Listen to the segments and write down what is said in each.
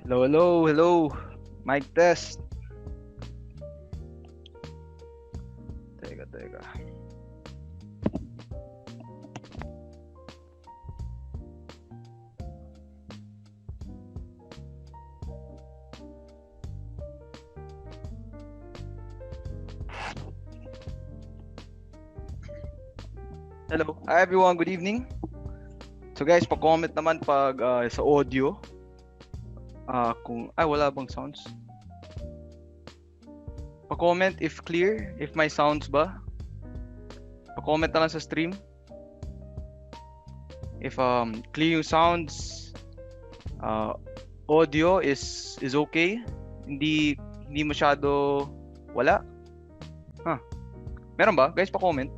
Hello, hello, hello. Mic test. Teka. Hello. Hi everyone, good evening. So guys, pa-comment naman pag sa audio. Kung wala bang sounds? Pa-comment if clear, if may sounds ba? Pa-comment na lang sa stream. If clear yung sounds, audio is okay. Hindi masyado wala. Meron ba? Guys, pa-comment.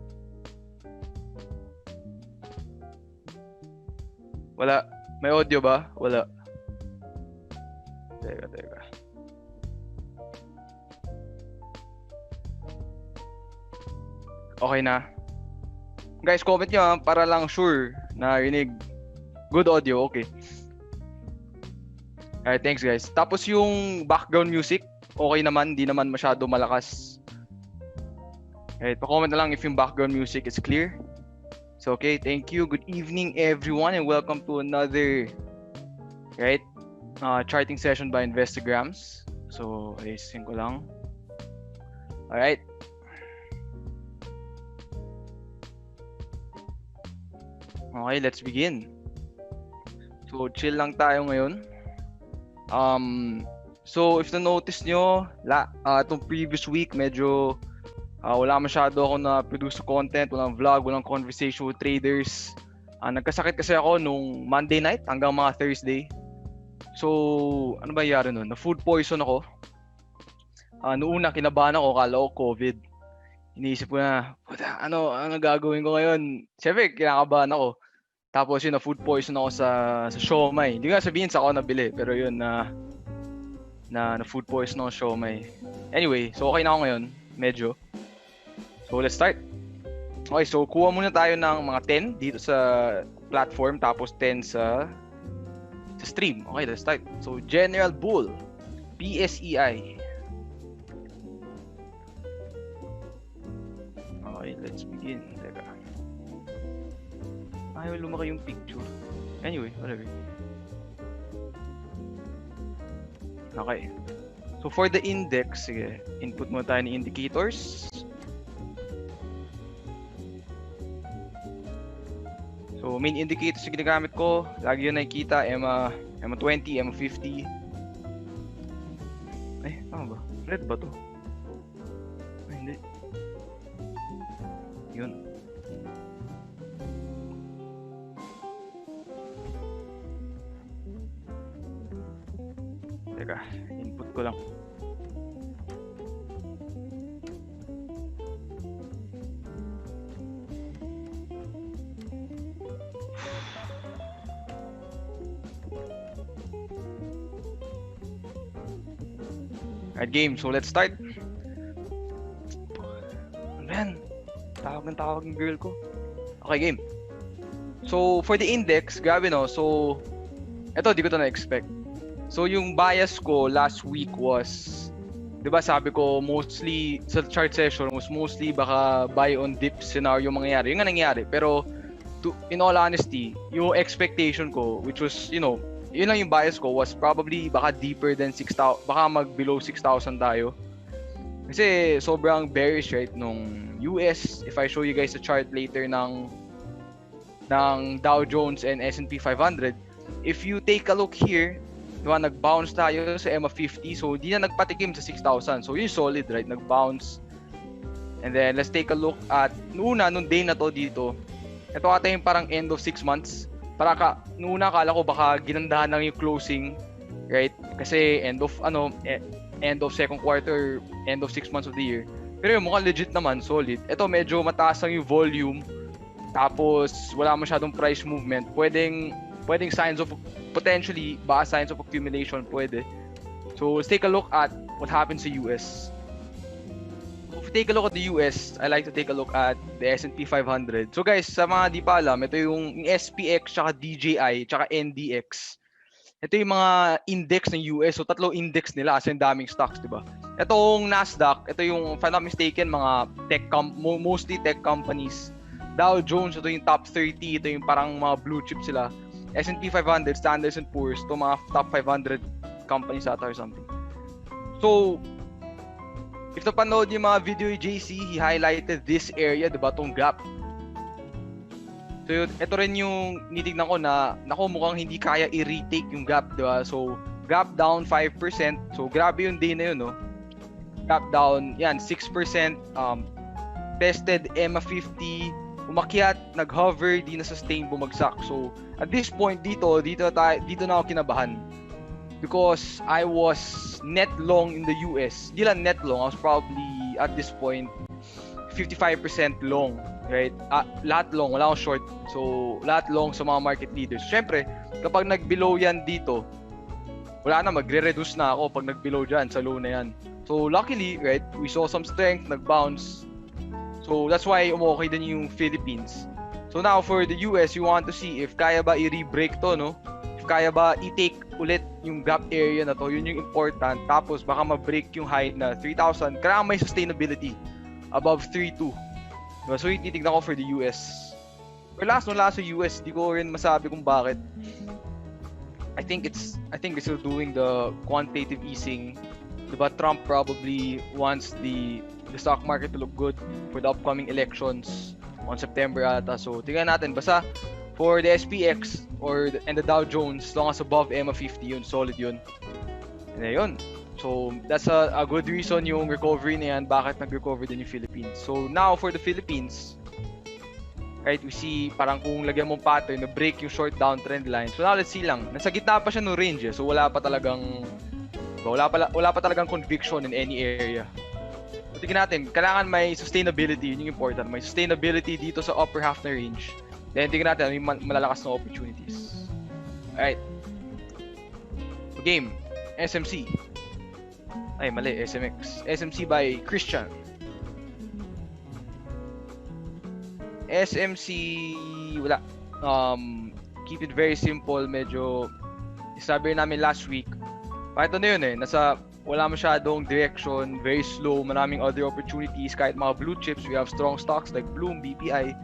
Wala. May audio ba? Wala. Teka. Okay na. Guys, comment nyo para lang sure na rinig. Good audio, okay. Alright, thanks guys. Tapos yung background music, okay naman, di naman masyado malakas. Alright, pa-comment na lang if yung background music is clear. So okay, thank you. Good evening everyone and welcome to another charting session by Investagrams. So, ayusin ko lang. Alright. Okay, let's begin. So, chill lang tayo ngayon. So if na-notice nyo, itong previous week, medyo wala masyado ako na produce content, walang vlog, walang conversation with traders. Nagkasakit kasi ako nung Monday night hanggang mga Thursday. So, ano ba nangyari nun? Na-food poison ako. Noong una, kinabahan ako, kala ko COVID. Iniisip ko na, ano gagawin ko ngayon? Siyempre, kinakabahan ako. Tapos yun, na-food poison ako sa siomai. Hindi ko nga sabihin sa ako nabili, pero yun, na food poison ako sa siomai. Anyway, so okay na ako ngayon, medyo. So let's start. Okay, so kuha muna tayo ng mga 10 dito sa platform, tapos 10 sa stream. Okay, let's start. So General Bull, PSEI. Okay, let's begin. Teka. Ayaw lumaki yung picture. Anyway, whatever. Okay. So for the index, sige, input muna tayo ng indicators. So main indicators yung ginagamit ko, lagi yun nakikita, EMA 20, EMA 50. Tama ba? Red ba to? Hindi. Yun. Teka, input ko lang. Alright, game. So let's start. Man, tawag ng girl ko. Okay, game. So for the index, grabe no. So eto, di ko to na-expect. So yung bias ko last week was, di ba sabi ko mostly sa chart session was mostly baka buy on dip scenario mangyayari. Yung nga nangyari. Pero in all honesty, yung expectation ko, which was, yun lang yung bias ko, was probably baka deeper than 6,000, baka mag-below 6,000 tayo. Kasi sobrang bearish, right, nung US. If I show you guys the chart later ng Dow Jones and S&P 500, if you take a look here, diba, nag-bounce tayo sa EMA 50, so di na nagpatikim sa 6,000. So yun solid, right, nag-bounce. And then let's take a look at nung day na to dito. Ito ata yung parang end of 6 months. Noong una akala ko baka ginandahan lang yung closing, right? Kasi end of second quarter, end of 6 months of the year. Pero yung mukhang legit naman, solid. Ito medyo mataas lang yung volume. Tapos wala masyadong price movement. Pwedeng signs of potentially signs of accumulation pwede. So let's take a look at what happens sa US. If you take a look at the US, I like to take a look at the S&P 500. So guys, sa mga di pa alam, ito yung SPX, tsaka DJI, tsaka NDX. ito yung mga index ng US. So, 3 index nila kasi ang daming stocks, di ba? Itong Nasdaq, ito yung, if I'm not mistaken, mga mostly tech companies. Dow Jones, ito yung top 30. Ito yung parang mga blue chip sila. S&P 500, Standard & Poor's, ito mga top 500 companies ata or something. So, if napanood yung mga video ni JC, he highlighted this area, diba, tong gap. So, ito rin yung nitignan ko na, mukhang hindi kaya i-retake yung gap, diba? So, gap down 5%. So, grabe yung day na yun, no? Gap down, yan, 6%. Tested EMA 50, umakyat, nag-hover, di na-sustain, bumagsak. So, at this point, dito na ako kinabahan. Because I was net long in the US. Di lang net long, I was probably, at this point, 55% long. Right? Lahat long, wala akong short. So, lahat long sa mga market leaders. Siyempre, kapag nag-below yan dito, wala na, magre-reduce na ako pag nag-below dyan, sa low na yan. So, luckily, right, we saw some strength, nag-bounce. So, that's why umokay din yung Philippines. So, now, for the US, you want to see if kaya ba i-re-break to, no? If kaya ba i-take ulit yung gap area na to, yun yung important. Tapos, baka ma-break yung high na 3,000. Kailangan may sustainability above 3,200. So, yung titignan ko for the US. Pero last sa US, di ko rin masabi kung bakit. I think it's still doing the quantitative easing. Diba, Trump probably wants the stock market to look good for the upcoming elections on September ata. So, tingnan natin. Basta, for the SPX and the Dow Jones, as long as above EMA 50, yun, solid yun. And yun. So, that's a good reason yung recovery na yan, bakit nag-recover din yung Philippines. So, now for the Philippines, right, we see parang kung lagyan mong pattern na break yung short downtrend line. So, now let's see lang. Nasa gitna pa siya ng range, eh. So, wala pa talagang conviction in any area. So, tingnan natin, kailangan may sustainability, yun yung important. May sustainability dito sa upper half na range. Then, tingnan natin, may malalakas na opportunities. Alright. Game. SMC. Ay, mali. SMX. SMC by Christian. SMC, wala. Keep it very simple. Medyo, sabi namin last week, kahit ano yun eh, wala masyadong direction, very slow, maraming other opportunities, kahit mga blue chips, we have strong stocks like Bloom, BPI.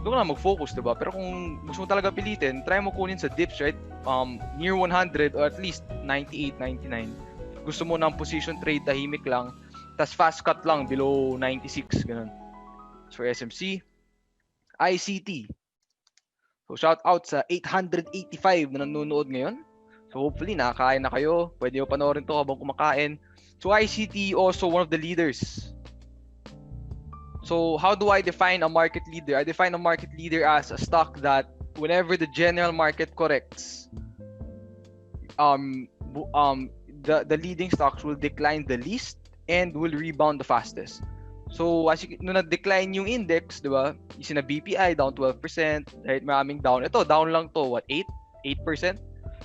Doon ka na mag-focus, diba? Pero kung gusto mo talaga pilitin, try mo kunin sa dips, right? Near 100 or at least 98, 99. Gusto mo ng position trade, tahimik lang, tas fast cut lang below 96, ganun. So, for SMC, ICT. So, shout out sa 885 na nanonood ngayon. So, hopefully, nakakain na kayo. Pwede nyo panoorin to habang kumakain. So, ICT also one of the leaders. So, how do I define a market leader? I define a market leader as a stock that whenever the general market corrects, the leading stocks will decline the least and will rebound the fastest. So, nung nag-decline yung index, di ba? Yung sina BPI, down 12%. Right? Maraming down. Ito, down lang to. What? 8%?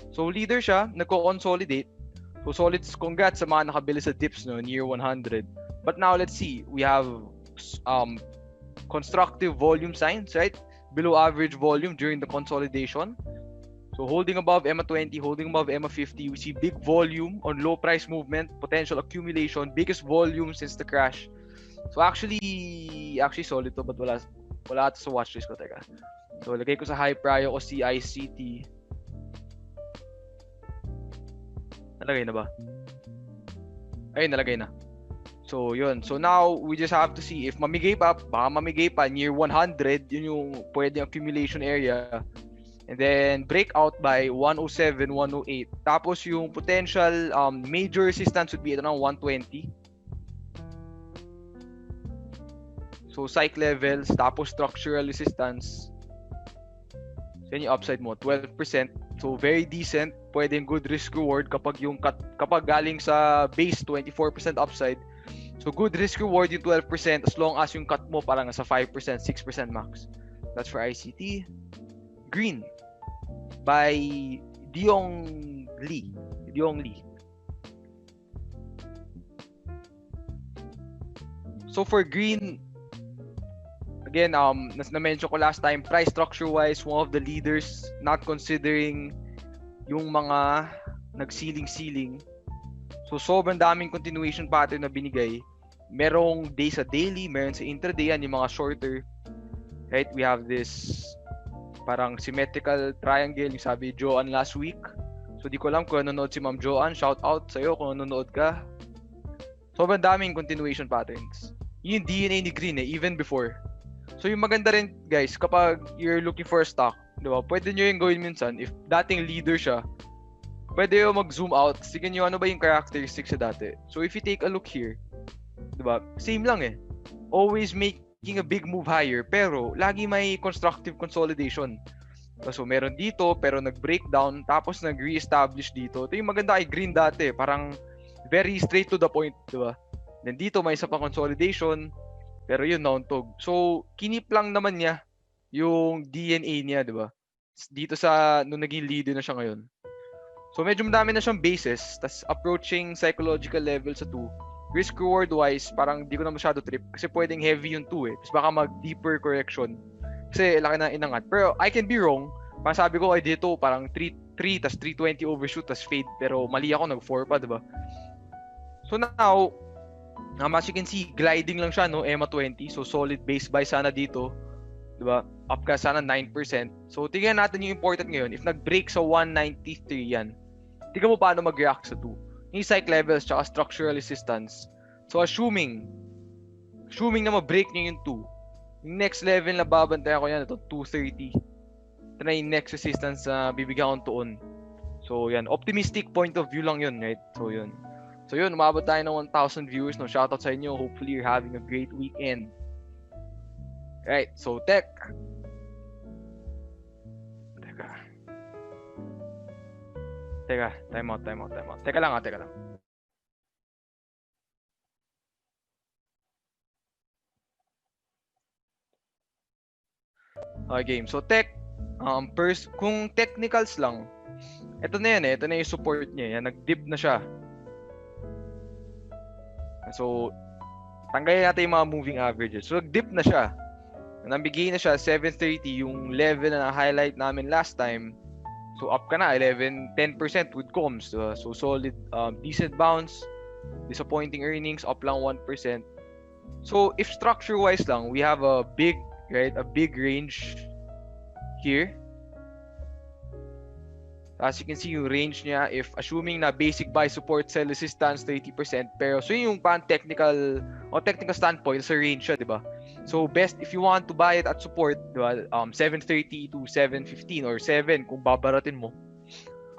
So, leader siya. Nagko-consolidate. So, solid congrats sa mga nakabili sa dips, no? Near 100. But now, let's see. We have constructive volume signs, right? Below average volume during the consolidation. So, holding above EMA 20, holding above EMA 50, we see big volume on low price movement, potential accumulation, biggest volume since the crash. So, actually solid to, but wala ito sa watchlist ko. Teka. So, lagay ko sa high prio ko si ICT. Nalagay na ba? Ayun, nalagay na. So, yun. So, now, we just have to see if mamigay pa, baka mamigay pa near 100, yun yung pwedeng accumulation area. And then, breakout by 107, 108. Tapos, yung potential major resistance would be ito ng 120. So, psych levels, tapos structural resistance. So, yun yung upside mo, 12%. So, very decent. Pwedeng good risk reward kapag galing sa base, 24% upside. So, good risk reward yung 12% as long as yung cut mo parang nasa 5%, 6% max. That's for ICT. Green by Diong Lee. So, for green, again, na-mention ko last time, price structure-wise, one of the leaders, not considering yung mga nag-ceiling. So, sobrang daming continuation pattern na binigay. Merong day sa daily, meron sa intraday yan, yung mga shorter. Right? We have this parang symmetrical triangle, yung sabi Joanne last week. So, di ko alam kung nanonood si Ma'am Joanne. Shout out sa'yo kung nanonood ka. Sobrang daming continuation patterns. Yung DNA ni Green even before. So, yung maganda rin, guys, kapag you're looking for a stock, di ba? Pwede nyo yung gawin minsan. If dating leader siya, pwede yung mag-zoom out. Tignan nyo ano ba yung characteristics sa dati. So, if you take a look here, diba? Same lang always making a big move higher, pero lagi may constructive consolidation. So, meron dito, pero nag-breakdown, tapos nag-re-establish dito. Ito yung maganda kay Green dati. Parang very straight to the point, diba? Then dito, may isa pang consolidation, pero yun, nauntog. So, kinip lang naman niya yung DNA niya, diba? Dito sa, nung naging leader na siya ngayon. So, medyo madami na siyang bases, tas approaching psychological level sa 2. Risk-reward wise, parang di ko na masyado trip kasi pwedeng heavy yung 2 Tapos baka mag-deeper correction kasi laki na inangat. Pero I can be wrong. Parang sabi ko ay dito, parang 3 tas 320 overshoot tas fade. Pero mali ako, nag-4 pa, diba? So now, as you can see, gliding lang siya, no? EMA 20. So solid base buy sana dito. Diba? Up ka sana 9%. So tingnan natin yung important ngayon. If nag-break sa 193 yan, tingnan mo paano mag-react sa 2. Yung psych levels tsaka structural resistance. So assuming na ma-break nyo yung 2, yung next level na babantayan ko yan, ito 230. Ito na yung next resistance na bibigyan kong tuon. So yan, optimistic point of view lang yun, right? So yun, umabot tayo ng 1,000 viewers. No, shoutout sa inyo. Hopefully you're having a great weekend. Right, so tech. Teka, time out. Teka lang. Okay, game. So tech, first, kung technicals lang, ito na yan ito na yung support niya. Yan, nag-dip na siya. So, tanggalin natin yung mga moving averages. So, nag-dip na siya. Nabigay na siya 730, yung level na na-highlight namin last time. So up ka na 10% with comms, diba? So solid, decent bounce, disappointing earnings, up lang 1%. So if structure wise lang, we have a big range here. As you can see, yung range niya, if assuming na basic buy, support, sell, resistance 30%, pero so yung pan technical standpoint sa range siya, diba? So best if you want to buy it at support, diba? 730 to 715 or 7 kung babaratin mo.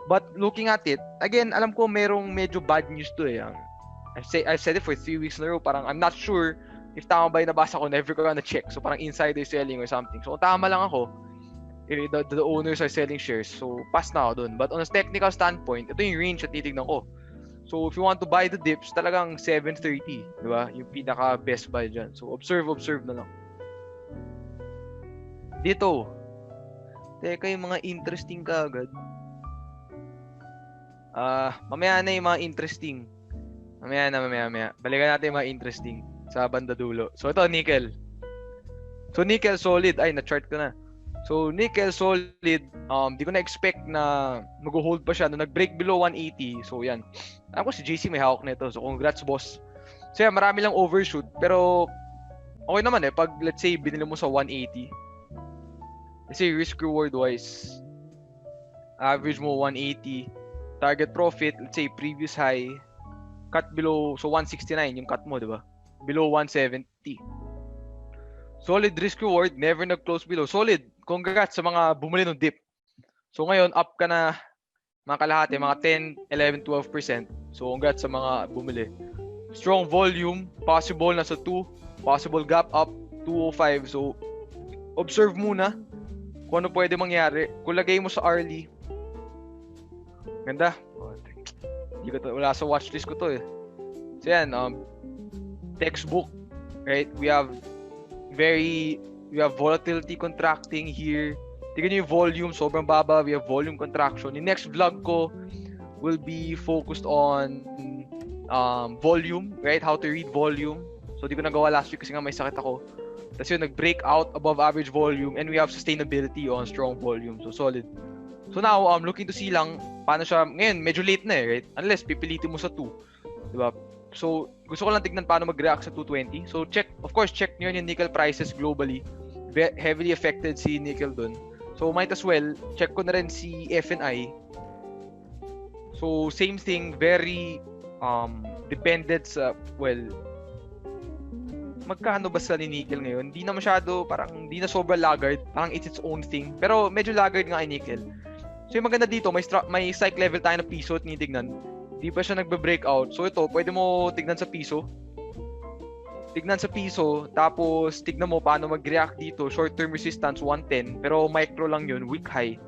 But looking at it, again, alam ko merong medyo bad news to I've said it for 3 weeks in a row. Parang I'm not sure if tama ba yung nabasa ko, never ko na check. So parang insider selling or something. So kung tama lang ako, the owners are selling shares. So pass na ako dun. But on a technical standpoint, ito yung range na titignan ko. So if you want to buy the dips, talagang 730, di ba? Yung pinaka best buy dyan. So observe na lang. Dito. Teka, yung mga interesting ka agad. Mamaya na yung mga interesting. Mamaya. Balikan natin yung mga interesting sa banda dulo. So ito, nickel. So nickel solid. Ay, na-chart ko na. So nickel solid. Di ko na-expect na mag-hold pa siya. No, nag-break below 180. So yan. Alam ko si JC may hawak nito. So congrats, boss. So yan, marami lang overshoot. Pero okay naman pag let's say binili mo sa 180. Let's say risk-reward wise. Average mo 180. Target profit, let's say previous high. Cut below, so 169 yung cut mo, di ba? Below 170. Solid risk-reward, never nag-close below. Solid. Congrats sa mga bumili ng dip. So ngayon, up ka na mga kalahati, mga 10, 11, 12%. So congrats sa mga bumili. Strong volume, possible na sa 2. Possible gap up, 205. So, observe muna kung ano pwede mangyari. Kung lagay mo sa early, ganda. Wala sa watchlist ko to So yan, textbook, right? We have volatility contracting here. Tingnan nyo yung volume, sobrang baba. We have volume contraction. Yung next vlog ko will be focused on volume, right? How to read volume. So di ko nagawa last week kasi nga may sakit ako. Tapos yun, nag-break out above average volume and we have sustainability on strong volume. So solid. So now, looking to see lang paano siya, ngayon, medyo late na right? Unless pipilitin mo sa 2. Diba? So, gusto ko lang tignan paano mag-react sa 220. So, of course, check nyo yung nickel prices globally. Heavily affected si nickel dun. So, might as well, check ko na rin si FNI. So, same thing, very dependent sa, magkano ba sa nickel ngayon? Hindi na masyado, parang hindi na sobrang laggard. Parang it's its own thing. Pero medyo laggard nga yung nickel. So yung maganda dito, may strike level tayo na piso at tinitignan. Hindi pa siya nagbe-breakout. So ito, pwede mo tignan sa piso. Tignan sa piso, tapos tignan mo paano mag-react dito. Short-term resistance, 110. Pero micro lang yun, weak high.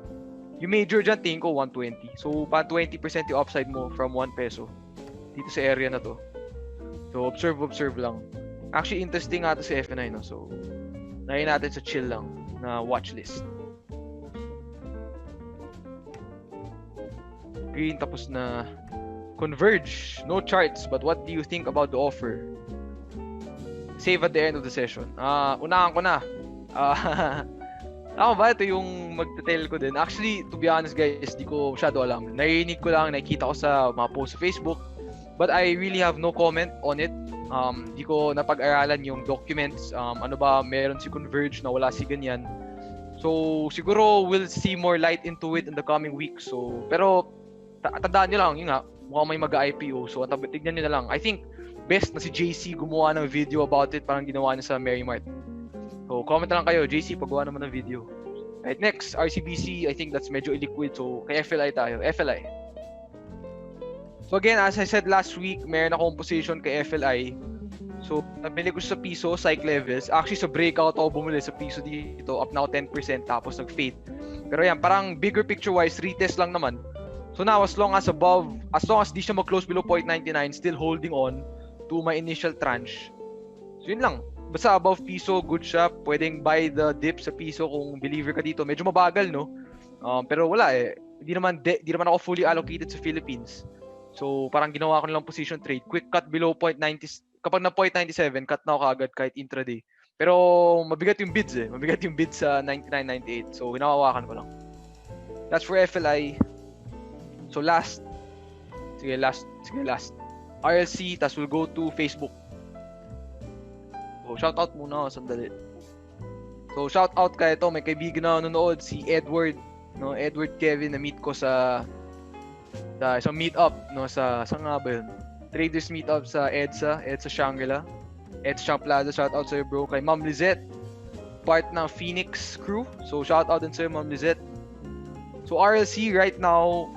Yung major dyan, tingin ko 120. So, pa 20% yung upside mo from 1 peso. Dito sa area na to. So, observe lang. Actually, interesting nga to si FNI, no? So, nahin natin sa chill lang na watch list. Green, tapos na Converge. No charts, but what do you think about the offer? Save at the end of the session. Unahan ko na. Ako ba? Ito yung magte-tell ko din. Actually, to be honest guys, di ko masyado alam. Narinig ko lang, nakikita ko sa mga post sa Facebook. But I really have no comment on it. Di ko napag-aralan yung documents. Ano ba, meron si Converge na wala si ganyan. So, siguro we'll see more light into it in the coming weeks. So, pero, tandaan nyo lang, yun nga, mukhang may mag-IPO. So, tignan nyo na lang. I think, best na si JC gumawa ng video about it. Parang ginawa niya sa Merrimart. So, comment na lang kayo. JC, paggawa naman ng video. Right, next, RCBC. I think that's medyo illiquid. So, kay FLI tayo. FLI. So, again, as I said last week, meron akong position kay FLI. So, nabili ko sa piso, psych levels. Actually, sa breakout ako bumili sa piso dito. Up na ako 10%. Tapos, nag-fade. Pero yan, parang bigger picture-wise, retest lang naman. So, now, as long as di siya mag-close below 0.99, still holding on to my initial tranche. So, yun lang. Basta above piso, good siya. Pwedeng buy the dip sa piso kung believer ka dito. Medyo mabagal, no? Pero wala eh. Di naman ako fully allocated sa Philippines. So, parang ginawa ko nilang position trade. Quick cut below 0.90. Kapag na 0.97, cut na ako agad kahit intraday. Pero, mabigat yung bids eh. Mabigat yung bids sa 99.98. So, hinawawakan ko lang. That's for FLI. So, last. Sige, last. RLC, tas we'll go to Facebook. So, shoutout muna ako, sandali. So, shoutout ka ito. May kaibigan na nanonood, si Edward. No? Edward Kevin, na-meet ko sa isang meet-up. No? Saan nga ba yun? Traders meet-up sa EDSA Shangri-La. EDSA Shang Plaza, shoutout sa'yo bro. Kay Ma'am Lizette, part ng Phoenix crew. So, shoutout din sa'yo, Ma'am Lizette. So, RLC right now,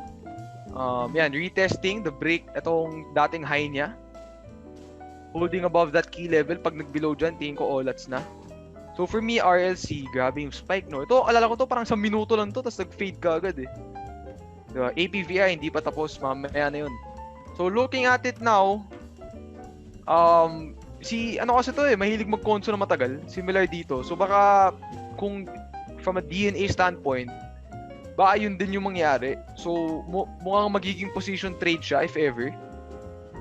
yan, retesting the break, itong dating high niya. Holding above that key level. Pag nag-below dyan, tingin ko all-outs na. So for me, RLC, grabe yung spike, no? Ito, alala ko to, parang 1 minuto lang to, tapos nag-fade ka agad eh. Diba? APVI, hindi pa tapos, mamaya na yun. So looking at it now, ano kasi to eh, mahilig mag-conso na matagal. Similar dito. So baka, kung from a DNA standpoint, baka yun din yung mangyari. So mukhang magiging position trade siya, if ever.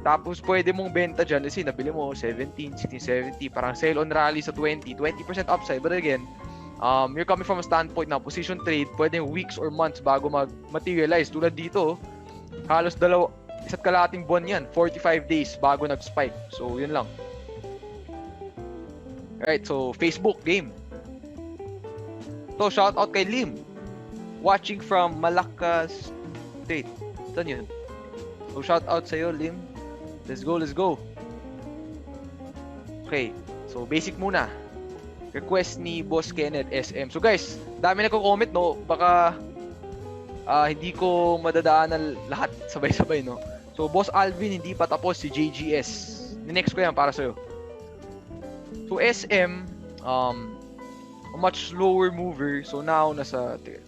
Tapos pwede mong benta dyan kasi nabili mo 17, 16, 70, parang sell on rally sa 20% upside. But again, you're coming from a standpoint na position trade, pwedeng weeks or months bago mag-materialize. Tulad dito, halos 1.5 buwan yan, 45 days bago nag-spike. So yun lang. Alright, so Facebook game. So shout out kay Lim, watching from Malakas State. Saan yun? So shout out sa'yo Lim. Let's go. Okay, so basic muna. Request ni Boss Kenneth SM. So guys, dami nagko-comment no. Baka hindi ko madadaanan lahat sabay-sabay no. So Boss Alvin hindi pa tapos si JGS. Next ko yan para sa'yo. So SM, a much slower mover. So now tingnan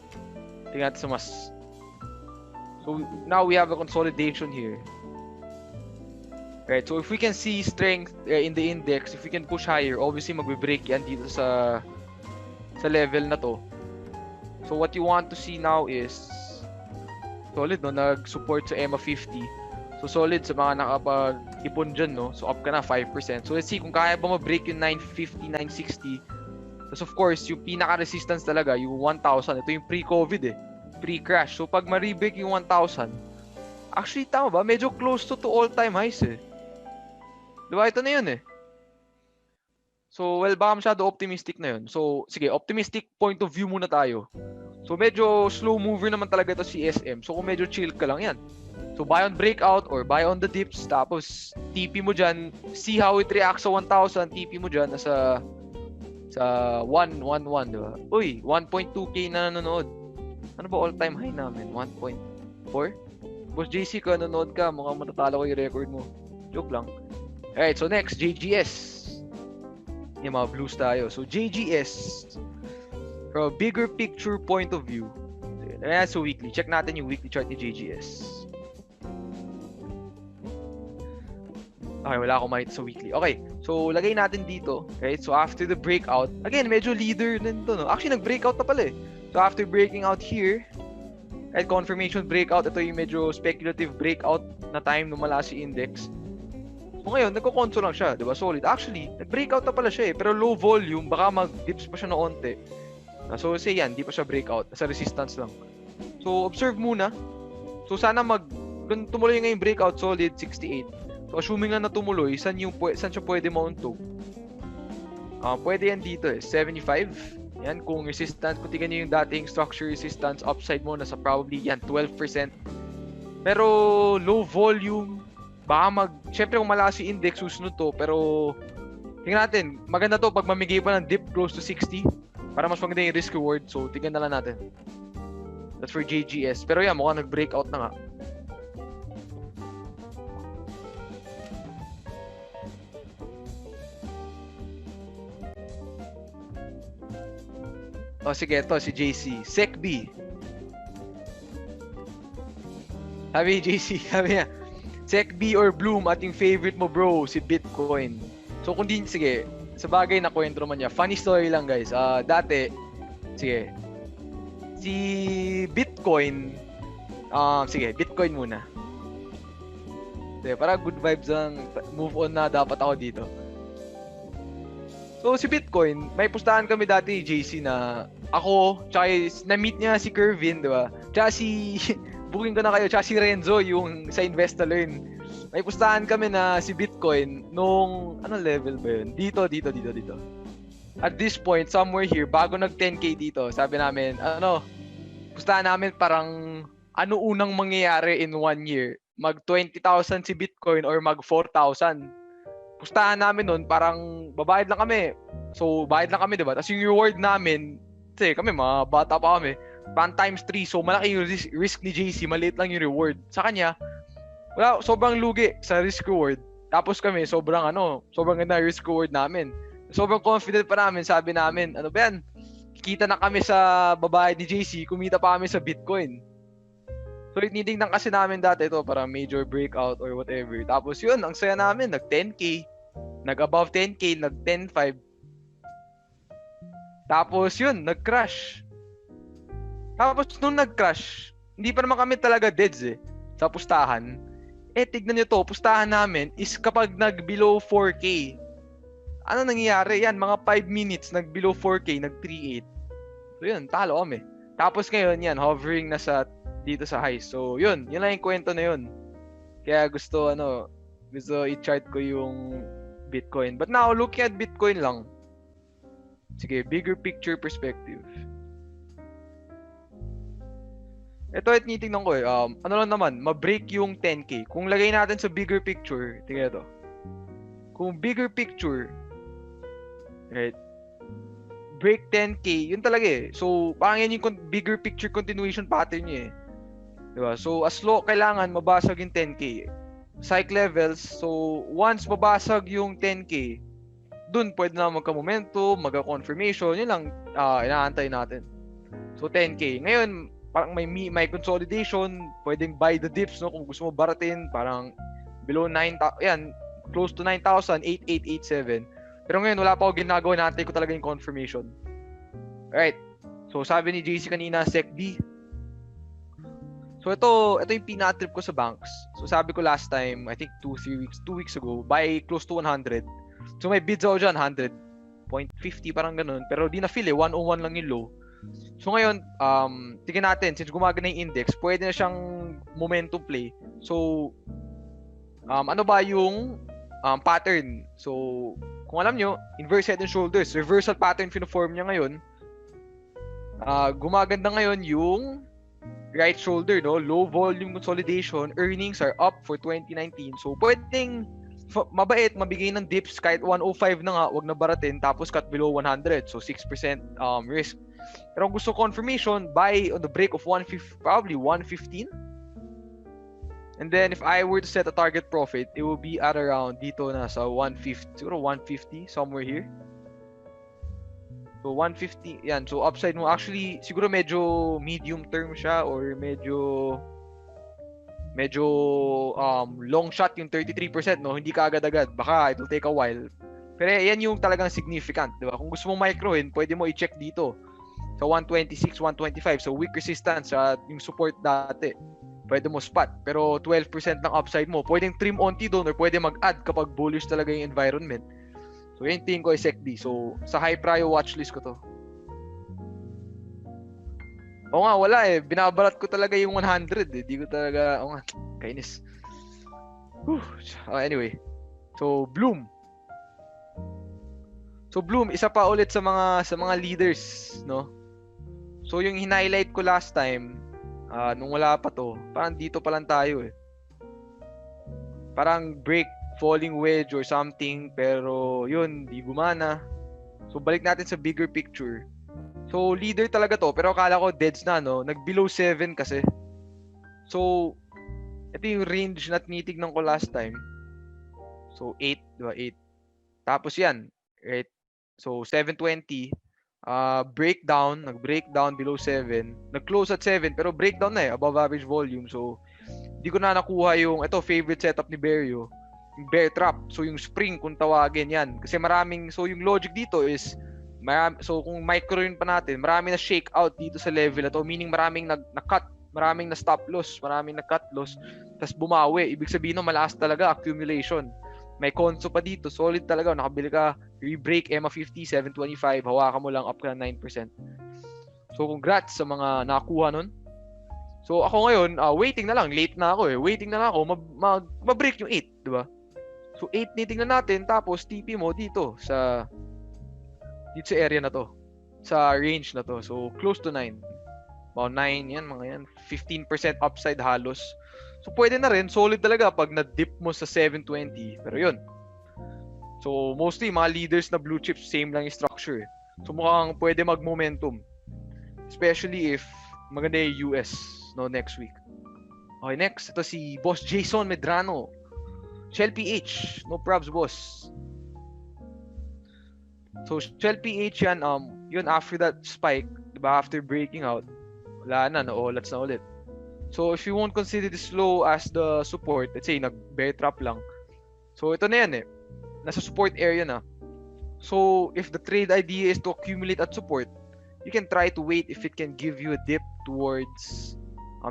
natin sa mas. So now we have a consolidation here. Right, so if we can see strength in the index, if we can push higher, obviously magbe-break yan dito sa level na to. So what you want to see now is solid no, nag-support sa EMA 50. So solid sa mga nakapag-ipon dyan no. So up ka na 5%. So let's see kung kaya ba ma-break yung 950, 960. Tapos of course, yung pinaka-resistance talaga, yung 1,000. Ito yung pre-COVID eh. pre-crash. So, pag ma-rebreak yung 1,000, actually, tama ba? Medyo close to all-time highs eh. Diba? Ito na yun eh. So, well, baka masyado optimistic na yun. So, sige, optimistic point of view muna tayo. So, medyo slow mover naman talaga ito si SM. So, kung medyo chill ka lang yan. So, buy on breakout or buy on the dips. Tapos, TP mo dyan. See how it reacts sa 1,000. TP mo dyan sa 111, diba? Uy, 1.2k na nanonood. Ano ba all-time high namin? 1.4? Boss JC ka, nanonood ka. Mukhang matatalo ko yung record mo. Joke lang. Alright, so next, JGS. Yung mga blues tayo. So, JGS, from a bigger picture point of view, ayan, so weekly. Check natin yung weekly chart ni JGS. Okay, wala akong makita sa weekly. Okay, so lagay natin dito. Okay, so after the breakout, again, medyo leader din to, no? Actually, nag-breakout na pala eh. So, after breaking out here, at confirmation breakout, ito yung medyo speculative breakout na time lumala si index. So ngayon, nagko-console lang siya, 'di ba? Solid. Actually, nag-breakout na pala siya eh, pero low volume, baka mag-dips pa siya na onte. So say yan, di pa siya breakout, sa resistance lang. So observe muna. So sana kung tumuloy ngayong breakout, solid 68. So assuming na tumuloy, saan siya pwede mauntog? Pwede yan dito eh, 75. Yan, kung resistance, kung tingnan niyo yung dating structure resistance, upside mo nasa probably yan 12%. Pero low volume, baka syempre kung malakas si index, susunod to, pero tingnan natin, maganda to pag mamigay pa ng dip close to 60 para mas maganda yung risk reward. So tingnan na lang natin. That's for JGS. Pero yan, mukhang nag-breakout na nga. O sige, ito si JC. SecB. Sabi ni JC, sabi niya, SecB or Bloom, ating favorite mo bro, si Bitcoin. So kung di, sige, sa bagay na kwento naman niya. Funny story lang guys. Dati, sige, si Bitcoin, sige, Bitcoin muna. Sige, para good vibes lang, move on na dapat ako dito. So si Bitcoin, may pustahan kami dati JC na ako, tsaka na-meet niya si Kervin, di ba? Tsaka si booking ko na kayo, tsaka si Renzo yung sa Investa Learn. May pustahan kami na si Bitcoin nung, ano level ba yun? Dito. At this point, somewhere here, bago nag 10k dito, sabi namin, pustahan namin parang, ano unang mangyayari in 1 year? Mag 20,000 si Bitcoin or mag 4,000? Pustahan namin nun, parang babayad lang kami. So, bayad lang kami, diba? Tapos yung reward namin, kasi kami, mga bata pa kami, parang times 3. So, malaki yung risk ni JC, maliit lang yung reward. Sa kanya, wala, sobrang lugi sa risk reward. Tapos kami, sobrang ganda risk reward namin. Sobrang confident pa namin, sabi namin, ano ba yan? Kikita na kami sa babayad ni JC, kumita pa kami sa Bitcoin. So, tinitingnan kasi namin dati ito para major breakout or whatever. Tapos yun, ang saya namin, nag 10k, nag above 10k, nag 10.5. Tapos yun, nag-crash. Tapos nung nag-crash, hindi pa naman kami talaga deads eh, sa pustahan. Tignan nyo to, pustahan namin is kapag nag-below 4k. Ano nangyayari? Yan, mga 5 minutes, nag-below 4k, nag-3.8. So yun, talo kami. Tapos ngayon, yan, hovering na dito sa high. So yun lang yung kwento na yun. Kaya gusto i-chart ko yung Bitcoin. But now, looking at Bitcoin lang, sige, bigger picture perspective. Ito ay tinitingnan ko eh. Ano lang naman, ma-break yung 10k. Kung lagay natin sa bigger picture, tingnan ito. Kung bigger picture, right, break 10k, yun talaga eh. So, parang yan yung bigger picture continuation pattern niya eh. Diba? So, as low, kailangan mabasag yung 10k. Psych levels, so, once mabasag yung 10k, dun pwede na magka-momentum, magka-confirmation, yun lang inaantay natin. So 10k. Ngayon, parang may consolidation, pwedeng buy the dips, no? Kung gusto mo baratin, parang below 9,000, yan, close to 9,000, 8,887. Pero ngayon, wala pa ako ginagawa, naantay ko talaga yung confirmation. Alright. So sabi ni JC kanina, SecB. So ito yung pina-trip ko sa banks. So sabi ko last time, I think 2 weeks ago, buy close to 100. So may bids ako dyan, 100.50 parang ganun. Pero di na feel eh, 101 lang yung low. So ngayon, tingnan natin, since gumagana yung index, pwede na siyang momentum play. So, ano ba yung pattern? So, kung alam nyo, inverse head and shoulders, reversal pattern fino-form niya ngayon. Gumaganda ngayon yung right shoulder, no? Low volume consolidation, earnings are up for 2019. So, pwedeng mabait, mabigay ng dips kahit 105 na nga, wag na baratin, tapos cut below 100. So, 6% risk. Pero kung gusto confirmation, buy on the break of 150, probably 115. And then, if I were to set a target profit, it will be at around dito na sa 150, siguro 150, somewhere here. So, 150, yan. So, upside mo, actually, siguro medyo medium term siya or medyo long shot yung 33%, no? Hindi ka agad-agad. Baka it will take a while. Pero yan yung talagang significant, di ba? Kung gusto mong microhin, pwede mo i-check dito sa 126, 125. So, weak resistance sa yung support dati. Pwede mo spot. Pero 12% ng upside mo. Pwedeng trim onti doon or pwede mag-add kapag bullish talaga yung environment. So, yung tingin ko ay SECD. So, sa high prio watchlist ko to. Oo nga, wala eh. Binabarat ko talaga yung 100 eh. Di ko talaga, oo nga, kainis. Anyway. So, Bloom. So, Bloom, isa pa ulit sa mga leaders, no? So, yung highlight ko last time, nung wala pa to, parang dito pa lang tayo eh. Parang break, falling wedge or something, pero yun, di gumana. So, balik natin sa bigger picture. So, leader talaga to, pero akala ko deads na, no? Nag-below 7 kasi. So, ito yung range na tinitignan ko last time. So, 8, diba? 8. Tapos yan, right? So, 720, breakdown, nag-breakdown below 7, nag-close at 7, pero breakdown na eh, above average volume. So, hindi ko na nakuha yung, ito, favorite setup ni Berio, yung bear trap. So, yung spring, kung tawagin yan. Kasi maraming, so yung logic dito is, so kung micro yun pa natin, maraming na shake out dito sa level na to, meaning maraming na-cut, maraming na stop loss, maraming na-cut loss, tapos bumawi. Ibig sabihin no, malakas talaga, accumulation. May konso pa dito, solid talaga. Nakabili ka, re-break, EMA 50, 725, hawakan mo lang, up ka na 9%. So, congrats sa mga nakakuha nun. So, ako ngayon, waiting na lang. Late na ako eh. Waiting na lang ako, mag-break yung 8, di ba? So, 8 nitingnan natin, tapos TP mo dito sa area na to. Sa range na to. So, close to 9. About 9 yan, mga yan. 15% upside halos. So, pwede na rin. Solid talaga pag na-dip mo sa 720. Pero yun. So, mostly, mga leaders na blue chips, same lang yung structure. So, mukhang pwede mag-momentum. Especially if maganda yung US, no, next week. Okay, next. Ito si Boss Jason Medrano. Shell PH. No probs, boss. So, Shell PH yan, yun, after that spike, diba, after breaking out, wala na, na-olats na ulit. So, if you won't consider this low as the support, let's say, nag-bear trap lang. So, ito na yan eh. Nasa support area na. So, if the trade idea is to accumulate at support, you can try to wait if it can give you a dip towards,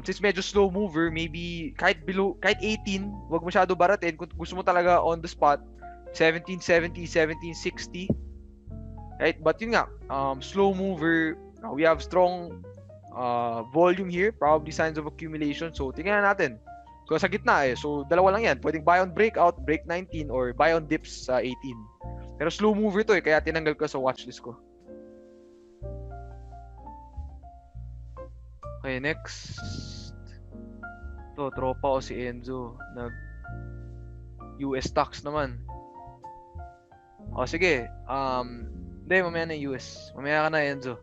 since medyo slow mover, maybe kahit 18, wag masyado baratin. Kung gusto mo talaga on the spot, 1770, 1760. Right? But yun nga, slow mover, we have strong volume here, probably signs of accumulation. So, tingnan natin. So, sa gitna eh. So, dalawa lang yan. Pwedeng buy on breakout, break 19, or buy on dips sa 18. Pero slow mover to eh, kaya tinanggal ko sa watchlist ko. Okay, next. Ito, tropa ko si Enzo. US stocks naman. O, sige. Hindi, mamaya na US. Mamaya ka na, Enzo.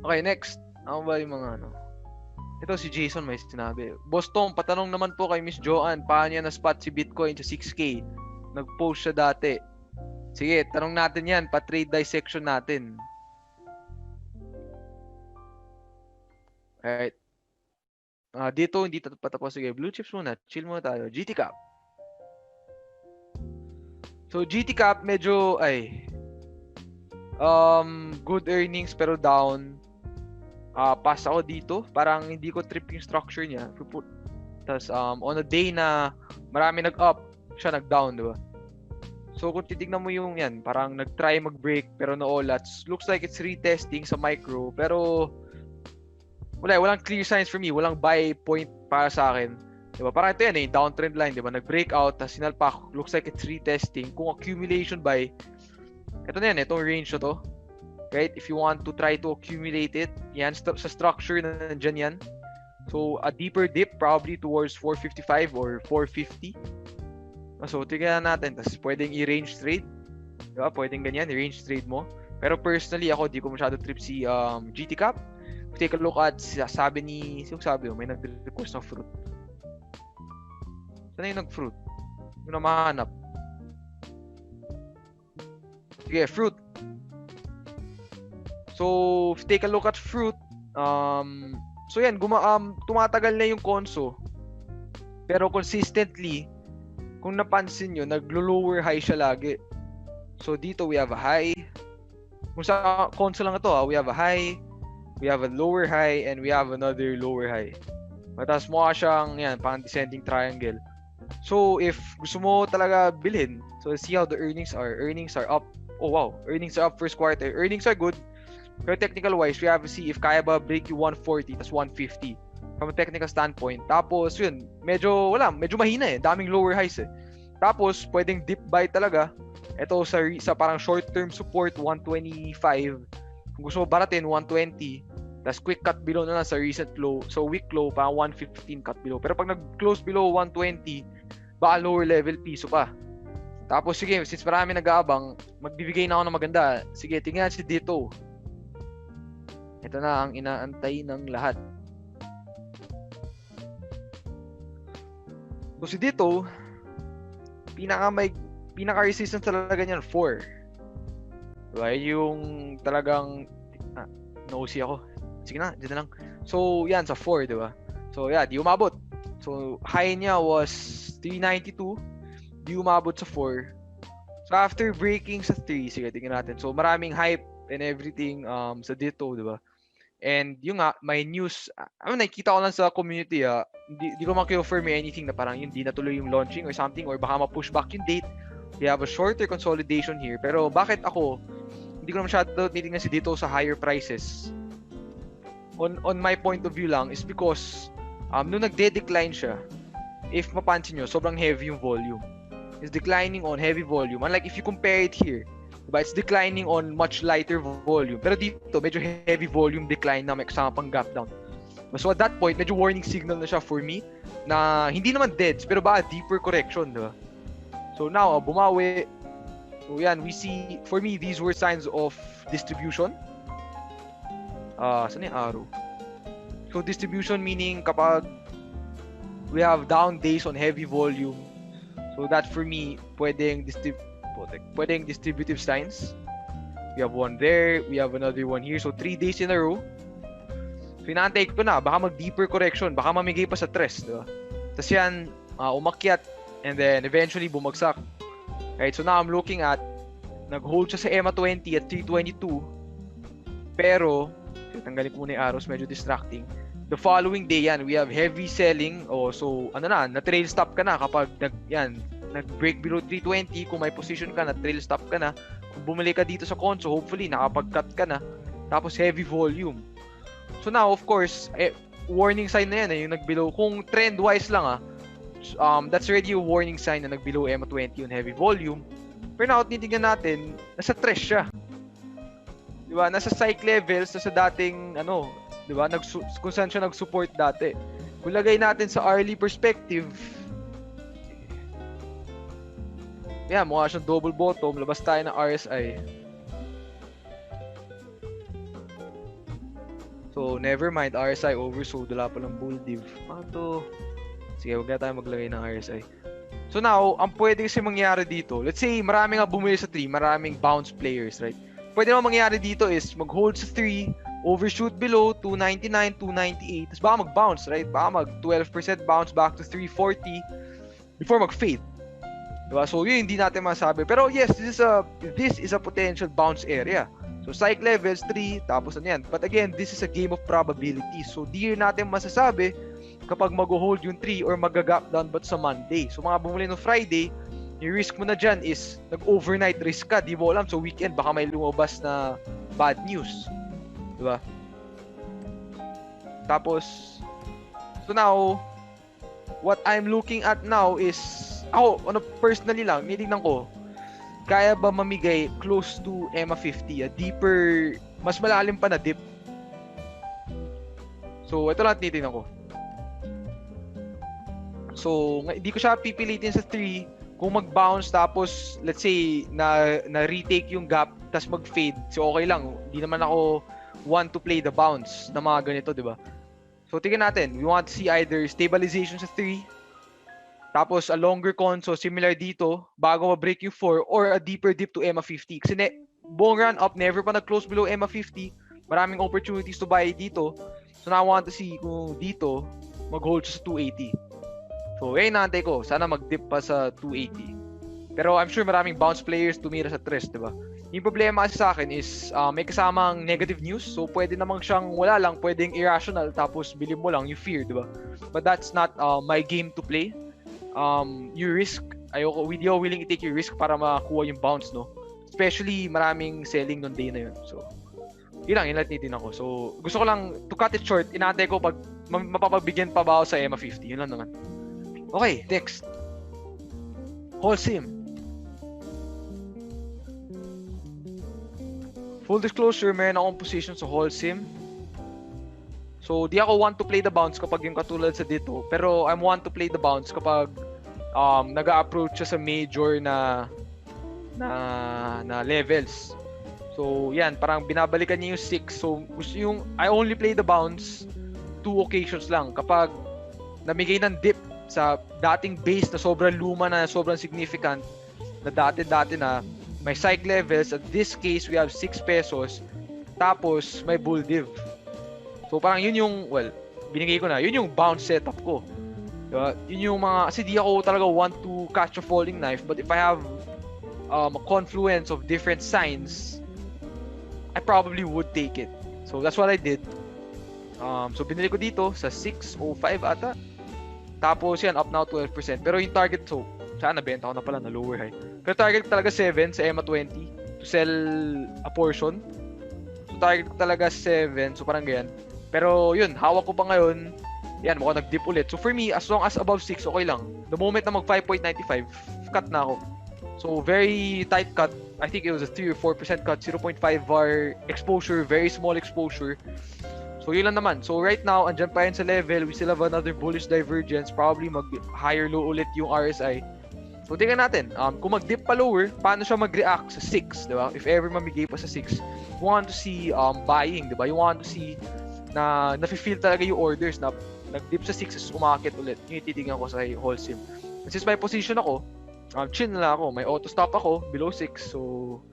Okay, next. Ako ba yung mga ano? Ito si Jason may sinabi. Boss Tom, patanong naman po kay Miss Joanne, paano niya na-spot si Bitcoin sa 6K? Nag-post siya dati. Sige, tanong natin yan. Pa-trade dissection natin. Alright. Dito, hindi patapos. Sige, blue chips muna. Chill muna tayo. GT Cap. So, GT Cap, medyo, good earnings pero down. Pass ako dito. Parang hindi ko trip yung structure niya. Tapos, on a day na marami nag-up, siya nag-down, di ba? So kung titignan mo yung yan, parang nag-try mag-break pero no olats. Looks like it's retesting sa micro pero walang clear signs for me. Walang buy point para sa akin. Diba? Parang ito yan downtrend line, diba? Nag-breakout, tapos sinalpak. Looks like it's retesting. Kung accumulation buy, ito na yan, itong range na to. Right? If you want to try to accumulate it, yan, sa structure na nandyan yan. So, a deeper dip probably towards 455 or 450. So, tignan natin. Tapos, pwedeng i-range trade. Diba? Pwedeng ganyan, i-range trade mo. Pero personally, ako, di ko masyado trip si GT Cap. Take a look at, sabi ni, sino sabi mo, may nag-request ng fruit. Saan yung nag-fruit? Yung na mahanap. Sige, fruit. So, if take a look at fruit, so yan, tumatagal na yung konso. Pero consistently, kung napansin nyo, naglo-lower high siya lagi. So, dito we have a high. Kung sa konso lang ito, we have a high, we have a lower high, and we have another lower high. Matas mukha siyang, yan, pang descending triangle. So, if gusto mo talaga bilhin, so see how the earnings are. Earnings are up. Oh, wow. Earnings are up first quarter. Earnings are good. Pero technical wise, we have to see if kaya ba break yung 140 tas 150 from a technical standpoint. Tapos yun, medyo mahina daming lower highs Tapos pwedeng dip buy talaga. Ito sa parang short term support 125. Kung gusto mo baratin 120, tas quick cut below na lang sa recent low. So week low pa 115 cut below. Pero pag nag-close below 120, baka lower level piso pa. Tapos sige, since marami nag-aabang, magbibigay na ako ng maganda. Sige, tingnan si dito. Ito na ang inaantay ng lahat. So si dito, pinaka-resistance talaga niyan 4. Diba? Yung talagang nausi ako. Sige na, dito na lang. So yan, sa 4, diba? So yeah, di umabot. So high niya was 392. Di umabot sa 4. So after breaking sa 3, sige, tingnan natin. So maraming hype and everything sa dito, diba? And yung nga, may news, nakikita ko lang sa community, hindi ko maki-confirm anything na parang hindi natuloy yung launching or something, or baka ma-push back yung date. We have a shorter consolidation here. Pero bakit ako, hindi ko na masyado titingnan si dito sa higher prices? On my point of view lang is because nung nagde-decline siya, if mapansin nyo, sobrang heavy yung volume. It's declining on heavy volume. Unlike if you compare it here, diba, it's declining on much lighter volume. Pero dito, medyo heavy volume decline na may kasama pang gap down. So at that point, medyo warning signal na siya for me na hindi naman deads, pero ba deeper correction, diba? So now, bumawi. So yan, we see, for me, these were signs of distribution. Saan yung arrow? So distribution meaning kapag we have down days on heavy volume, so that for me, pwedeng distributive signs. We have one there, we have another one here. So 3 days in a row. So inaantay ko na, baka mag-deeper correction, baka mamigay pa sa tres, diba? Tapos yan, umakyat, and then eventually bumagsak. Right, so now I'm looking at, nag-hold siya sa EMA 20 at 322. Pero, tanggalin ko muna yung arrows, medyo distracting. The following day yan, we have heavy selling. So na-trail stop ka na kapag nag-break below 320. Kung may position ka, na-trail stop ka na. Kung bumili ka dito sa conso, hopefully nakapag-cut ka na. Tapos heavy volume. So now, of course, warning sign na yan yung nag-below. Kung trend-wise lang that's already a warning sign na nag-below EMA 20 yung heavy volume. Pero now, titignan natin, nasa trash siya. Diba? Nasa psych levels, nasa dating, diba? Kung saan siya nag-support dati. Kung lagay natin sa hourly perspective, mukha siyang double bottom. Labas tayo ng RSI. So, never mind. RSI oversold. Wala palang bull div. To? Sige, huwag na tayo maglagay ng RSI. So now, ang pwede kasi mangyari dito, let's say maraming nga bumili sa 3, maraming bounce players, right? Pwede naman mangyari dito is mag-hold sa 3, overshoot below 299, 298, tapos baka mag-bounce, right? Baka mag-12% bounce back to 340 before mag-fade. Diba? So yun hindi natin masabi. Pero yes, this is a potential bounce area. So psych levels 3, tapos yan. But again, this is a game of probability. So di natin masasabi kapag mag-hold yung 3 or mag-gap down but sa Monday. So mga bumili no Friday, Yung risk mo na dyan is nag-overnight risk ka, di mo alam. So weekend, baka may lumabas na bad news. Diba? Tapos, so now, what I'm looking at now is, personally lang, nilignan ko, kaya ba mamigay close to EMA 50, a deeper, mas malalim pa na dip. So, ito lang tinitingnan ko. So, hindi ko siya pipilitin sa 3 kung mag-bounce tapos let's say na retake yung gap tapos mag-fade. So okay lang. Hindi naman ako want to play the bounce na mga ganito, 'di ba? So tingnan natin. We want to see either stabilization sa 3 tapos a longer con, so similar dito bago ma-break yung 4 or a deeper dip to EMA 50. Kasi buong run up never pa nag-close below EMA 50. Maraming opportunities to buy dito. So now I want to see kung dito mag-hold sa 280. So, naantay ko. Sana mag-dip pa sa 280. Pero I'm sure maraming bounce players tumira sa 3, diba? Yung problema kasi sa akin is may kasamang negative news. So, pwede namang siyang wala lang. Pwedeng irrational. Tapos, bilhin mo lang yung fear, diba? But that's not my game to play. You risk. Hindi ako willing i-take yung risk para makuha yung bounce, no? Especially, maraming selling nung day na yun. So, yun lang din ako. So, gusto ko lang, to cut it short, inaantay ko pag mapapagbigyan pa ba ako sa EMA 50. Yun lang naman. Okay, next. Holcim. Full disclosure, meron akong position sa Holcim. So, di ako want to play the bounce kapag yung katulad sa dito. Pero, I want to play the bounce kapag nag-a-approach siya sa major na levels. So, yan. Parang binabalikan niya yung 6. So, I only play the bounce 2 occasions lang. Kapag namigay ng dip sa dating base na sobrang luma na sobrang significant na dati na may psych levels. At this case, we have 6 pesos tapos may bull div. So parang yun yung, binigay ko na. Yun yung bounce setup ko. Diba? Yun yung mga, kasi di ako talaga want to catch a falling knife, but if I have a confluence of different signs, I probably would take it. So that's what I did. So binili ko dito sa 605 ata. Tapos yan, up now 12%. Pero yung target, so, sana nabenta ko na pala na lower high. Pero target ko talaga 7 sa EMA 20 to sell a portion. So target ko talaga 7, so parang ganyan. Pero yun, hawak ko pa ngayon. Yan, mukhang nag-dip ulit. So for me, as long as above 6, okay lang. The moment na mag 5.95, cut na ako. So very tight cut. I think it was a 3 or 4% cut, 0.5 VAR exposure, very small exposure. So yun lang naman. So right now, andyan pa yun sa level. We still have another bullish divergence. Probably mag-higher low ulit yung RSI. So tingnan natin. Kung mag-dip pa lower, paano siya mag-react sa 6, diba? If ever mamigay pa sa 6. You want to see buying, diba? You want to see na nafe-feel talaga yung orders na nag-dip sa 6 is umakit ulit. Yung ititignan ko sa Holcim. Since may position ako, chill na lang ako. May auto stop ako below 6. So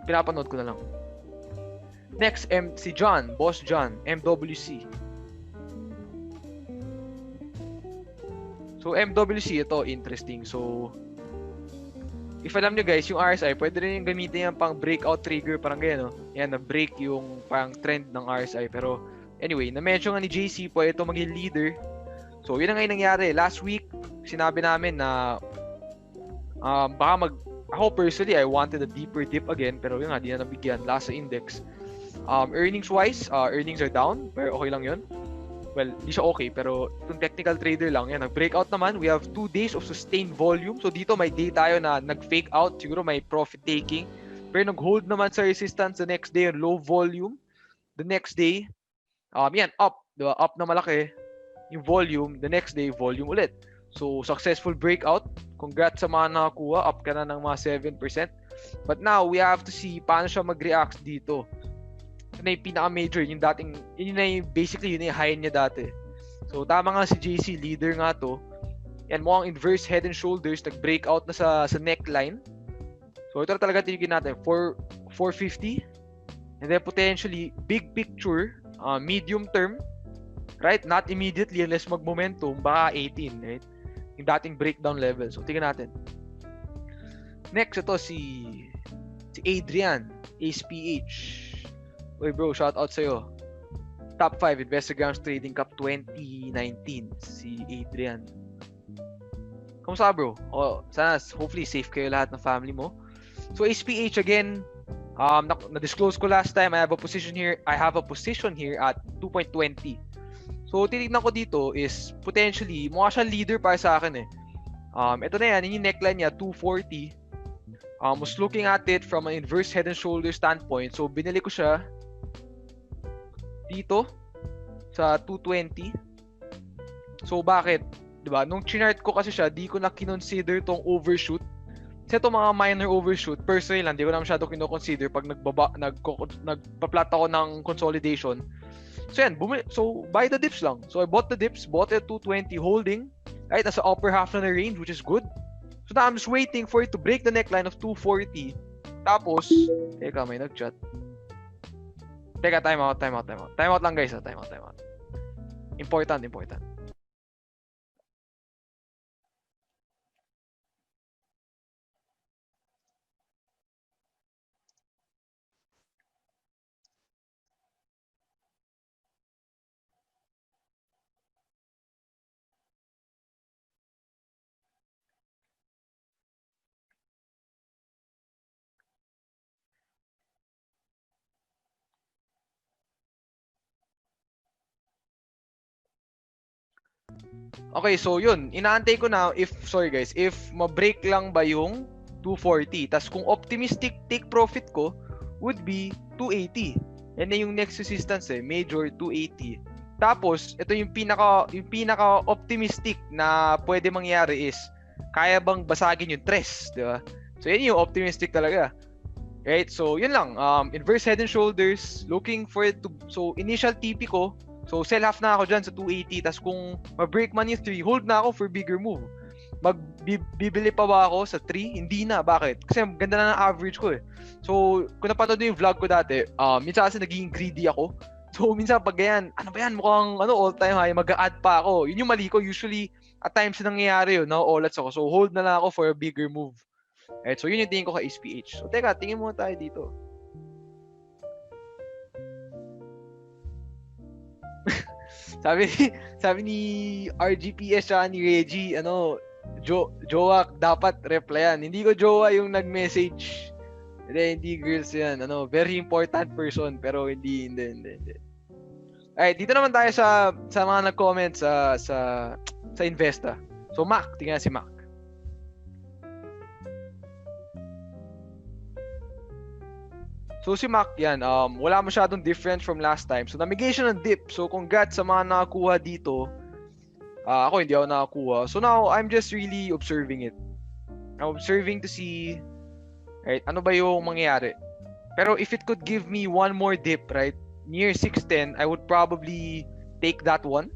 pinapanood ko na lang. Next, si John, Boss John, MWC. So, MWC, ito, interesting. So, if alam nyo guys, yung RSI, pwede rin yung gamitin yan pang breakout trigger, parang ganyan, no? Yan, na-break yung parang trend ng RSI. Pero, anyway, na-mention nga ni JC, pwede ito maging leader. So, yun ang ngayon nangyari. Last week, sinabi namin na ako personally, I wanted a deeper dip again, pero yun nga, di na nabigyan. Last sa index. Earnings-wise, earnings are down, pero okay lang yun. Well, di siya okay, pero itong technical trader lang yan. Nag-breakout naman, we have 2 days of sustained volume. So dito may day tayo na nag-fake out, siguro may profit taking. Pero nag-hold naman sa resistance the next day, low volume. The next day, yan, up. Diba? Up na malaki yung volume. The next day, volume ulit. So, successful breakout. Congrats sa mga nakakuha. Up ka na ng mga 7%. But now, we have to see paano siya mag-react dito. Ito na yung pinaka-major, yung dating, yun na yung, basically, yun na yung high niya dati. So, tama nga si JC, leader nga to. Yan, mukhang inverse head and shoulders, nag-breakout na sa neckline. So, ito na talaga tinigin natin, 450. And then, potentially, big picture, medium term, right? Not immediately, unless mag-momentum, baka 18, right? Yung dating breakdown level. So, tingnan natin. Next, ito si Adrian, ACPH. Uy bro, shout out sa'yo. Top 5 Investagrams Trading Cup 2019. Si Adrian. Kamusta bro? Sana hopefully safe kayo lahat ng family mo. So SPH again, na-disclose ko last time, I have a position here at 2.20. So titignan ko dito is potentially mukha siyang leader para sa akin eh. Ito na yan, yung neckline niya 240. Was looking at it from an inverse head and shoulder standpoint. So binili ko siya dito sa 220. So bakit? 'Di ba? Nung chinart ko kasi siya, di ko na kinonsider tong overshoot. Kasi itong mga minor overshoot, personally lang, di ko na masyado kino-consider pag nagpa-plot ako ng consolidation. So yan, so buy the dips lang. So I bought the dips, bought it at 220 holding, right? Nasa upper half na range, which is good. So now I'm just waiting for it to break the neckline of 240. Tapos, teka, may nag-chat. Teka, time out. Time out lang guys, time out. Important. Okay, so yun, inaantay ko na if ma-break lang ba yung 240. Tas kung optimistic take profit ko would be 280. Yan na yung next resistance major 280. Tapos, ito yung pinaka optimistic na pwede mangyari is kaya bang basagin yung tres, di ba? So yan yung optimistic talaga. Right? So yun lang, inverse head and shoulders, looking for it to, so initial TP ko, so sell half na ako dyan sa 280, tas kung ma-break man yung 3, hold na ako for bigger move. Bibili pa ba ako sa 3? Hindi na. Bakit? Kasi ganda na ng average ko eh. So, kung napanood yung vlog ko dati, minsan kasi naging greedy ako. So, minsan pag ganyan, ano ba yan? Mukhang all-time high, mag-a-add pa ako. Yun yung mali ko. Usually, at times nangyayari yun, na-allats ako. So, hold na lang ako for a bigger move. Right? So, yun yung tingin ko kay SPH. So, teka, tingin muna tayo dito. sabi ni RGPS siya ni Reggie, jowa dapat replyan. Hindi ko jowa yung nag-message. Hindi girls yan. Very important person pero hindi. Alright, dito naman tayo sa mga nag-comment sa Investa. So Mac, tingnan si Mac. So si Mac yan, wala masyadong difference from last time. So namigay siya ng dip. So congrats sa mga nakakuha dito. Ako hindi ako nakakuha. So now I'm just really observing it. I'm observing to see, right, ano ba yung mangyayari. Pero if it could give me one more dip, right, near 610, I would probably take that one.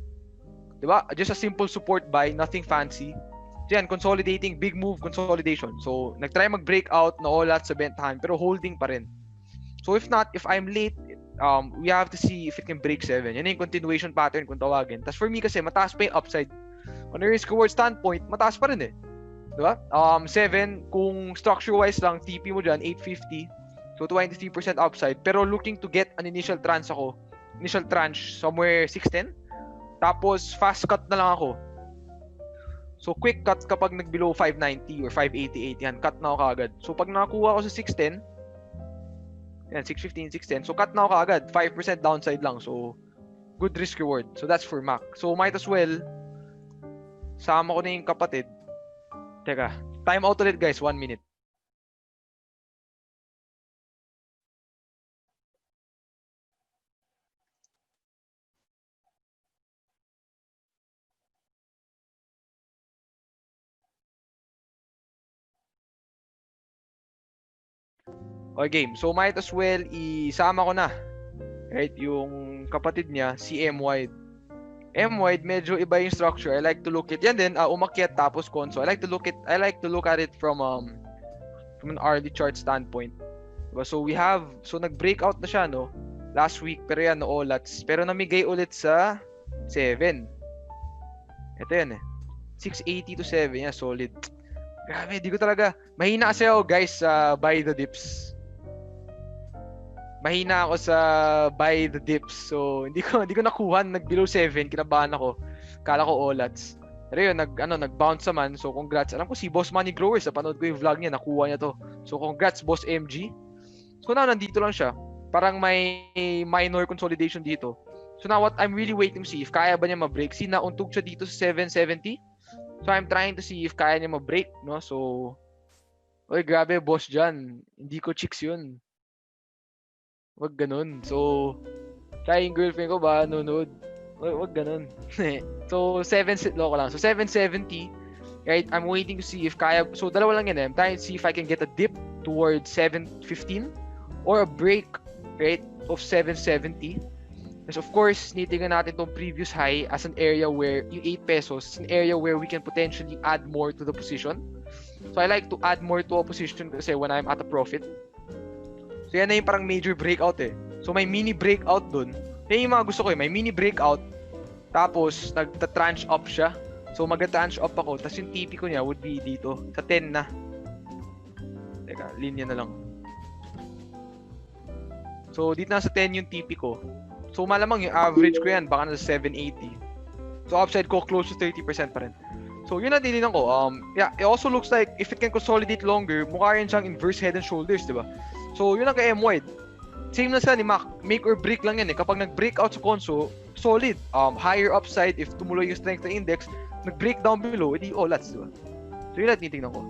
Diba? Just a simple support buy, nothing fancy. Diyan, consolidating, big move, consolidation. So nagtry mag-break out na all at sa bentahan, pero holding pa rin. So if not, if I'm late, we have to see if it can break 7. Yan yung continuation pattern kung tawagin. Tapos for me kasi, mataas pa yung upside. On a risk reward standpoint, mataas pa rin eh. Diba? 7, kung structure-wise lang, TP mo dyan, 850. So 23% upside. Pero looking to get an initial tranche somewhere 610. Tapos fast cut na lang ako. So quick cut kapag nag-below 590 or 588, yan, cut na ako kaagad. So pag nakakuha ako sa 610, yan, 615, 610. So, cut na ako kaagad. 5% downside lang. So, good risk reward. So, that's for Mac. So, might as well, sama ko na yung kapatid. Teka, time out ulit guys. 1 minute. Okay, game. So, might as well, isama ko na. Right? Yung kapatid niya, si M-Wide. M-Wide, medyo iba yung structure. I like to look at, yan din, umakyat tapos konso. I like to look at it from an hourly chart standpoint. Diba? So, nag-breakout na siya, no? Last week, pero yan, no, allats. Pero namigay ulit sa 7. Ito yan eh. 680 to 7. Yan, solid. Grabe, di ko talaga. Mahina kasi ako, guys, sa buy the dips. Mahina ako sa buy the dips. So, hindi ko nakuha. Nag below 7, kinabahan ako. Kala ko allats. Pero yun, nag-bounce naman. So, congrats. Alam ko si Boss Money Growers, napanood ko yung vlog niya, nakuha niya to. So, congrats, Boss MG. So, now, nandito lang siya. Parang may minor consolidation dito. So, now, what I'm really waiting to see, if kaya ba niya ma-break. See, nauntog siya dito sa 770. So, I'm trying to see if kaya niya ma-break, no? So, oy, grabe, boss dyan. Hindi ko chicks yun. Wag ganun. So, kaya yung girlfriend ko ba, nunod? Wag ganun. So, 770 lang. So, 770. Right? I'm waiting to see if kaya. So, dalawa lang yan eh. I'm trying to see if I can get a dip towards 715 or a break, right, of 770. Because of course, nitingnan natin tong previous high as an area where yung 8 pesos is an area where we can potentially add more to the position. So, I like to add more to a position kasi when I'm at a profit. So, yan na yung parang major breakout eh. So, may mini breakout dun. Yan yung mga gusto ko eh. May mini breakout. Tapos, nagta-tranche up siya. So, mag-tranche up ako. Tapos, yung TP ko niya would be dito. Sa 10 na. Teka, linya na lang. So, dito na sa 10 yung TP ko. So, malamang yung average ko yan. Baka nasa 780. So, upside ko close to 30% pa rin. So, yun na tininan ko. Yeah, it also looks like if it can consolidate longer, mukha rin siyang inverse head and shoulders, di ba? So, yun ang ka-M-wide. Same na sa ni Mac, make or break lang yan eh. Kapag nag-breakout sa conso, solid. Higher upside if tumuloy yung strength ng index, nag-break down below, edi lats, diba? So yun na tinitingnan ko.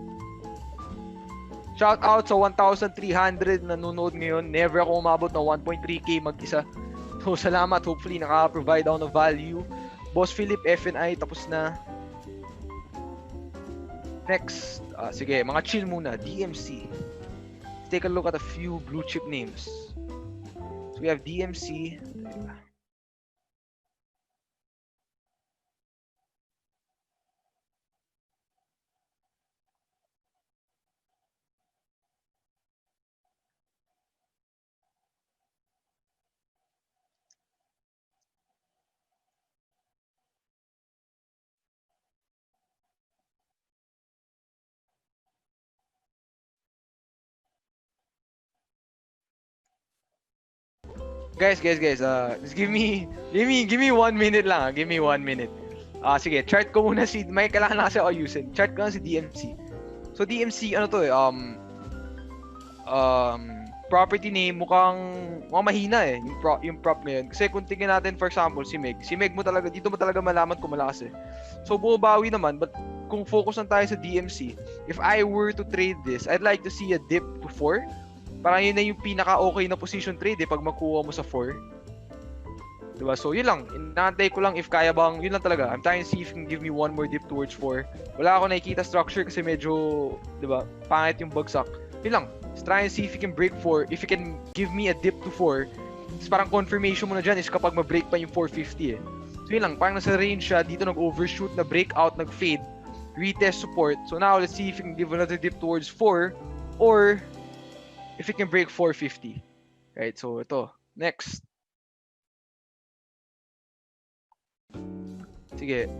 Shout out sa 1,300 na nanonood ngayon. Never ako umabot na 1.3k mag-isa. So salamat, hopefully nakaka-provide ako ng value. Boss Philip FNI, tapos na. Next, sige, mga chill muna. DMC. Let's take a look at a few blue chip names. So we have DMC. Guys, just give me 1 minute lang. Give me 1 minute. Sige, chart ko muna may kailangan na kasi ako ayusin. Chart ko lang si DMC. So DMC, ano to eh, property name mukhang mahina eh, yung prop ngayon. Kasi kung tingnan natin, for example, si Meg mo talaga, dito mo talaga malaman kung malakas eh. So bumabawi naman, but kung focus lang tayo sa DMC, if I were to trade this, I'd like to see a dip to 4. Parang yun na yung pinaka-okay na position trade eh, pag makuha mo sa 4. Diba? So, yun lang. Inaantay ko lang if kaya bang, yun lang talaga. I'm trying to see if you can give me one more dip towards 4. Wala ako nakikita structure kasi medyo, diba, pangit yung bagsak. Yun lang. Just try and see if you can break 4. If you can give me a dip to 4, is parang confirmation mo na dyan is kapag ma-break pa yung 450 eh. So, yun lang. Parang nasa range siya. Dito nag-overshoot, na breakout, nag-fade, retest support. So, now, let's see if you can give another dip towards 4 or if it can break 450. Right, so ito. Next. Sige.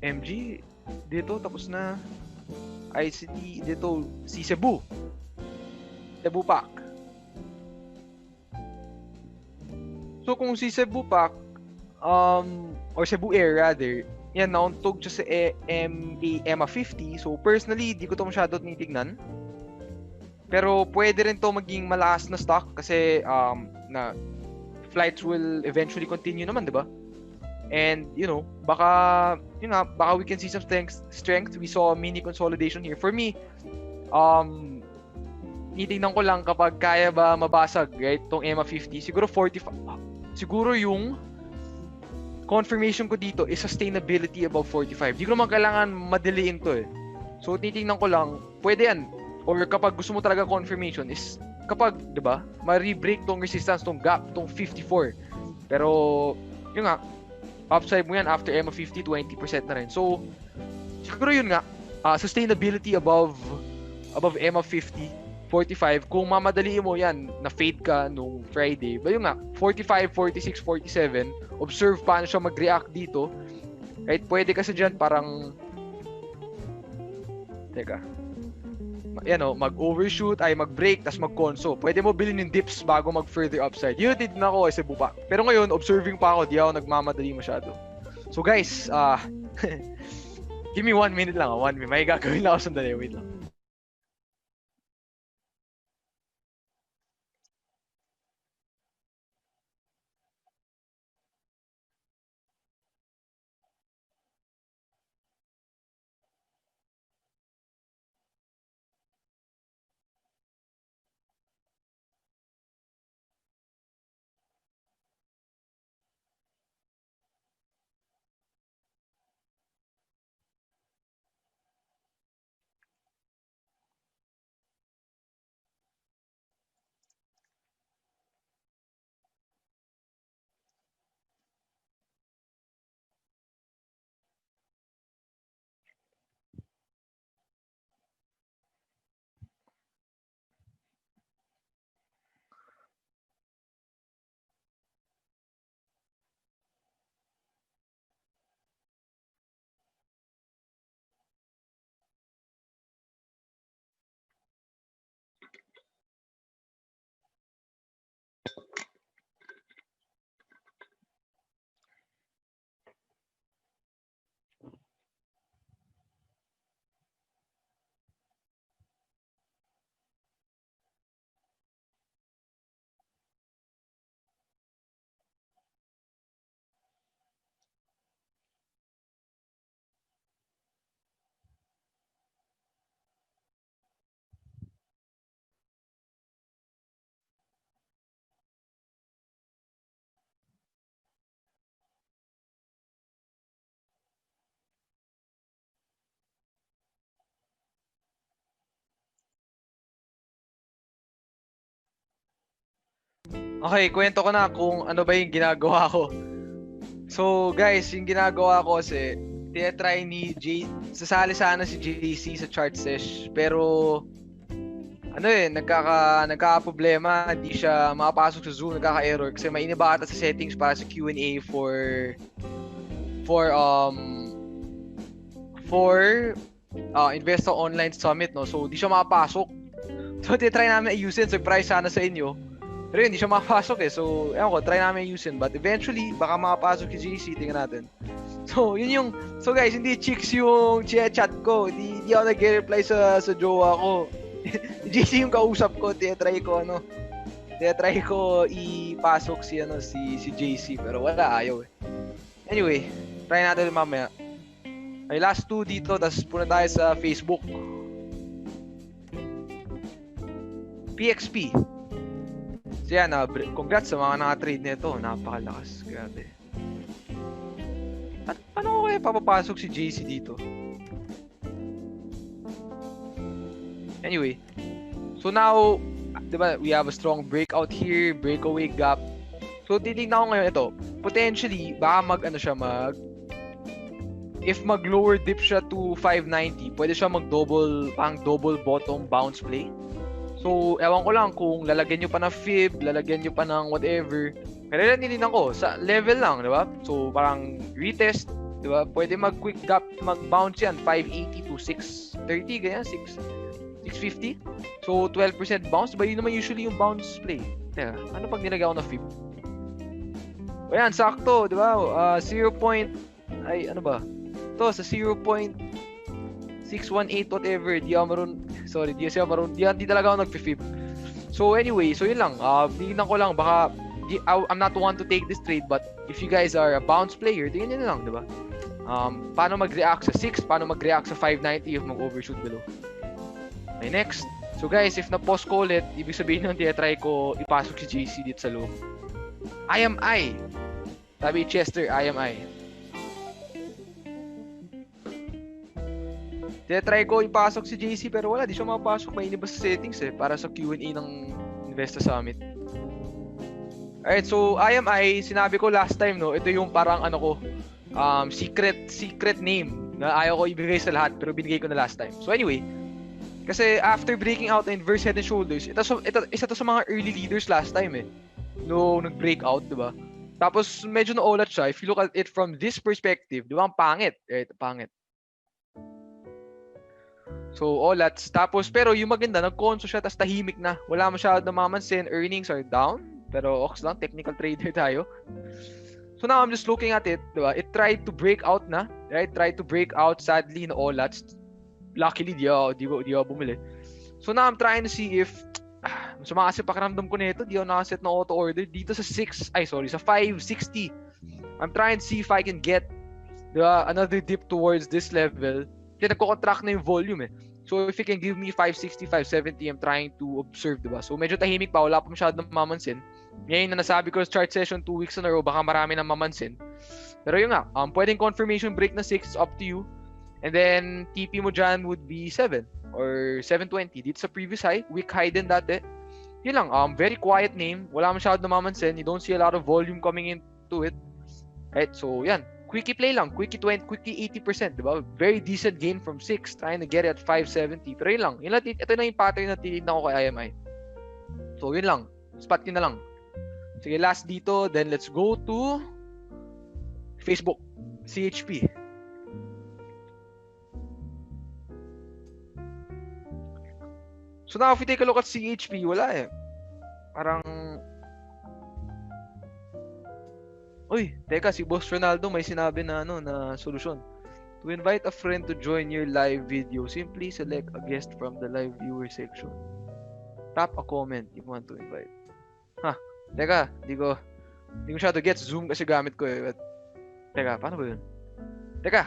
MG. Dito, tapos na. ICT. Dito, si Cebu. Cebu Pack. So, kung si Cebu Pack, or Cebu Air rather, yan, nauntog siya sa EMA 50. So, personally, di ko to masyado tinitignan. Pero pwede rin to maging malakas na stock kasi na flights will eventually continue naman, 'di ba? And you know, baka we can see some strength. We saw a mini consolidation here. For me, titingnan ko lang kapag kaya ba mabasag, right? Tong EMA 50, siguro 45. Siguro yung confirmation ko dito is sustainability above 45. Di ko naman kailangan madeliin to eh. So titingnan ko lang, pwede yan. Or kapag gusto mo talaga confirmation is kapag, 'di ba, ma-re-break tong resistance, tong gap, tong 54. Pero yun nga, upside mo yan after EMA 50, 20% na rin. So siguro yun nga, sustainability above EMA 50, 45. Kung mamadaliin mo yan, na fade ka nung Friday. But yun nga, 45, 46, 47, observe paano siya mag-react dito. Right? Pwede kasi dyan parang mag-overshoot, mag-break, tas mag-conso. Pwede mo bilhin yung dips bago mag-further upside. Yun din ako sa bupa. Pero ngayon, observing pa ako, di ako nagmamadali masyado. So guys, Give me 1 minute lang. 1 minute. May gagawin lang ako sandali. Wait lang. Okay, kwento ko na kung ano ba yung ginagawa ko. So, guys, yung ginagawa ko kasi, tinatry ni sasali sana si JC sa chart sesh, pero nagkaka-problema, hindi siya makapasok sa Zoom, nagkaka-error kasi may iniba ata sa settings para sa Q&A for Investa Online Summit, no? So, hindi siya makapasok. So, tinatry namin ayusin, surprise sana sa inyo. Pero yun, hindi siya makapasok eh. So, ewan ko, try namin ayusin. But eventually, baka makapasok si JC. Tingnan natin. So, yun yung... So guys, hindi chicks yung chat ko. Hindi ako nag-reply sa jowa ko. JC yung kausap ko. Tinatry ko ipasok si JC. Pero wala, ayaw eh. Anyway, try natin mamaya. May last 2 dito. Tapos punta tayo sa Facebook. PXP. So yan, congrats sa mga naka-trade nito. Napakalakas. Grabe. Paano ko kaya papapasok si JC dito? Anyway. So now, diba, we have a strong breakout here. Breakaway gap. So titignan ko ngayon ito. Potentially, baka if mag-lower dip siya to 590, pwede siya double bottom bounce play. So, ewan ko lang kung lalagyan nyo pa ng fib, lalagyan nyo pa ng whatever. Pero nilininan ko, sa level lang, di ba? So, parang retest, di ba? Pwede mag-quick gap, mag-bounce yan, 580 to 630, ganyan, 650. So, 12% bounce, diba? Yun naman usually yung bounce play. Teka, ano pag nilagyan ko ng fib? O yan, sakto, di ba? 0. Ano ba? Ito, sa 0.618 whatever, di talaga ako nag-fib. So anyway, so yun lang. Tingnan ko lang, baka I'm not one to take this trade, but if you guys are a bounce player, tingnan nyo lang, di ba? Paano mag-react sa 6, paano mag-react sa 590 if mag-overshoot below. Okay, next. So guys, if na-pause ko ulit, ibig sabihin nung tinatry ko ipasok si JC dito sa loob. IMI. Sabi Chester, IMI. Tinatry ko ipasok si JC pero wala, di siya mapasok. May inibas sa settings para sa Q&A ng Investa Summit. Alright, so IMI, sinabi ko last time, no, ito yung parang secret name na ayaw ko ibigay sa lahat pero binigay ko na last time. So anyway, kasi after breaking out and inverse head and shoulders, isa to sa mga early leaders last time eh. No, nag-breakout, diba? Tapos medyo na-olat siya. If you look at it from this perspective, diba, ang pangit. Right, pangit. So, olats. Tapos, pero yung maganda, nag-conso siya, tapos tahimik na. Wala masyadong namamansin. Earnings are down. Pero, ox lang, technical trader tayo. So now I'm just looking at it, diba? It tried to break out na, right? Tried to break out, sadly, in all that. Luckily, di ako bumili. So now I'm trying to see if masama kasi pakiramdam ko nito, di ako nakaset na auto order dito sa 560. I'm trying to see if I can get another dip towards this level. Kasi nagko-contract na yung volume eh. So if you can give me 560, 570, I'm trying to observe, diba? So medyo tahimik pa, wala pa masyadong mamansin. Ngayon na nasabi ko chart session 2 weeks in a row, baka marami nang mamansin. Pero yun nga, pwedeng confirmation break na 6, it's up to you. And then TP mo dyan would be 7 or 720. Dito sa previous high, weak high din dati. Yun lang, very quiet name, wala masyadong mamansin. You don't see a lot of volume coming into it. Right, so yan. Quickie play lang, quickie 80%, diba? Very decent gain from 6, trying to get it at 570. Pero yun lang, ito na yung pattern na tinignan ko kay IMI. So yun lang, spot yun na lang. Sige, last dito, then let's go to Facebook, CHP. So now if we take a look at CHP, wala eh. Parang uy, teka, si Boss Ronaldo may sinabi na na solusyon. To invite a friend to join your live video, simply select a guest from the live viewer section. Tap a comment you want to invite. Teka, di ko masyado gets Zoom kasi gamit ko eh. But, teka, paano ba yun? Teka,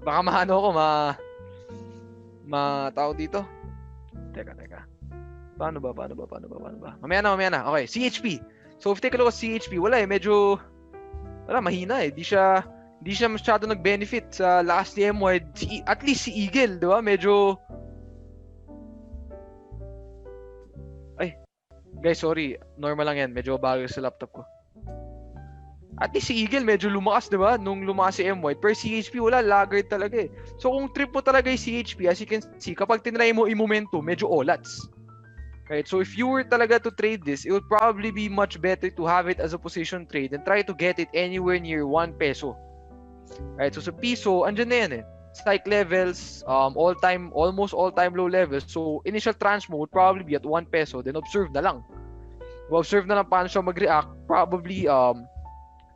baka ako, tawag dito. Teka. Paano ba? Mamaya na. Okay, CHP. So if you take a look at CHP, wala eh, medyo mahina eh. Di siya masyado nag-benefit sa lakas ni M-Wide. At least si Eagle, di ba? Medyo guys, sorry. Normal lang yan. Medyo bago sa laptop ko. At least si Eagle medyo lumakas, di ba? Nung lumakas si M-Wide. Per CHP, wala. Laggard talaga eh. So kung trip mo talaga yung CHP, as you can see, kapag tinry mo i-momentum, medyo olats. Right? So if you were talaga to trade this, it would probably be much better to have it as a position trade and try to get it anywhere near 1 peso. Right? So sa piso, andyan na yan eh. Strike levels, almost all-time low levels. So initial tranche mo would probably be at 1 peso. Then observe na lang. Observe na lang paano siya mag-react. Probably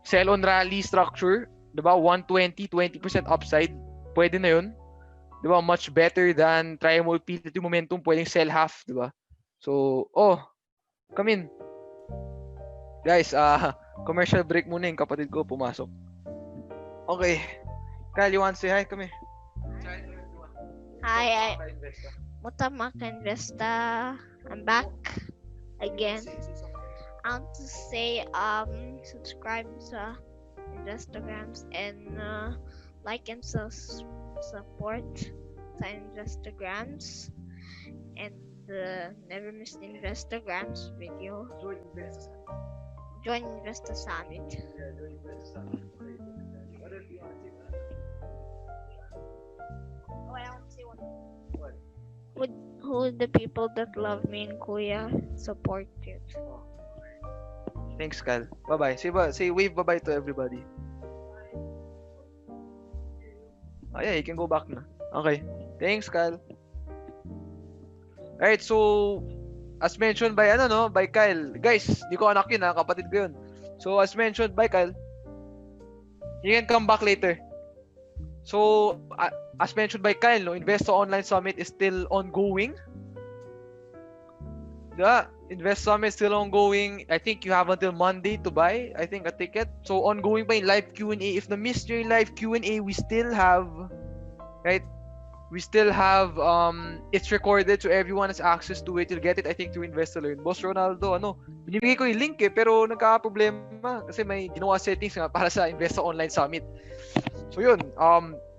sell on rally structure. Diba? 120, 20% upside. Pwede na yun. Diba? Much better than try mo pilit yung momentum. Pwedeng sell half. Diba? So, come in. Guys, commercial break muna yung kapatid ko pumasok. Okay. Kyle, you want to say hi? Come here. Hi, Mutamak Investa. I'm back again. I want to say subscribe to Investagrams and like and support to Investagrams and never miss the Investagrams video. Join Investa Summit. I want to say one. Who the people that love me and Kuya support it. Thanks, Kyle. Bye-bye. Say wave bye-bye to everybody. Yeah, you can go back na. Okay. Thanks, Kyle. Alright, so as mentioned by by Kyle. Guys, di ko anak yun, kapatid ko yun. So as mentioned by Kyle, you can come back later. So as mentioned by Kyle, Investa Online Summit is still ongoing. The Invest Summit is still ongoing. I think you have until Monday to buy, I think, a ticket. So ongoing pa yung live Q&A. If na-miss nyo yung live Q&A, we still have, right? We still have, it's recorded so everyone has access to it. You'll get it, I think, through Investa Learn. Boss Ronaldo, binibigay ko yung link pero nagkakaproblema kasi may ginawa settings nga para sa Investa Online Summit. So yun,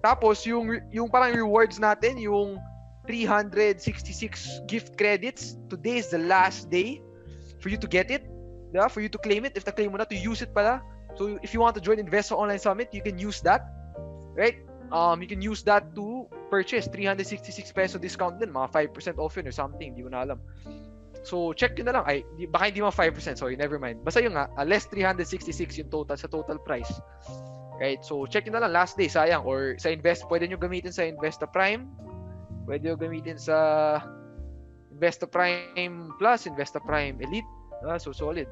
tapos yung parang rewards natin, yung 366 gift credits, today is the last day for you to get it, diba? For you to claim it. If na-claim mo na, to use it pala. So if you want to join Investa Online Summit, you can use that, right? You can use that to purchase 366 peso discount din, mga 5% off yun or something, hindi ko na alam. So check yun na lang. Baka hindi mga 5%, sorry, never mind. Basta yun nga, less 366 yung total sa total price. Right? So check yun na lang, last day, sayang. Or sa pwede nyo gamitin sa Investa Prime, pwede nyo gamitin sa Investa Prime Plus, Investa Prime Elite. So solid.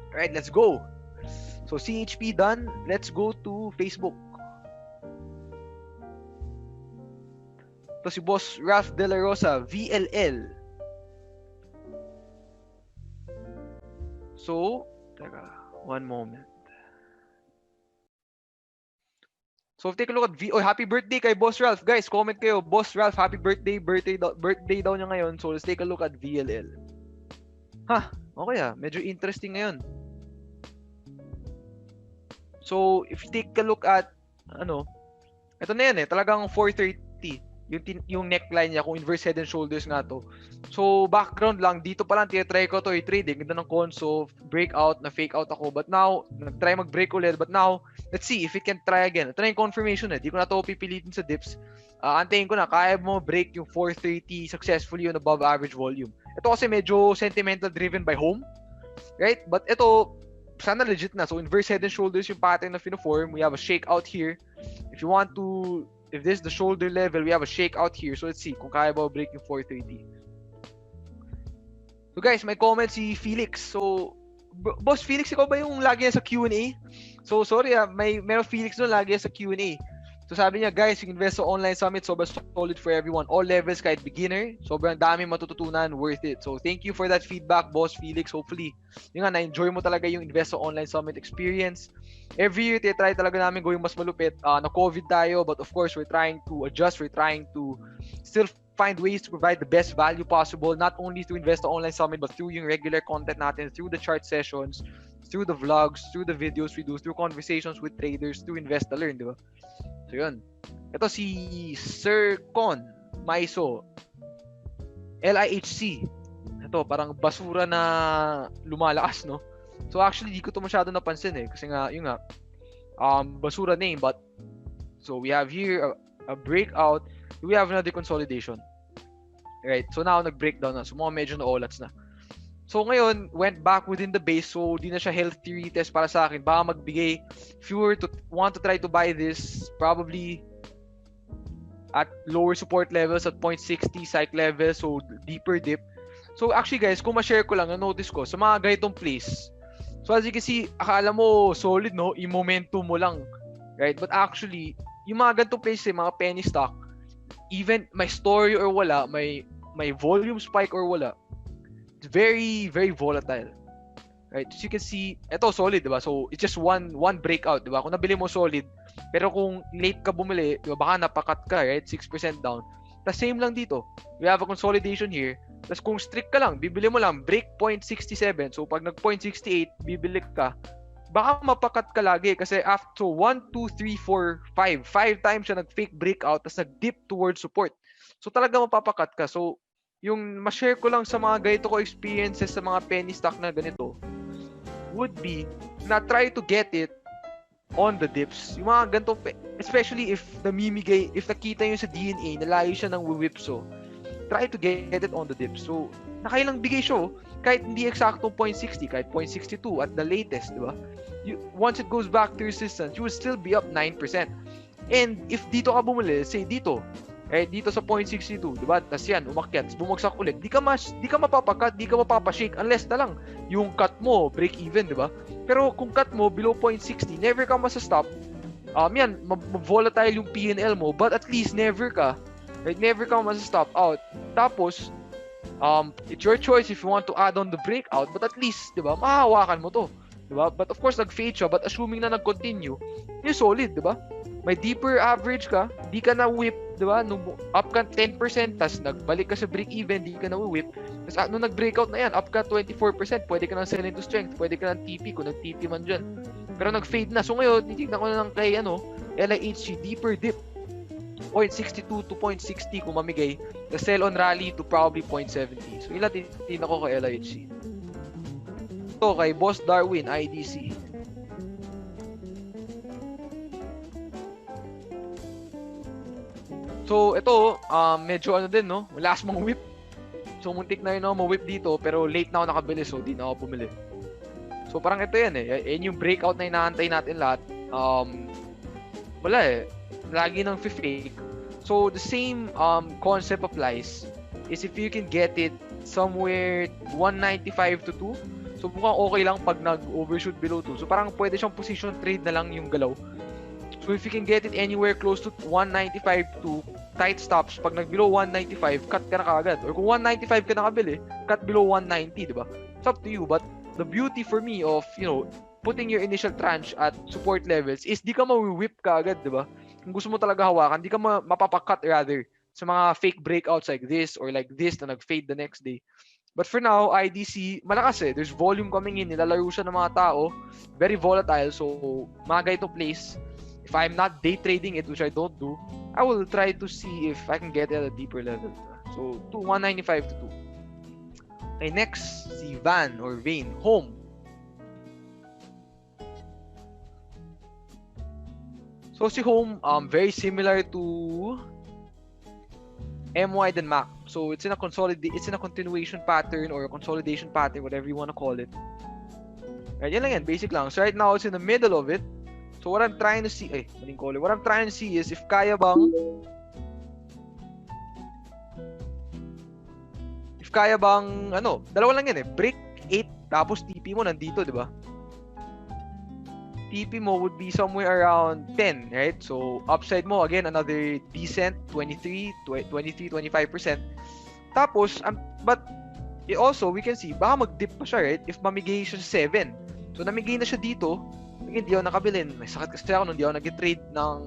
Alright, let's go. So, CHP done. Let's go to Facebook. Ito si Boss Ralph De La Rosa, VLL. So, teka, one moment. So, take a look at happy birthday kay Boss Ralph. Guys, comment kayo. Boss Ralph, happy birthday. Birthday daw niya ngayon. So, let's take a look at VLL. Okay medyo interesting ngayon. So, if you take a look at, ito na yan talagang 430. Yung neckline niya, kung inverse head and shoulders nga to. So, background lang, dito pa lang tinatry ko to i-trade. Ganda ng console, breakout, na fake out ako. But now, nag-try mag-break ulit. But now, let's see if it can try again. Ito na yung confirmation Di ko na to pipilitin sa dips. Antayin ko na, kaya mo break yung 430 successfully on above average volume. Ito kasi medyo sentimental driven by home. Right? But ito, sana legit na. So, inverse head and shoulders yung pattern na fino-form. We have a shakeout here. If this is the shoulder level, we have a shakeout here. So, let's see kung kaya ba break yung 430. So, guys, may comment si Felix. So, Boss Felix, ikaw ba yung lagi sa Q&A? So, sorry meron Felix doon lagi sa Q&A. So, sabi niya, guys, yung Investa Online Summit, sobrang solid for everyone. All levels, kahit beginner. Sobrang dami matututunan, worth it. So, thank you for that feedback, Boss Felix. Hopefully, na-enjoy mo talaga yung Investa Online Summit experience. Every year, try talaga namin gawing mas malupit. Na-COVID tayo, but of course, we're trying to adjust. We're trying to still find ways to provide the best value possible, not only through Investa Online Summit, but through yung regular content natin, through the chart sessions, through the vlogs, through the videos we do, through conversations with traders, through Investa Learn, di ba? So, yun. Ito si Sir Con Maiso. LIHC. Ito, parang basura na lumalakas, no? So, actually, di ko to masyado napansin Kasi nga, yun nga, basura name. But, so, we have here a breakout. We have another consolidation. Right? So, now, nag-breakdown na. So, mga medyo na-olats na. So, ngayon, went back within the base. So, di na siya healthy retest para sa akin. Baka magbigay. If you were to want to try to buy this, probably at lower support levels, at 0.60 psych level. So, deeper dip. So, actually, guys, kung ma-share ko lang, na-notice ko, sa mga ganitong place. So, as you can see, akala mo solid, no? I-momentum mo lang. Right? But actually, yung mga ganitong place, mga penny stock, even may story or wala, may volume spike or wala, it's very, very volatile. Right? So you can see, ito solid, diba? So it's just one breakout, diba? Kung nabili mo solid, pero kung late ka bumili, diba? Baka napakat ka, right? 6% down. Tapos same lang dito. We have a consolidation here. Tapos kung strict ka lang, bibili mo lang, break 0.67. So pag nag 0.68, bibili ka, baka mapakat ka lagi kasi after 1, 2, 3, 4, 5 times siya nag-fake breakout tapos nag-dip towards support. So talaga mapapakat ka. So yung ma-share ko lang sa mga ganito ko experiences sa mga penny stock na ganito would be na try to get it on the dips. Yung mga ganito, especially if nakita nyo sa DNA, nalayo siya ng whipso, try to get it on the dips. So, nakailang bigay siya, kahit hindi eksakto 0.60, kahit 0.62 at the latest, di ba? Once it goes back to resistance, you will still be up 9%. And if dito ka bumili, say dito sa 0.62, di ba? Tapos yan, umakyat, bumagsak ulit. Di ka mapapakat, di ka mapapashake unless na lang yung cut mo, break even, di ba? Pero kung cut mo below 0.60, never ka masa-stop. Yan, volatile yung P&L mo, but at least never ka masa-stop out. Tapos, it's your choice if you want to add on the breakout, but at least, di ba, mahahawakan mo to. Di ba? But of course, nag-fade siya, but assuming na nag-continue, you're solid, di ba? May deeper average ka, di ka na whip, di ba? Nung up ka 10%, tas nagbalik ka sa break-even, di ka na whip. Tas nung nag-breakout na yan, up ka 24%, pwede ka nang sell into strength, pwede ka nang TP kung nag-TP man dyan. Pero nag-fade na. So ngayon, titignan ko na lang kay LIHC, deeper dip. 0.62 to 0.60 kung mamigay. The sell on rally to probably 0.70. So ilan titignan ko kay LIHC. Ito kay Boss Darwin, IDC. So, ito, medyo din, no? Last mong whip. So, muntik na yun ako ma-whip dito, pero late na ako nakabili, so di na ako bumili. So, parang ito yan Yan yung breakout na inaantay natin lahat. Wala Lagi nang fake. So, the same concept applies is if you can get it somewhere 195 to 2. So, So mukhang okay lang pag nag-overshoot below 2. So parang pwede siyang position trade na lang yung galaw. So if you can get it anywhere close to 195 to tight stops, pag nag-below 195, cut ka na kagad. Or kung 195 ka nakabili, cut below 190, di ba? It's up to you. But the beauty for me of, putting your initial tranche at support levels is di ka ma-whip ka agad, di ba? Kung gusto mo talaga hawakan, di ka mapapakat rather sa mga fake breakouts like this or like this na nag-fade the next day. But for now, IDC, malakas eh. There's volume coming in. Nilalaro siya ng mga tao. Very volatile. So, mga to place. If I'm not day trading it, which I don't do, I will try to see if I can get it at a deeper level. So, 195 to 2. Okay, next, si Van or Vane. Home. So, si Home, very similar to MY than MAC. So, it's in a continuation pattern or a consolidation pattern, whatever you want to call it. Right, yan lang yan. Basic lang. So, right now, it's in the middle of it. So what I'm trying to see, what I'm trying to see is if kaya bang dalawa lang yan eh. Break 8 tapos TP mo nandito, di ba? TP mo would be somewhere around 10, right? So upside mo again another decent 23-25%. Tapos but also we can see baka mag-dip pa siya, right? If mamigay siya sa 7. So namigay na siya dito. Hindi ako nakabilin. May sakit kasi ako nung hindi ako nag-trade ng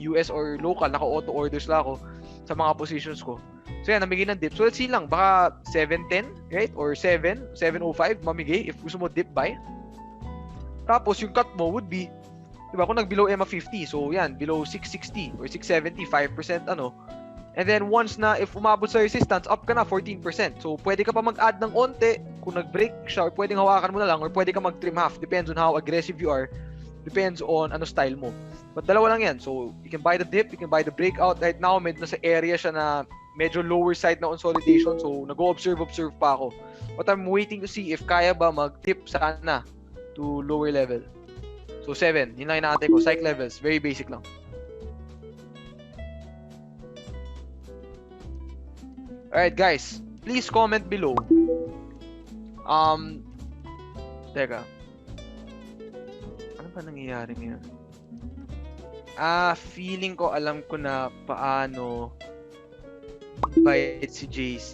US or local. Naka-auto orders lang ako sa mga positions ko. So yan, namigay ng dip. So let's see lang. Baka 710, right? Or 705 mamigay if gusto mo dip buy. Tapos yung cut mo would be, diba, kung nag-below EMA 50. So yan, below 660 or 670, 5% And then once na, if umabot sa resistance, up ka na 14%. So pwede ka pa mag-add ng onte kung nag-break siya or pwedeng hawakan mo na lang or pwede ka mag-trim half. Depends on how aggressive you are. Depends on ano style mo. But dalawa lang yan. So you can buy the dip, you can buy the breakout. Right now, medyo nasa area siya na medyo lower side na consolidation. So nag-observe pa ako. But I'm waiting to see if kaya ba mag-tip sana to lower level. So 7. Yun lang inaantay ko. Psych levels. Very basic lang. Alright guys, please comment below. Teka. Ano ba nangyayari ngayon? Feeling ko alam ko na paano invite si JC.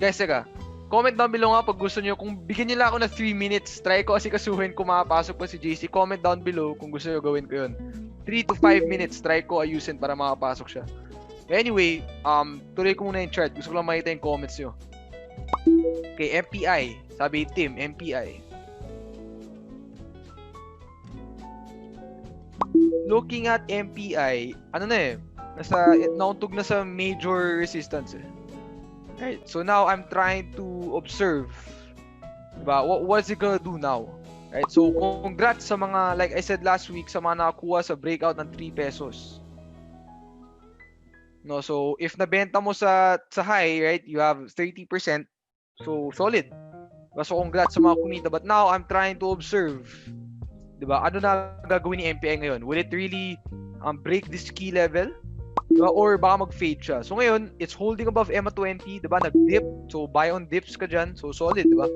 Guys, teka. Comment down below nga pag gusto niyo. Kung bigyan niyo lang ako na 3 minutes, try ko asikasuhin kung makapasok pa si JC. Comment down below kung gusto niyo gawin ko yun. 3 to 5 minutes, try ko ayusin para makapasok siya. Anyway, tuloy ko muna yung chart. Gusto ko lang makita yung comments nyo. Okay, MPI. Sabi Tim, MPI. Looking at MPI, nauntog na sa major resistance eh. Right, so now I'm trying to observe. Diba? What's it gonna do now? Right, so congrats sa mga, like I said last week, sa mga nakakuha sa breakout ng 3 pesos. No, so if nabenta mo sa high, right, you have 30%. So solid. So congrats sa mga kumita. But now I'm trying to observe. 'Di ba? Ano na gagawin ni MPI ngayon? Will it really break this key level? Diba? Or baka mag-fade siya. So ngayon, it's holding above EMA 20, 'di ba? Nag-dip. So buy on dips ka diyan. So solid, 'di ba?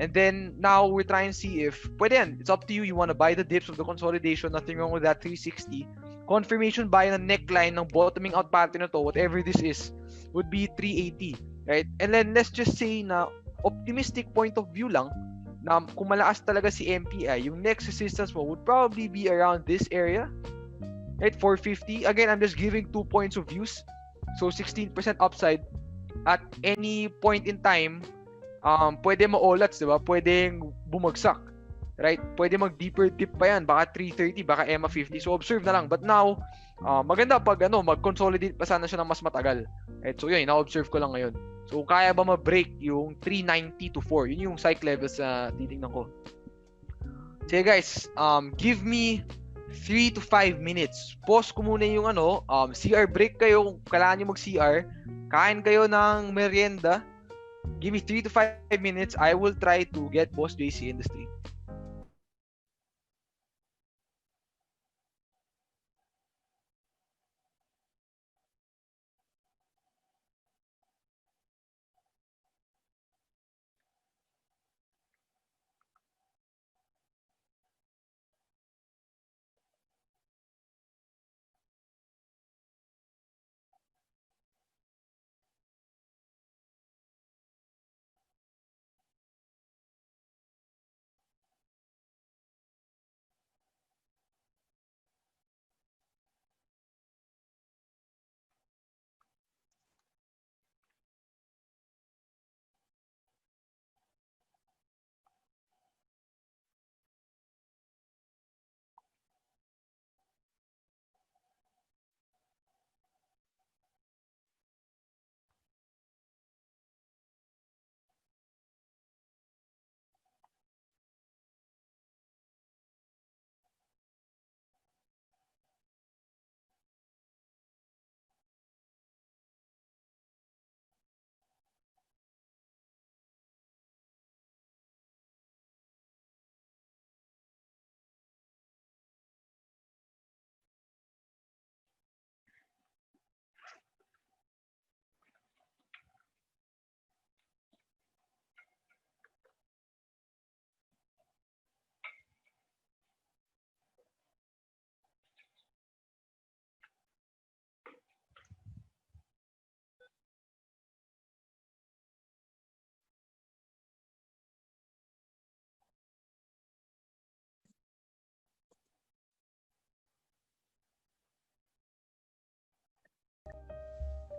And then now we're trying to see if pwede yan. It's up to you. You want to buy the dips of the consolidation. Nothing wrong with that. 360. Confirmation buy ng neckline ng bottoming out pattern na to, whatever this is, would be 380. Right? And then let's just say na optimistic point of view lang na kung malakas talaga si MPI, yung next resistance mo would probably be around this area. Right? 450. Again, I'm just giving 2 points of views. So 16% upside at any point in time. Pwede ma-olats, di ba? Pwedeng bumagsak. Right? Pwede mag-deeper dip pa yan. Baka 330, baka EMA 50. So, observe na lang. But now, maganda pag mag-consolidate pa sana siya ng mas matagal. Right? So, yun, na-observe ko lang ngayon. So, kaya ba ma-break yung 390 to 4? Yun yung psych levels na titignan ko. Sige guys, give me 3 to 5 minutes. Pause ko muna yung CR break kayo. Kung kailangan nyo mag-CR. Kain kayo ng merienda. Give me 3 to 5 minutes. I will try to get Boss JC in the stream.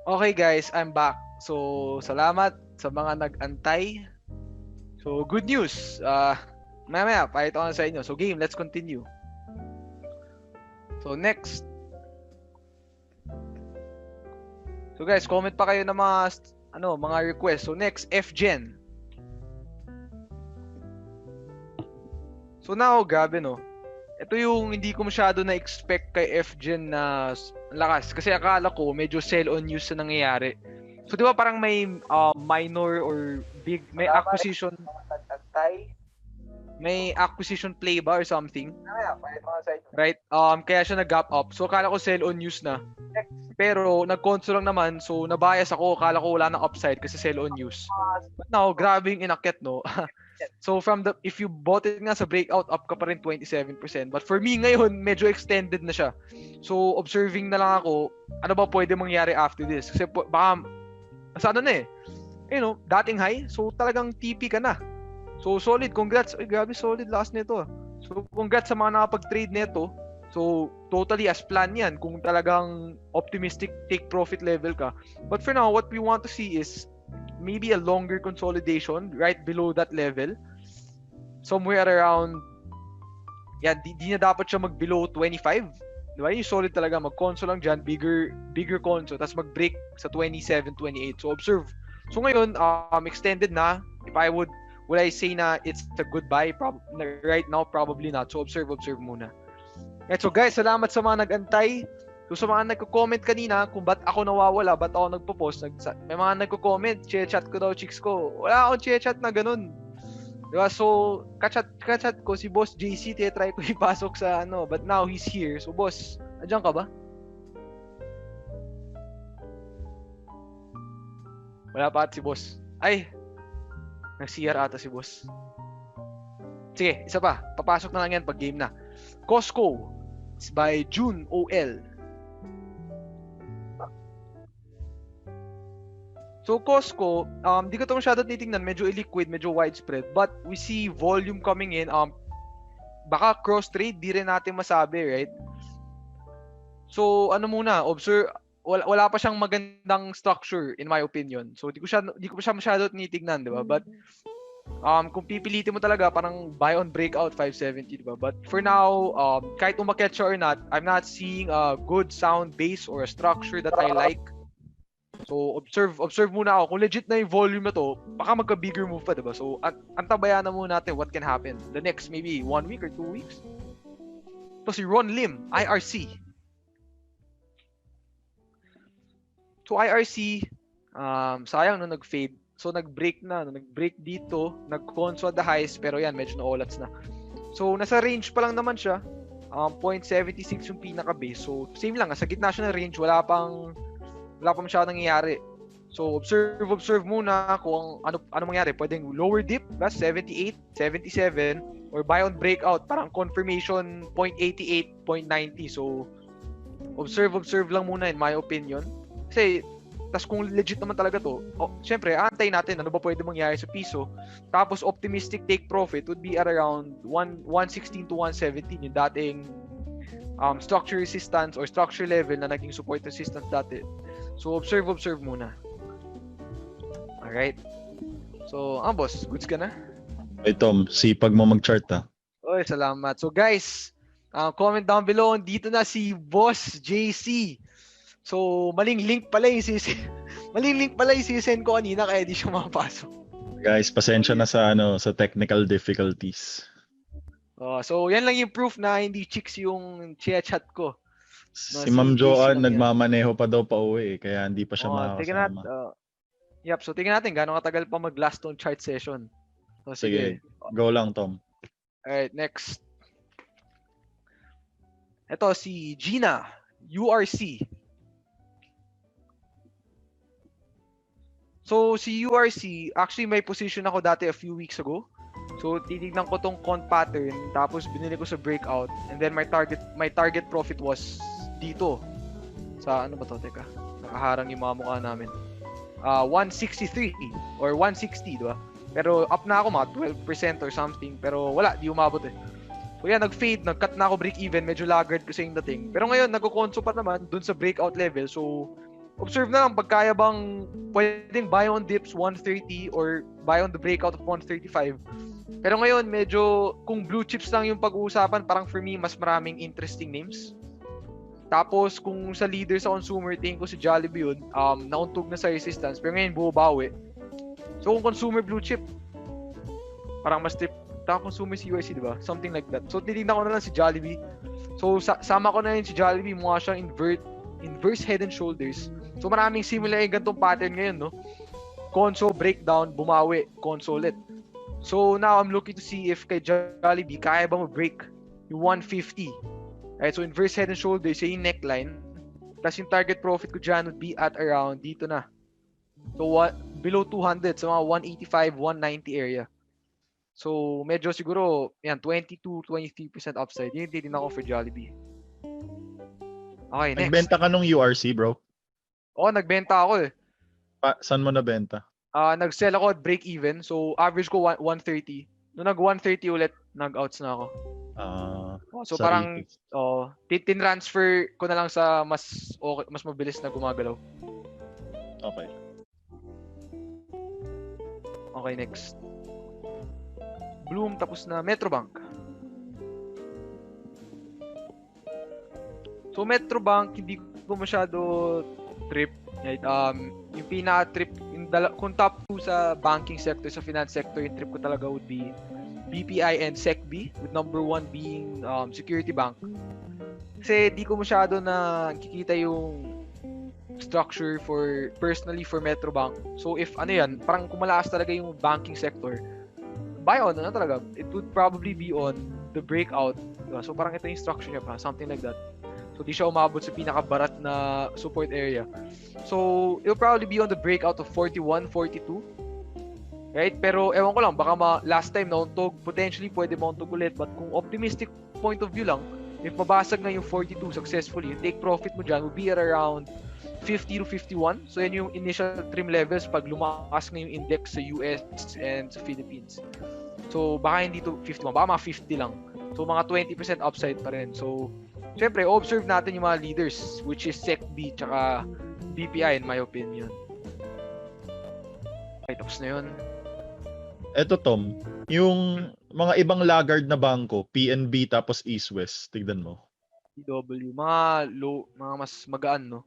Okay guys, I'm back. So, salamat sa mga nag-antay. So, good news. Maya, pakita ko na sa inyo. So, game, let's continue. So, next. So, guys, comment pa kayo ng mga request. So, next, FGen. So, now, grabe, no? Ito yung hindi ko masyado na-expect kay FGen na lakas. Kasi akala ko, medyo sell-on news na nangyayari. So, di ba parang may minor or big, may acquisition, may acquisition play ba or something? Right? Kaya siya nag-gap up. So, akala ko sell-on news na. Pero, nag-console lang naman. So, nabias ako. Akala ko wala na upside kasi sell-on news. But now, grabe yung inakyat, no? So, if you bought it nga sa breakout, up ka pa rin 27%. But for me ngayon, medyo extended na siya. So, observing na lang ako, ano ba pwede mangyari after this? Kasi baka, sa ano na eh, dating high, so talagang TP ka na. So, solid. Congrats. Ay, grabe, solid last nito. So, congrats sa mga nakapag-trade nito. So, totally as plan yan kung talagang optimistic take profit level ka. But for now, what we want to see is maybe a longer consolidation right below that level. Somewhere around, di na dapat siya mag-below 25. Diba? Yung solid talaga, mag-console lang dyan, bigger console, tapos mag-break sa 27, 28. So, observe. So, ngayon, extended na. If I would I say na it's a good buy? Right now, probably not. So, observe muna. Right, so, guys, salamat sa mga nag-antay. So, sa mga nagko-comment kanina, kung ba't ako nawawala, ba't ako nagpo-post, may mga nagko-comment, chat ko daw, chicks ko. Wala akong chat na ganun. Diba? So, kachat ko si Boss JC, try ko ipasok sa but now he's here. So, boss, andyan ka ba? Wala pa at si boss. Ay, nag-CR ata si boss. Sige, isa pa. Papasok na lang yan pag game na. Costco by June OL. So, Costco, di ko ito masyado titingnan. Medyo illiquid, medyo widespread. But we see volume coming in. Baka cross-trade, di rin natin masabi, right? So, muna, observe, wala pa siyang magandang structure, in my opinion. So, di ko pa siya masyado tinitingnan, di ba? But, kung pipilitin mo talaga, parang buy on breakout 570, di ba? But for now, kahit umakyat siya or not, I'm not seeing a good sound base or a structure that I like. So, observe muna ako. Kung legit na yung volume na to, baka magka-bigger move pa, diba? So, antabayan na muna natin what can happen. The next, maybe 1 week or 2 weeks. So, si Ron Lim, IRC. So, IRC, sayang no, nag-fade. So, nag-break na. Nag-break dito, nag-console at the highs, pero yan, medyo na-olats na. So, nasa range pa lang naman siya. 0.76 yung pinaka-base. So, same lang. Sa gitna siya ng range, wala pa masyadong nangyayari. So, observe muna kung ano mangyari. Pwedeng lower dip, plus 78, 77, or buy on breakout, parang confirmation 0.88, 0.90. So, observe lang muna in my opinion. Kasi, tas kung legit naman talaga to, syempre, antay natin ano ba pwede mangyari sa piso. Tapos, optimistic take profit would be at around 116 to 117, yung dating structure resistance or structure level na naging support resistance dati. So, observe muna. Alright. So, boss, goods ka na? Hey Tom, sipag mo mag-chart Oy, salamat. So, guys, comment down below. Dito na si Boss JC. So, maling link pala yung sisend ko kanina kaya di siya mapasok. Guys, pasensya na sa technical difficulties. So, yan lang yung proof na hindi chicks yung chat ko. No, si Ma'am Joanne nagmamaneho pa daw pa uwi kaya hindi pa siya makakasama. So tingnan natin gaano katagal pa mag-last tong chart session. So, sige, go lang Tom. Alright, next. Ito si Gina, URC. So si URC, actually may position ako dati a few weeks ago. So titignan ko tong con pattern tapos binili ko sa breakout and then my target profit was dito. Sa ano ba to? Teka. Nakaharang yung mga mukha namin. 163 or 160, di ba? Pero up na ako mga 12% or something. Pero wala, di umabot eh. So yan, nag-fade, nag-cut na ako break even. Medyo laggard kasi yung dating. Pero ngayon, nagko-conso pa naman dun sa breakout level. So, observe na lang pag kaya bang pwedeng buy on dips 130 or buy on the breakout of 135. Pero ngayon, medyo kung blue chips lang yung pag-uusapan, parang for me, mas maraming interesting names. Tapos, kung sa leader sa consumer, tingin ko si Jollibee yun, nauntog na sa resistance, pero ngayon bumabawi. So, kung consumer blue chip, parang mas trip, consumer CYC, di ba? Something like that. So, titignan ko na lang si Jollibee. So, sama ko na yun si Jollibee, mukha siyang inverse head and shoulders. So, maraming similar yung gantong pattern ngayon, no? Conso, breakdown, bumawi, conso ulit. So, now I'm looking to see if kay Jollibee, kaya ba ma-break yung 150. Right, so inverse head and shoulders, yung neckline. Plus yung target profit ko dyan would be at around dito na. So, below 200, so mga 185, 190 area. So, medyo siguro, yan, 22-23% upside. Yun yung titignan ko for Jollibee. Okay, next. Nagbenta ka nung URC, bro? Oo, nagbenta ako eh. Saan mo nabenta? Nag-sell ako at break even. So, average ko 130. Nung nag-130 ulit, nag-outs na ako. So parang tin-transfer ko na lang sa mas mabilis na gumagalaw. Okay. Okay, next. Bloom, tapos na. Metrobank. So Metrobank, hindi ko masyado trip. Right? Yung pinaka-trip, kung top 2 sa banking sector, sa finance sector, yung trip ko talaga would be BPI and SecB, with number 1 being Security Bank. Kasi di ko masyado na kikita yung structure personally for Metrobank. So if parang kumalakas talaga yung banking sector, buy on talaga. It would probably be on the breakout. So parang ito yung structure niya pa, something like that. So di siya umabot sa pinakabarat na support area. So it'll probably be on the breakout of 41, 42. Right? Pero ewan ko lang, baka last time nauntog, potentially pwede mauntog ulit. But kung optimistic point of view lang, if mabasag na yung 42 successfully, yung take profit mo dyan will be at around 50 to 51. So yan yung initial trim levels pag lumakas na yung index sa US and sa Philippines. So baka hindi to 51, baka mga 50 lang. So mga 20% upside pa rin. So syempre, observe natin yung mga leaders, which is SecB tsaka BPI in my opinion. Okay, tapos na yun. Eto Tom, yung mga ibang laggard na bangko, PNB tapos East West, tignan mo. PW, mga mas magaan, no?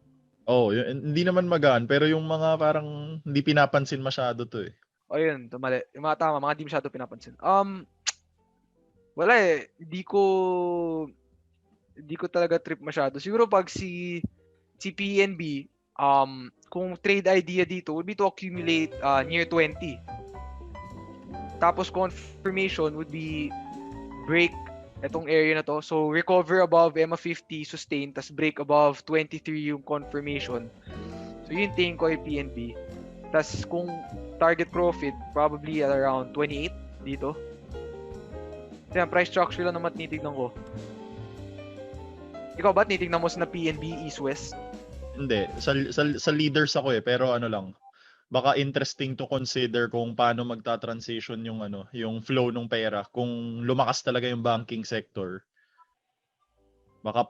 Hindi naman magaan, pero yung mga parang hindi pinapansin masyado to eh. Yun, mali. Yung mga tama, mga di masyado pinapansin. Wala eh, hindi ko talaga trip masyado. Siguro pag si PNB, kung trade idea dito would be to accumulate near 20. Tapos confirmation would be break itong area na to. So recover above MA50, sustain, tas break above 23 yung confirmation. So yun tingin ko ay PNB. Tas kung target profit, probably at around 28 dito. Yan, price structure lang naman tinitignan ko. Ikaw ba, tinitignan mo sa PNB, East West? Hindi. Sa leaders ako eh, pero lang. Baka interesting to consider kung paano magta-transition yung flow ng pera kung lumakas talaga yung banking sector. Baka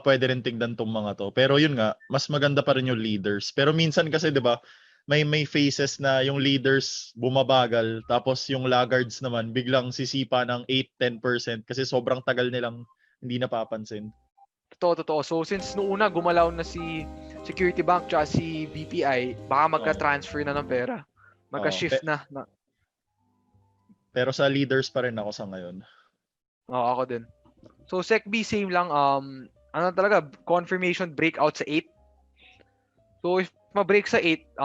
pwede rin tignan tong mga to. Pero yun nga, mas maganda pa rin yung leaders. Pero minsan kasi 'di ba, may phases na yung leaders bumabagal tapos yung laggards naman biglang sisipa ng 8-10% kasi sobrang tagal nilang hindi napapansin. Totoo. So since noong una gumalaw na si Security Bank tsaka si BPI, baka magka-transfer na ng pera. Magka-shift na. Pero sa leaders pa rin ako sa ngayon. Ako din. So SecB same lang, talaga, confirmation breakout sa 8. So if ma-break sa 8,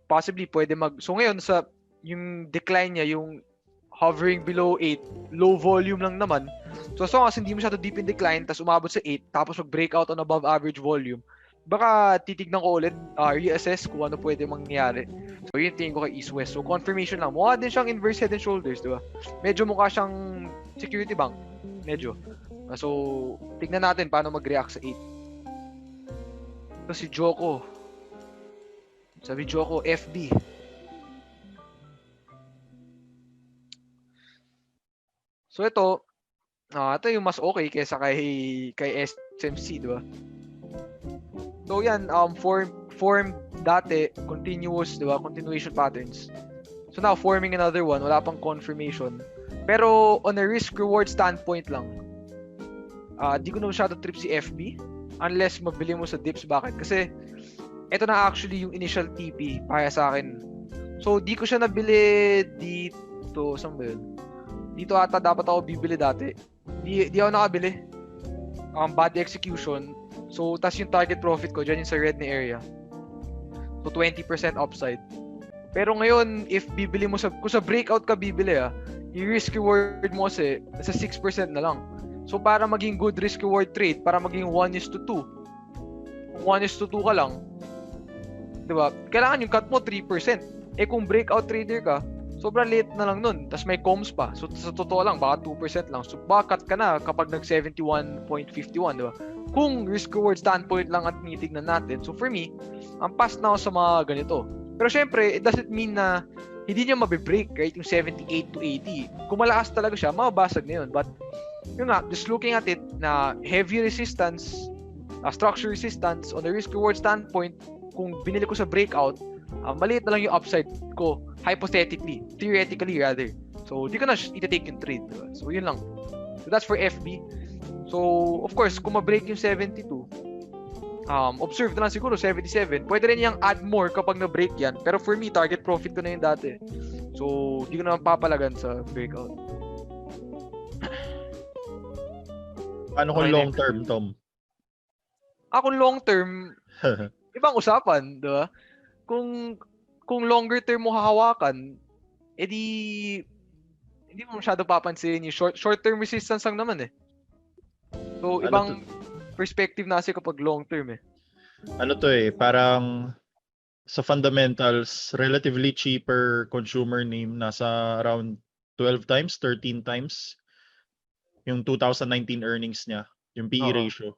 possibly pwede so ngayon sa yung decline niya, yung hovering below 8, low volume lang naman. So as long as hindi masyado deep in decline, tapos umabot sa 8, tapos mag-breakout on above average volume, baka titignan ko ulit, reassess kung ano pwede mangyari. So yun tingin ko kay East West. So confirmation lang. Mukha din siyang inverse head and shoulders, di ba? Medyo mukha siyang Security Bank. Medyo. So tignan natin paano mag-react sa 8. So si Joko. Sabi Joko, FB. So ito yung mas okay kaysa kay SMC, di ba? So yan, form dati, continuous, di ba? Continuation patterns. So now, forming another one, wala pang confirmation. Pero on a risk-reward standpoint lang, di ko na masyado trip si FB unless mabili mo sa dips. Bakit? Kasi ito na actually yung initial TP para sa akin. So, di ko siya nabili dito. Saan ba yun? Dito ata dapat ako bibili dati. Di ako nakabili. Bad execution. So, tas yung target profit ko dyan yung sa red na area. So, 20% upside. Pero ngayon, if bibili mo kung sa breakout ka bibili yung risk reward mo kasi nasa 6% na lang. So, para maging good risk reward trade, para maging 1:2. Kung 1:2 ka lang, diba? Kailangan yung cut mo 3%. Kung breakout trader ka, sobrang late na lang nun. Tapos may comms pa. So, sa totoo lang, baka 2% lang. So, baka cut ka na kapag nag 71.51, diba? Kung risk-reward standpoint lang at tinitignan natin. So, for me, ang pass na ako sa mga ganito. Pero syempre, it doesn't mean na hindi niya mabibreak, right? Yung 78 to 80. Kung malakas talaga siya, mababasag na yun. But, yun nga, just looking at it na heavy resistance, structure resistance, on the risk-reward standpoint, kung binili ko sa breakout, maliit na lang yung upside ko, hypothetically, theoretically rather. So, di ko na ita-take yung trade. Diba? So, yun lang. So, that's for FB. So, of course, kung ma-break yung 72, observe na lang siguro 77. Pwede rin niyang add more kapag na-break yan. Pero for me, target profit ko na yung dati. So, di ko naman papalagan sa breakout. Ano kung long term, Tom? Kung long term, ibang usapan, di ba? Kung longer term mo hahawakan, edi hindi mo masyado papansin yung short term resistance lang naman eh. So, ibang perspective na kasi kapag long term eh. Ano to parang sa fundamentals, relatively cheaper consumer name, nasa around 12 times, 13 times yung 2019 earnings niya, yung PE ratio.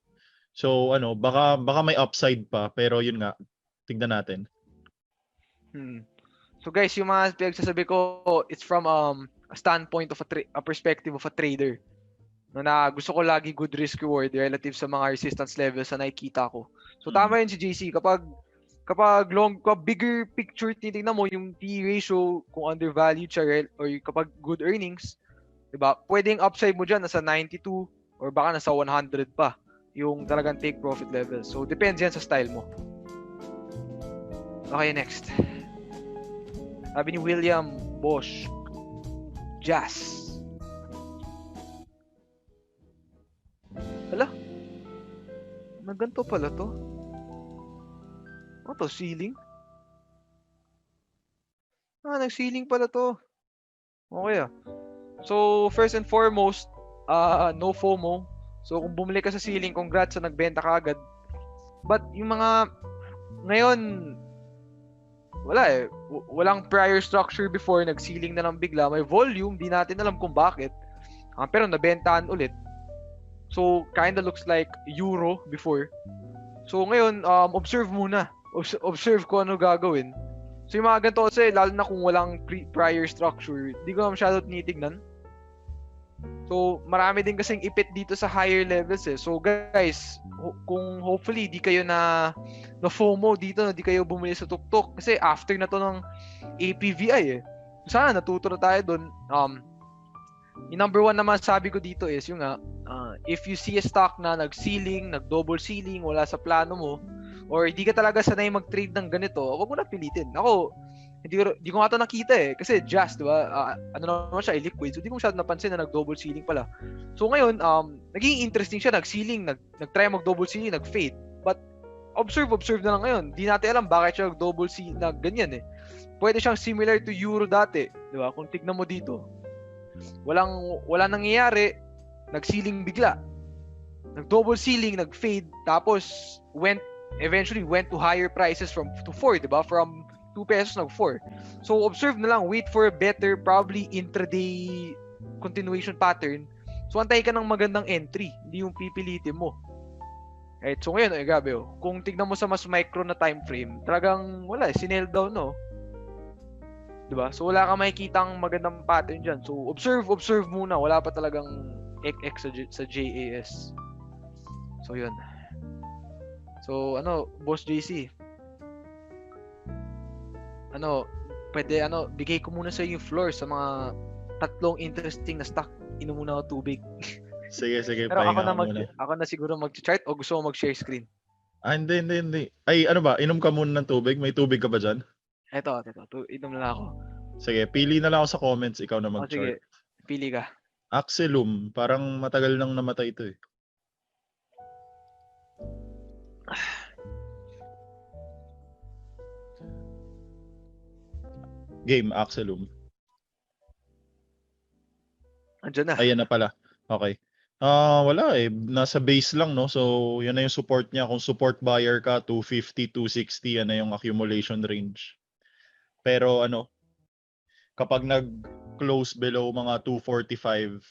So, baka may upside pa, pero yun nga, tignan natin. So guys, yung mga pinagsasabi ko, it's from a standpoint of a perspective of a trader. Na gusto ko lagi good risk reward relative sa mga resistance levels na nakikita ko. So tama yun si JC, kapag bigger picture titingnan mo yung PE ratio, kung undervalued siya or kapag good earnings, 'di ba? Pwedeng upside mo diyan nasa 92 or baka nasa 100 pa yung talagang take profit level. So depends yan sa style mo. Okay, next. Sabi ni William Bosch, Jazz. Hala? Ganito pala to. Ano to? Ceiling? Nag-ceiling pala to. Okay So, first and foremost, no FOMO. So, kung bumili ka sa ceiling, congrats sa nagbenta ka agad. But, yung mga, ngayon, wala walang prior structure before, nag-ceiling na lang bigla. May volume, di natin alam kung bakit. Pero nabentahan ulit. So, kinda looks like euro before. So, ngayon, observe muna. Observe ko ano gagawin. So, yung mga ganito kasi, lalo na kung walang prior structure, di ko na masyado tinitignan. So, marami din kasing ipit dito sa higher levels eh. So, guys, kung hopefully di kayo na FOMO dito, di kayo bumili sa tuktok. Kasi after na to ng APVI eh. Sana natuto na tayo dun. Yung number one naman sabi ko dito is yung if you see a stock na nag-ceiling, nag-double ceiling, wala sa plano mo, or hindi ka talaga sanay mag-trade ng ganito, huwag mo na pilitin. Ako, hindi ko nga ito nakita eh. Kasi Jazz, di ba? Ano naman siya, illiquid. So, hindi ko masyado napansin na nag-double ceiling pala. So, ngayon, naging interesting siya. Nag-ceiling, nag-try mag-double ceiling, nag-fade. But, observe na lang ngayon. Di natin alam bakit siya nag-double ceiling na ganyan eh. Pwede siyang similar to euro dati. Di ba? Kung tignan mo dito. Walang nangyayari. Nag-ceiling bigla. Nag-double ceiling, nag-fade. Tapos, eventually went to higher prices to 4, di ba? From 2 pesos nag-4. So, observe na lang. Wait for a better, probably intraday continuation pattern. So, antay ka ng magandang entry. Hindi yung pipilitin mo. Right? So, ngayon, grabe kung tignan mo sa mas micro na time frame, talagang wala, sinell down, no? Diba? So, wala kang makikitang magandang pattern dyan. So, observe muna. Wala pa talagang XX sa JAS. So, yun. So, Boss JC, pwede, bigay ko muna sa yung floor sa mga tatlong interesting na stock. Inom muna ako tubig. Sige, Pero pahinga ka muna. ako na siguro mag-chart o gusto mo mag-share screen? Hindi. Ay, ano ba? Inom ka muna ng tubig? May tubig ka ba dyan? Eto, inom na lang ako. Sige, pili na lang ako sa comments. Ikaw na O mag-chart. sige, pili ka. Axelum. Parang matagal nang namatay ito eh. Game, Axelum. Andiyan na. Ayan na pala. Okay. Wala eh. Nasa base lang, no? So, yan na yung support niya. Kung support buyer ka, 250, 260, yan na yung accumulation range. Pero kapag nag-close below mga 245,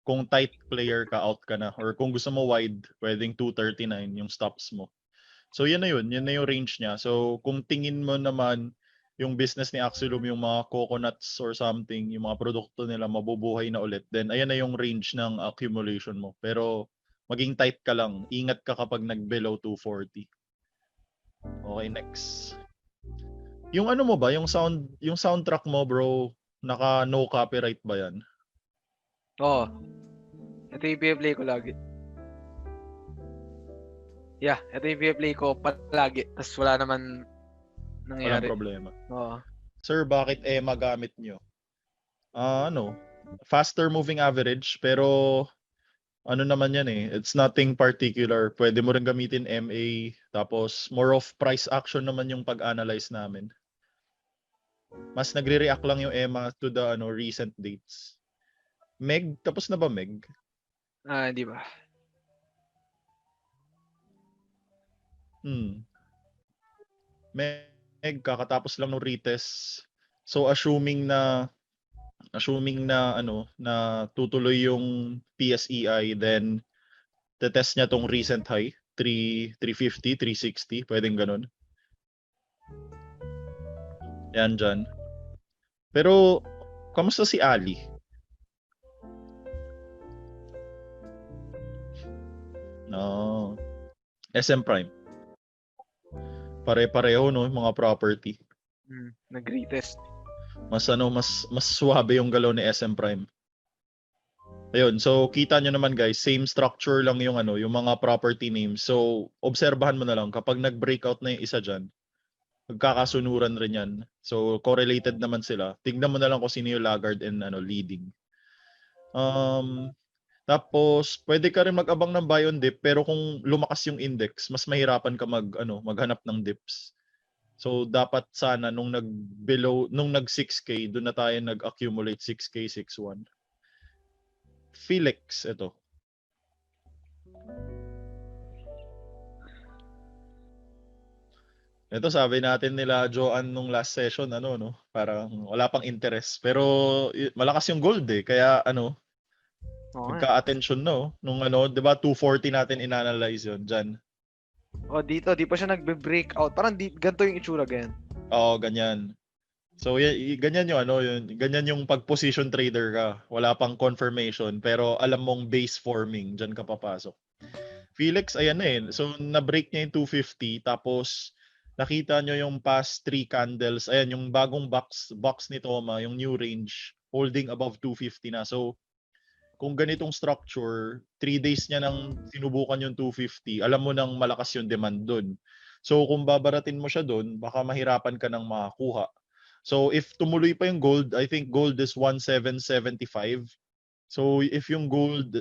kung tight player ka, out ka na. Or kung gusto mo wide, pwedeng 239 yung stops mo. So, yan na yun. Yan na yung range niya. So, kung tingin mo naman yung business ni Axelum, yung mga coconuts or something, yung mga produkto nila mabubuhay na ulit, then ayan na yung range ng accumulation mo. Pero maging tight ka lang. Ingat ka kapag nag-below 240. Okay, next. Yung mo ba, yung soundtrack mo, bro, naka no copyright ba yan? Oo. Ito yung play ko lagi. Yeah, ito yung play ko palagi. Tapos wala naman nangyayari. Walang problema. Oo. Sir, bakit magamit nyo? Faster moving average, pero naman yan eh. It's nothing particular. Pwede mo rin gamitin MA, tapos more of price action naman yung pag-analyze namin. Mas nagre-react lang yung EMA to the recent dates. Meg, tapos na ba Meg? Hindi ba? Meg, kakatapos lang ng retest. So assuming na na tutuloy yung PSEI, then test niya tong recent high 350, 360, pwedeng ganun. Yan dyan. Pero kamusta si Ali? No. SM Prime. Pare-pareho no, mga property. Nag-retest. Mas suwabe yung galaw ni SM Prime. Ayun, so kita nyo naman guys, same structure lang yung yung mga property names. So obserbahan mo na lang kapag nag-breakout na yung isa diyan, magkakasunuran rin yan. So correlated naman sila. Tingnan mo na lang kung sino yung laggard and leading. Tapos pwede ka rin mag-abang ng buy on dip, pero kung lumakas yung index, mas mahirapan ka maghanap ng dips. So dapat sana nung nag 6k, doon na tayo nag-accumulate 6k 61. Felix, ito. Ito sabi natin nila Joanne nung last session parang wala pang interest, pero malakas yung gold eh, kaya nagka-attention nung 'di ba 240 natin inanalyze yon diyan. Dito di pa siya nagbe-breakout. Parang ganito yung itsura ganyan. Oo, ganyan. So ganyan yung ganyan yung pag-position trader ka. Wala pang confirmation pero alam mong base forming, diyan ka papasok. Felix, ayan na eh. So na-break niya yung 250, tapos nakita nyo yung past 3 candles. Ayan, yung bagong box ni Toma, yung new range, holding above 250 na. So kung ganitong structure, 3 days niya nang sinubukan yung 250, alam mo nang malakas yung demand dun. So kung babaratin mo siya dun, baka mahirapan ka nang makakuha. So if tumuloy pa yung gold, I think gold is 1775. So if yung gold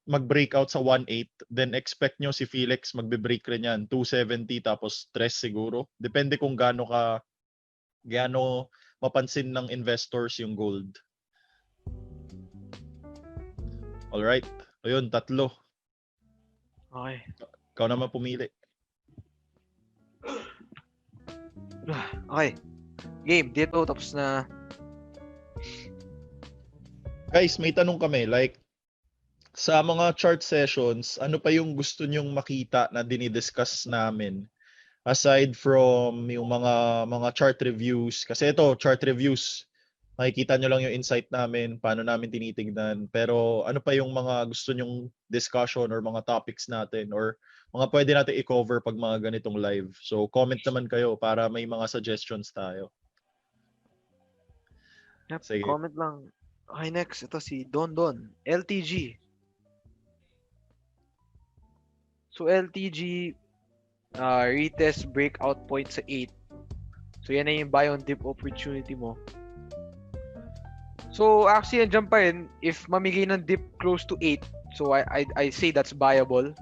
mag-breakout sa 1.8, then expect nyo si Felix magbe-break rin yan. 270 tapos 3 siguro. Depende kung gaano mapansin ng investors yung gold. Alright. Ayun, 3. Okay. Ikaw naman pumili. Okay. Game, dito tapos na. Guys, may tanong kami. Like, sa mga chart sessions, ano pa yung gusto nyong makita na dinidiscuss namin? Aside from yung mga chart reviews. Kasi ito, chart reviews. Makikita nyo lang yung insight namin, paano namin tinitignan. Pero ano pa yung mga gusto nyong discussion or mga topics natin? Or mga pwede natin i-cover pag mga ganitong live. So comment naman kayo para may mga suggestions tayo. Yep, Sige. comment lang. Okay, next. Ito si Don Don. LTG. So, LTG, retest breakout point sa 8. So, yan na yung buy on dip opportunity mo. So, actually, nandiyan pa rin. If mamigay ng dip close to 8, so I say that's buyable.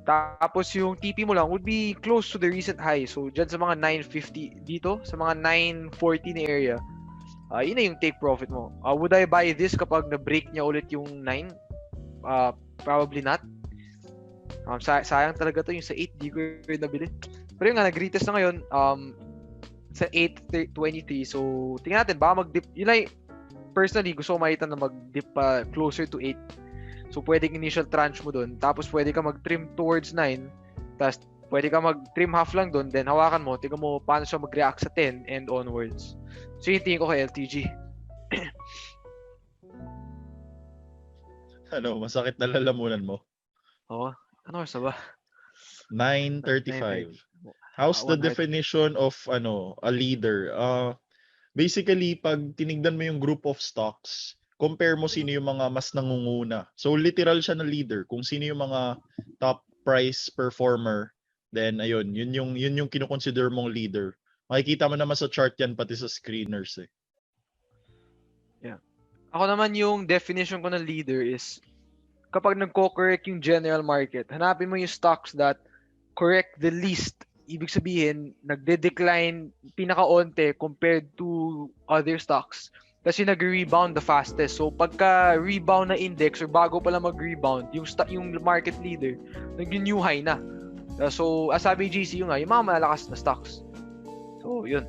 Tapos, yung TP mo lang would be close to the recent high. So, dyan sa mga 950 dito, sa mga 940 na area, yun na yung take profit mo. Would I buy this kapag na-break niya ulit yung 9? Probably not. Sayang talaga to yung sa 8, di ko rin nabili. Pero yung nga, nag-retest na ngayon sa 8.23. So, tingnan natin, baka mag-dip. Yun ay, personally, gusto ko makita na mag-dip pa closer to 8. So, pwedeng initial tranche mo dun. Tapos, pwede ka mag-trim towards 9. Tapos, pwede ka mag-trim half lang dun. Then, hawakan mo. Tingnan mo paano siya mag-react sa 10 and onwards. So, yung tingin ko kay LTG. Masakit na lalamunan mo. Oo. Ano oras na ba? 9:35. How's the 100. definition of a leader? Basically, pag tinignan mo yung group of stocks, compare mo sino yung mga mas nangunguna. So literal siya na leader. Kung sino yung mga top price performer, then ayun, yun yung kino-consider mong leader. Makikita mo naman sa chart yan pati sa screeners eh. Yeah. Ako naman yung definition ko ng leader is kapag nagko-correct yung general market, hanapin mo yung stocks that correct the least. Ibig sabihin, nagde-decline pinaka-onte compared to other stocks. Tapos yung nag-rebound the fastest. So, pagka-rebound na index or bago pala mag-rebound, yung market leader, nag-new high na. So, as sabi GC yung mga malalakas na stocks. So, yun.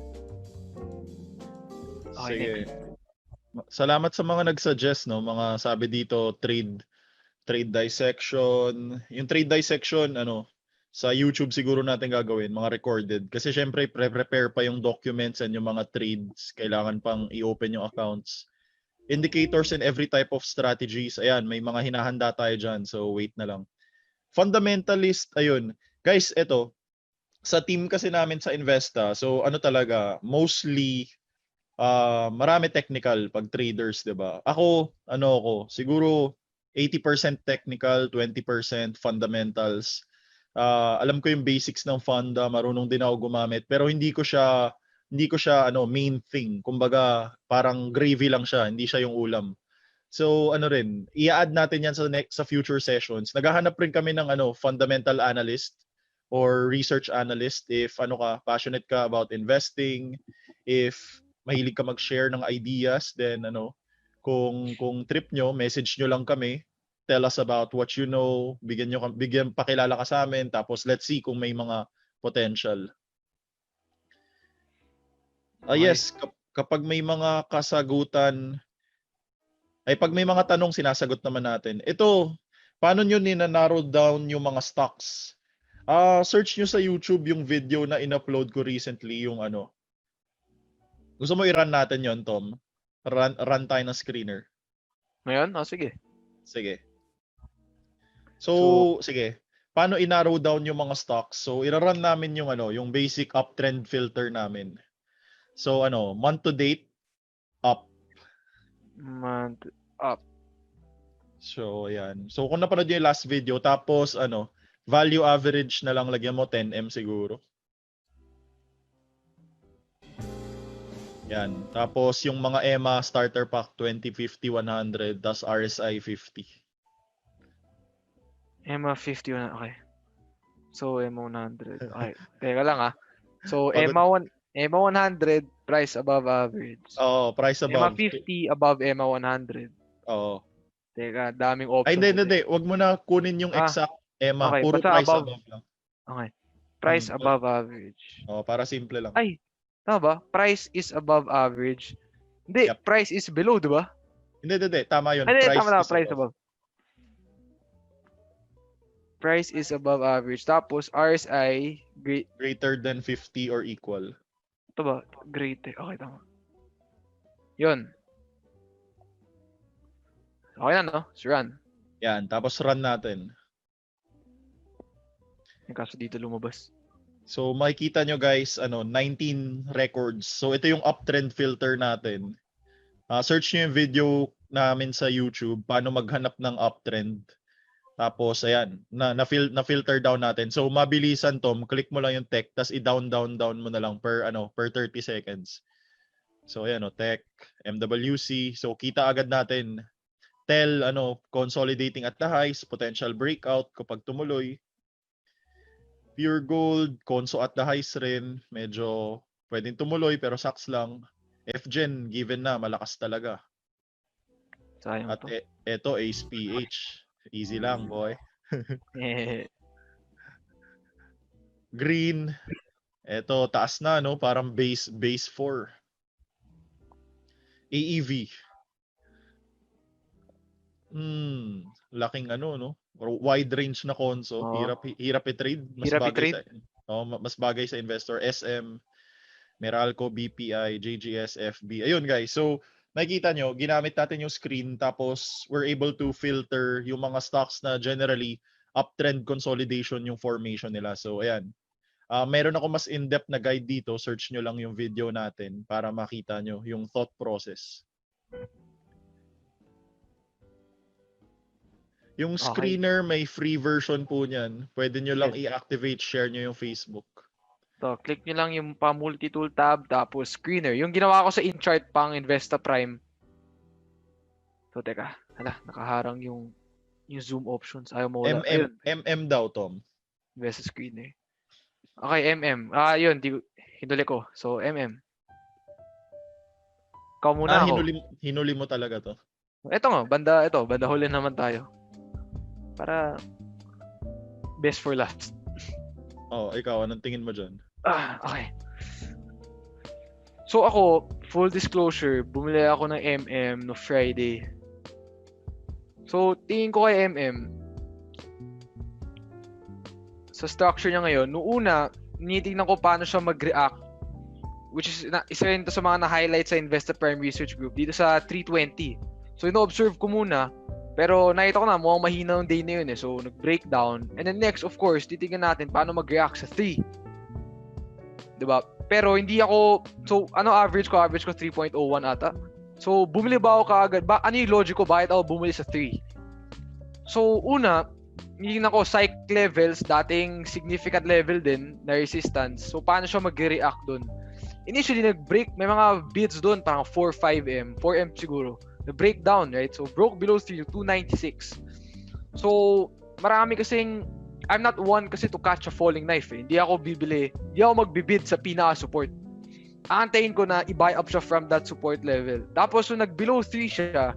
Okay, Sige. next. Salamat sa mga nag-suggest, no? Mga sabi dito, trade dissection. Yung trade dissection, sa YouTube siguro natin gagawin, mga recorded. Kasi syempre, prepare pa yung documents and yung mga trades. Kailangan pang i-open yung accounts. Indicators and every type of strategies. Ayan, may mga hinahanda tayo dyan. So, wait na lang. Fundamentalist, ayun. Guys, eto. Sa team kasi namin sa Investa, so talaga, mostly, marami technical pag traders, 'di ba? Ako, siguro 80% technical, 20% fundamentals. Alam ko yung basics ng funda, marunong din ako gumamit, pero hindi ko siya main thing. Kumbaga, parang gravy lang siya, hindi siya yung ulam. So i-add natin 'yan sa future sessions. Naghahanap rin kami ng fundamental analyst or research analyst if passionate ka about investing, if mahilig ka mag-share ng ideas, then kung trip nyo, message nyo lang kami. Tell us about what you know, bigyan pakilala ka sa amin, tapos let's see kung may mga potential. Yes, kapag may mga kasagutan, pag may mga tanong, sinasagot naman natin. Ito, paano nyo nina-narrow down yung mga stocks? Search nyo sa YouTube yung video na in-upload ko recently, yung Gusto mo i-run natin yon, Tom? Run tayo ng screener. Ngayon? Sige. Sige. So, sige. Paano i-narrow down yung mga stocks? So, i-run namin yung basic uptrend filter namin. So, month to date, up. Month up. So, ayan. So, kung napanood nyo yung last video, tapos, value average na lang lagyan mo, 10M siguro. Yan. Tapos, yung mga EMA starter pack, 20, 50, 100, tas RSI 50. EMA 50, okay. So, EMA 100. Okay. Teka lang So, Pagod. EMA 100, price above average. Oo, price EMA above. 50, above EMA 100. Oo. Teka, daming options. Ay, hindi. Huwag mo na kunin yung exact EMA. Okay, Puro basta price above lang. Okay. Price above average. Para simple lang. Ay, tama ba? Price is above average. Hindi, Yep. price is below, di ba? Hindi. Tama yun. Ay, Price tama na, is price above. Price is above average. Tapos, RSI, greater than 50 or equal. Ito ba? Greater. Okay, tama. Yun. Okay na, no? Let's run. Yan. Tapos run natin. Yung kaso dito lumabas. So makikita nyo guys, 19 records. So ito yung uptrend filter natin. Search nyo yung video namin sa YouTube, paano maghanap ng uptrend. Tapos ayan, na-filter down natin. So mabilisan to, click mo lang yung tech, tapos i-down down mo na lang per 30 seconds. So ayan tech, MWC. So kita agad natin tell consolidating at the highs, potential breakout kapag tumuloy. Pure gold, conso at the highs rin, medyo pwedeng tumuloy pero saks lang. FGen given na, malakas talaga. Sayang At to. eto Ace PH. Easy lang, boy. Green. Eto taas na parang base 4. AEV. Laking wide range na konso. Oo. Hirap i-trade. Hirap i-trade. Mas bagay sa investor. SM, Meralco, BPI, JGS, FB. Ayun guys. So nakikita nyo, ginamit natin yung screen tapos we're able to filter yung mga stocks na generally uptrend consolidation yung formation nila. So ayan. Meron ako mas in-depth na guide dito. Search nyo lang yung video natin para makita nyo yung thought process. Yung screener, may free version po niyan. Pwede nyo lang i-activate, share nyo yung Facebook. So, click nyo lang yung pa-multi-tool tab, tapos screener. Yung ginawa ko sa InChart pang Investa Prime. So, teka. Hala, nakaharang yung zoom options. Ayaw mo wala. MM daw, Tom. Investa screener. Okay, MM. Yun. Hinuli ko. So, MM. Ikaw muna ako. Hinuli mo talaga to. Ito nga, banda huli naman tayo. Para best for last. Ikaw, anong tingin mo dyan? Okay. So ako, full disclosure, bumili ako ng MM no Friday. So, tingin ko kay MM, sa structure niya ngayon, noong una, tinitingnan ko paano siya mag-react, which is, isa rin ito sa mga na-highlight sa Investa Prime Research Group, dito sa 320. So, ino-observe ko muna, pero nakita ko na, mukhang mahina yung day na yun eh. So, nag-breakdown. And then next, of course, titignan natin paano mag-react sa 3. Diba? Pero hindi ako, so, average ko? Average ko 3.01 ata. So, bumili ba ako kaagad? Ano yung logic ko? Bakit ako bumili sa 3? So, una, hindi na ko psych levels, dating significant level din na resistance. So, paano siya mag-react dun? Initially, nag-break, may mga bids dun, parang 4-5M, 4M siguro. Na-breakdown, right? So, broke below 296. So, marami kasing, I'm not one kasi to catch a falling knife eh. Hindi ako magbibid sa pinaka-support. Aantayin ko na i-buy up siya from that support level. Tapos, so nag-below 3 siya,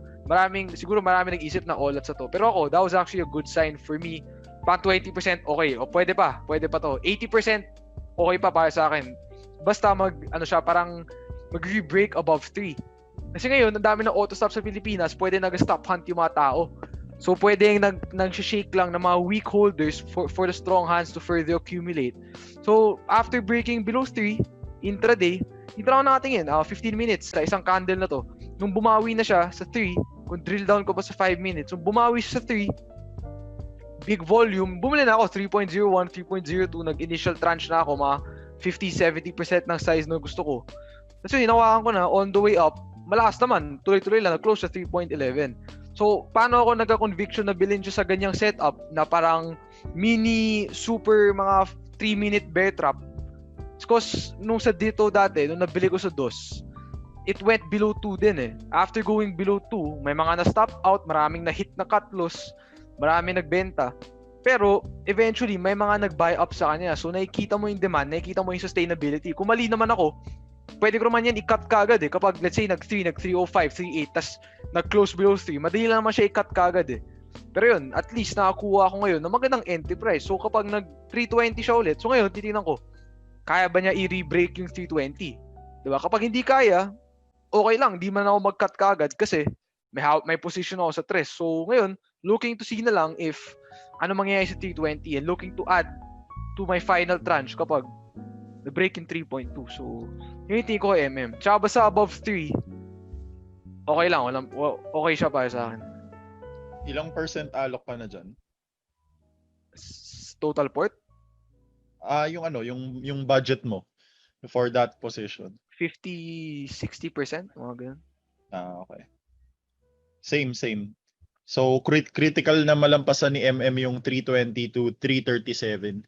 siguro marami nag-isip na all at sa to. Pero ako, that was actually a good sign for me. Pang 20% okay. O pwede pa to. 80% okay pa para sa akin. Basta parang mag-re-break above 3. Kasi ngayon, ang dami ng auto-stop sa Pilipinas, pwede nag-stop hunt yung mga tao. So, pwede nag-shake lang ng mga weak holders for the strong hands to further accumulate. So, after breaking below 3, intraday, hintaw natin 15 minutes sa isang candle na to. Nung bumawi na siya sa 3, kung drill down ko pa sa 5 minutes, nung bumawi siya sa 3, big volume, bumili na ako, 3.01, 3.02, nag-initial tranche na ako, mga 50-70% ng size na gusto ko. Kasi hinawakan ko na, on the way up, malakas naman, tuloy-tuloy lang, nag-close sa 3.11. So, paano ako nagka-conviction na bilhin siya sa ganyang setup na parang mini, super, mga 3-minute bear trap? Because nung sa dito dati, nung nabili ko sa DOS, it went below 2 din eh. After going below 2, may mga na-stop out, maraming na-hit na cut loss, maraming nagbenta. Pero, eventually, may mga nag-buy up sa kanya. So, nakikita mo yung demand, nakikita mo yung sustainability. Kung mali naman ako, pwede ko naman yan i-cut kagad eh. Kapag let's say nag-3, nag-305, 3.8, tas nag-close below 3, madali lang naman siya i-cut kagad eh. Pero yun, at least nakakuha ako ngayon ng magandang entry price. So kapag nag-320 siya ulit, so ngayon titingnan ko, kaya ba niya i-re-break yung 320? Diba? Kapag hindi kaya, okay lang, di man ako mag-cut kagad kasi may position ako sa 3. So ngayon, looking to see na lang if ano mangyayari sa 320 and looking to add to my final tranche kapag the break in 3.2. So, yung tingin ko MM. Tsaka basta above 3, okay lang. Okay siya para sa akin. Ilang percent alok ka na dyan? Total port? Yung ano, yung budget mo for that position. 50-60%, mga ganun. Okay. Same. So critical na malampasan ni MM yung 320 to 337.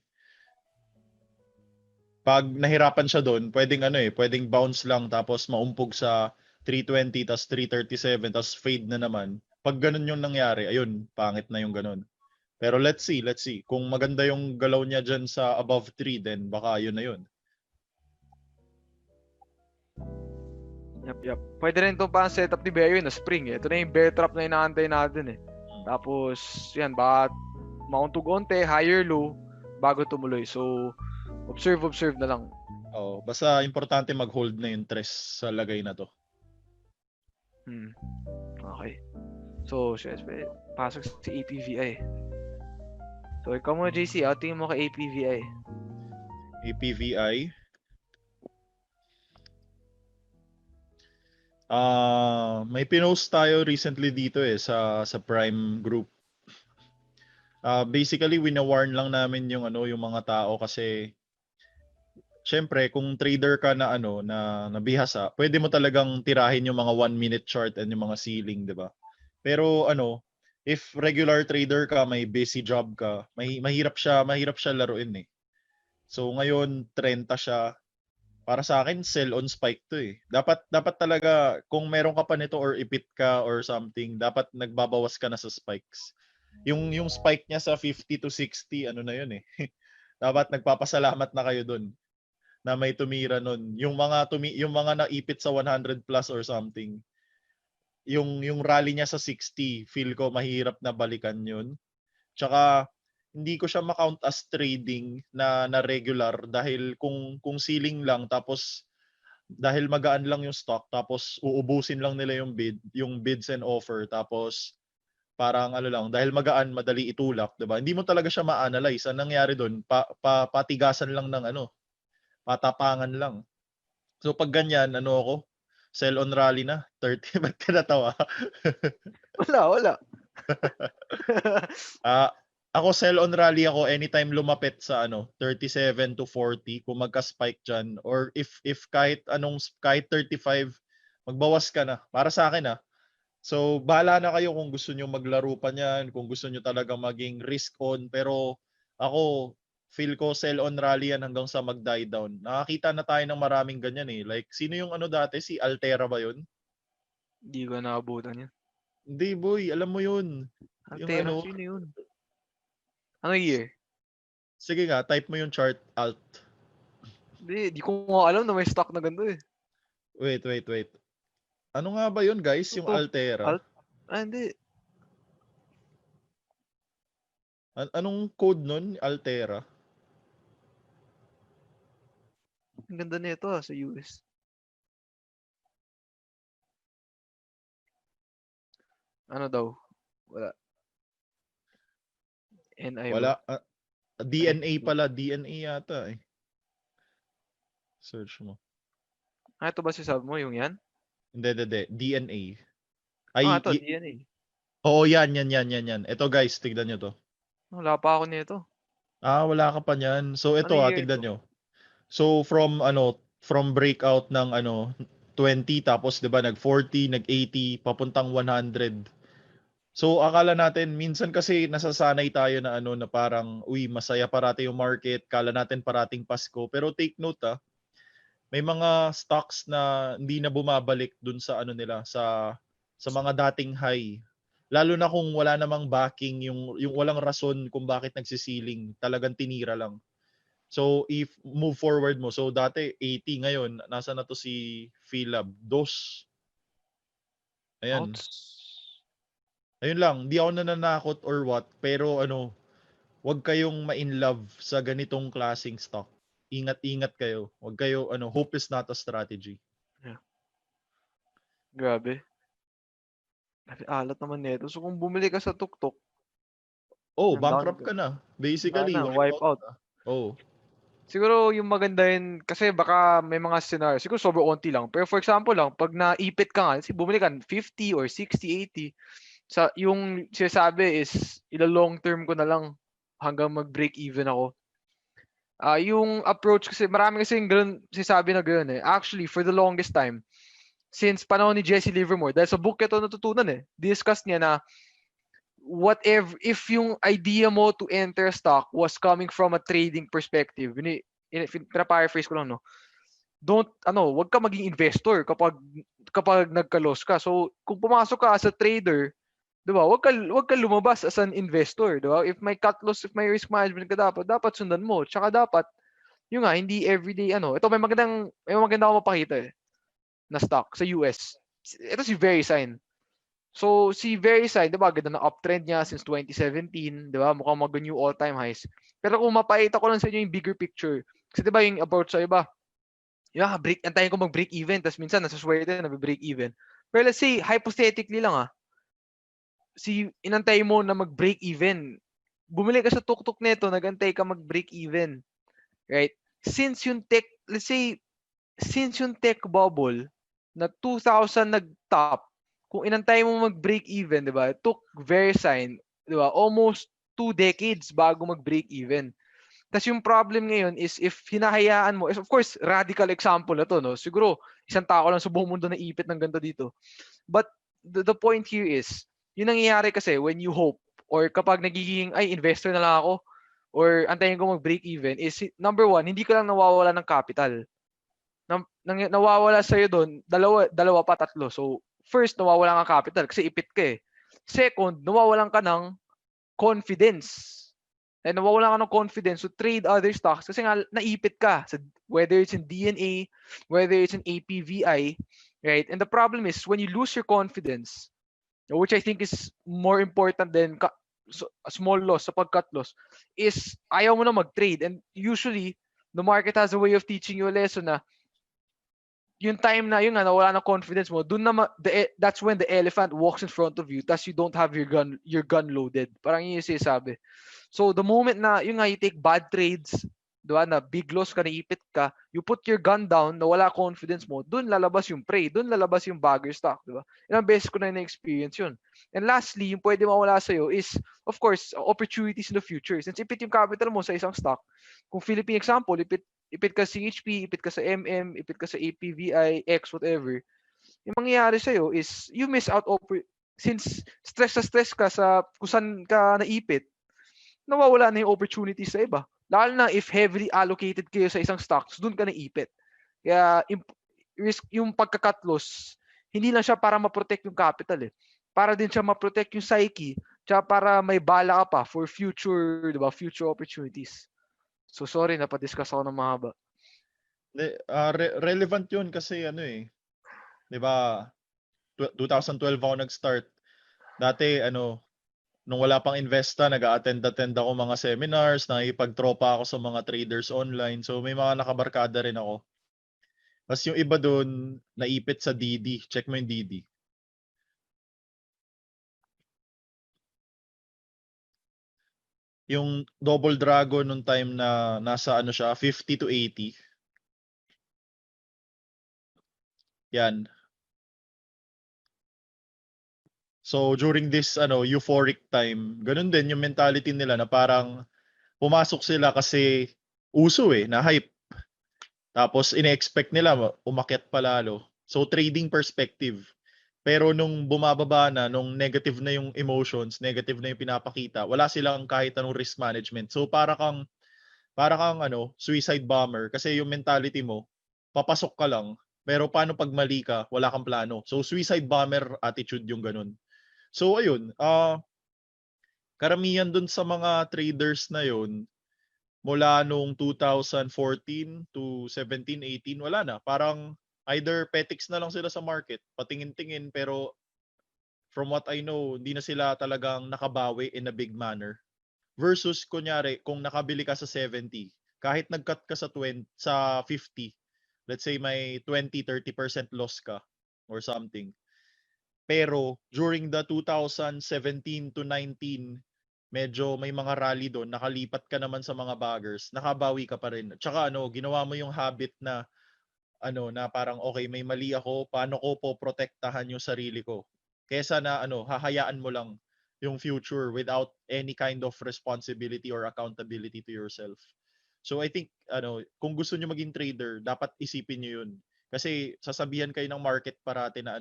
Pag nahirapan siya doon, pwedeng bounce lang tapos maumpog sa 320 tas 337 tas fade na naman. Pag ganun yung nangyari, ayun, pangit na yung ganun. Pero let's see. Kung maganda yung galaw niya dyan sa above 3, then baka yun na yun. Yep. Pwede rin itong setup ni Bear na spring eh. Ito na yung bear trap na inaantay natin eh. Tapos, yan, baka mauntog onte, higher low, bago tumuloy. So, observe na lang. Basta importante mag-hold na yung tres sa lagay na to. Okay. So, pasok si APVI. So, ikaw mo, JC, tingin mo kay APVI. APVI. May pinost tayo recently dito sa Prime group. Basically wina-warn lang namin yung mga tao kasi syempre kung trader ka na na nabihasa, pwede mo talagang tirahin yung mga 1-minute chart and yung mga ceiling, 'di ba? Pero if regular trader ka, may busy job ka, mahirap siya laruin eh. So ngayon 30 siya. Para sa akin, sell on spike to eh. Dapat talaga, kung meron ka pa nito or ipit ka or something, dapat nagbabawas ka na sa spikes. Yung spike niya sa 50 to 60, na yun eh. Dapat nagpapasalamat na kayo dun na may tumira nun. Yung mga naipit sa 100 plus or something, yung rally niya sa 60, feel ko mahirap na balikan yun. Tsaka, hindi ko siya ma-count as trading na regular dahil kung ceiling lang tapos dahil magaan lang yung stock tapos uubusin lang nila yung bids and offer tapos parang lang dahil magaan madali itulak, 'di ba? Hindi mo talaga siya ma-analyze. Ang nangyari doon, patigasan lang ng patapangan lang. So pag ganyan, ako? Sell on rally na 30 ba't ka natawa? Wala. Ako sell on rally ako anytime lumapit sa 37 to 40 kung magka-spike diyan or if kahit 35 magbawas ka na para sa akin. So bahala na kayo kung gusto niyo maglaro pa niyan, kung gusto niyo talaga maging risk on, pero ako feel ko sell on rally yan hanggang sa mag-die down. Nakakita na tayo ng maraming ganyan eh. Like sino yung dati, si Altera ba 'yun? Hindi ko naabutan yan. Hindi boy, alam mo 'yun. Altera, sino yun? Ano year? Sige nga, type mo yung chart alt. Di ko nga alam na may stock na ganito eh. Wait. Ano nga ba yun, guys? Yung Altera? Hindi. Anong code nun, Altera? Ang ganda nito sa US. Ano daw? Wala. NI Wala. ba? DNA pala. DNA yata eh. Search mo. Ito ba sabi mo? Yung yan? Hindi. DNA. Ito, DNA. Oo, yan. Ito guys, tignan nyo to. Wala pa ako nito. Wala ka pa niyan. So ito tignan nyo. So from breakout ng 20 tapos 'di ba nag-40, nag-80, papuntang 100. So akala natin minsan kasi nasasanay tayo na na parang masaya parati yung market, kala natin parating Pasko, pero take note may mga stocks na hindi na bumabalik dun sa nila sa mga dating high. Lalo na kung wala namang backing, yung walang rason kung bakit nagsisiling, talagang tinira lang. So if move forward mo, so dati 80, ngayon nasa na to si Philab, 2. Ayan. Ayun lang, di ako nananakot or what, pero wag kayong ma-in love sa ganitong klaseng stock. Ingat kayo. Wag kayo hope is not a strategy. Yeah. Grabe. Alat naman nito. So kung bumili ka sa tuktok, bankrupt ka na. Basically, wipe out. Siguro yung maganda yun, kasi baka may mga scenario, siguro sobrang onti lang. Pero for example lang, pag naipit ka nga, bumili ka 50 or 60, 80, yung sinasabi is, ila long term ko na lang hanggang mag-break even ako. Yung approach kasi, marami kasi yung ganun, sinasabi na ganun eh. Actually, for the longest time, since panahon ni Jesse Livermore, dahil sa book ito natutunan eh, discuss niya na whatever, if yung idea mo to enter stock was coming from a trading perspective, paraphrase ko lang, no? Wag ka maging investor kapag nagka-loss ka. So, kung pumasok ka as a trader, 'di ba? Wag ka lumabas as an investor, 'di ba? If may cut loss, if may risk management ka dapat sundan mo. Tsaka dapat yung nga hindi everyday Ito may maganda ako mapakita eh na stock sa US. Ito si VeriSign. So si VeriSign, 'di ba, ganda ng uptrend niya since 2017, 'di ba? Mukhang mag-new all-time highs. Pero kung mapakita ko lang sa inyo yung bigger picture, kasi 'di ba yung approach sa iba, antayin ko mag-break even, tapos minsan nasa swerte na break even. Pero let's say hypothetically lang inantay mo na mag-break even. Bumili ka sa tuktok nito, nagantay ka mag-break even. Right? Let's say, since yung tech bubble na 2000 nag-top, kung inantay mo mag-break even, di ba? It took VeriSign, di ba? Almost 2 decades bago mag-break even. Tapos yung problem ngayon is if hinahayaan mo, is of course, radical example na to, no? Siguro, isang tao lang sa buong mundo na ipit ng ganito dito. But the point here is, yung nangyayari kasi when you hope or kapag nagiging, investor na lang ako or antayin ko mag-break even is, number one, hindi ka lang nawawala ng capital. Nawawala sa'yo doon, dalawa pa, tatlo. So, first, nawawala ng capital kasi ipit ka eh. Second, nawawalan ka ng confidence. And nawawalan ka ng confidence to trade other stocks kasi nga naipit ka. So, whether it's in DNA, whether it's in APVI, right? And the problem is when you lose your confidence, which I think is more important than a small loss, sa pag-cut loss, is ayaw mo na mag-trade. And usually, the market has a way of teaching you a lesson na yung time na yun nga nawala ng confidence mo, that's when the elephant walks in front of you, tas you don't have your gun loaded. Parang yun yung sinasabi. So the moment na yun nga you take bad trades, diba, na big loss ka, naipit ka, you put your gun down, nawala confidence mo, dun lalabas yung prey, dun lalabas yung bagger stock, diba? Ilang beses ko na na-experience yun. And lastly, yung pwede mawala sa'yo is, of course, opportunities in the future. Since ipit yung capital mo sa isang stock, kung Philippine example, ipit ka sa CHP, ipit ka sa MM, ipit ka sa APVI, X, whatever, yung mangyayari sa'yo is you miss out since stress ka sa kung saan ka naipit, nawawala na yung opportunities sa iba. Lalo na if heavily allocated kayo sa isang stocks, doon ka naipit. Kaya risk yung pagka-cut loss, hindi lang siya para ma-protect yung capital eh. Para din siya ma-protect yung psyche, tsaka para may bala ka pa for future, diba, future opportunities. So sorry, napadiscuss ako ng mahaba. Relevant yun kasi 'di ba? 2012 ako nag-start. Dati nung wala pang Investa, nag-attend ako mga seminars, nakipagtropa ako sa mga traders online. So may mga nakabarkada rin ako. Tapos yung iba doon, naipit sa DD. Check mo yung DD. Yung Double Dragon nung time na nasa siya, 50 to 80. Yan. So during this euphoric time, ganun din yung mentality nila na parang pumasok sila kasi uso na hype. Tapos ine-expect nila umakyat pa lalo. So trading perspective. Pero nung bumababa na, nung negative na yung emotions, negative na yung pinapakita, wala silang kahit anong risk management. So para kang suicide bomber kasi yung mentality mo, papasok ka lang, pero paano pag mali ka, wala kang plano. So suicide bomber attitude yung ganun. So ayun, karamihan dun sa mga traders na yun, mula nung 2014 to 17, 18, wala na. Parang either petics na lang sila sa market, patingin-tingin, pero from what I know, hindi na sila talagang nakabawi in a big manner. Versus, kunyari, kung nakabili ka sa 70, kahit nag-cut ka sa 50, let's say may 20-30% loss ka or something. Pero during the 2017 to 19, medyo may mga rally doon, nakalipat ka naman sa mga baggers, nakabawi ka pa rin. Tsaka ginawa mo yung habit na na parang okay, may mali ako, paano ko po protektahan yung sarili ko? Kesa na hahayaan mo lang yung future without any kind of responsibility or accountability to yourself. So I think kung gusto niyo maging trader, dapat isipin niyo 'yun. Kasi sasabihan kayo ng market parati na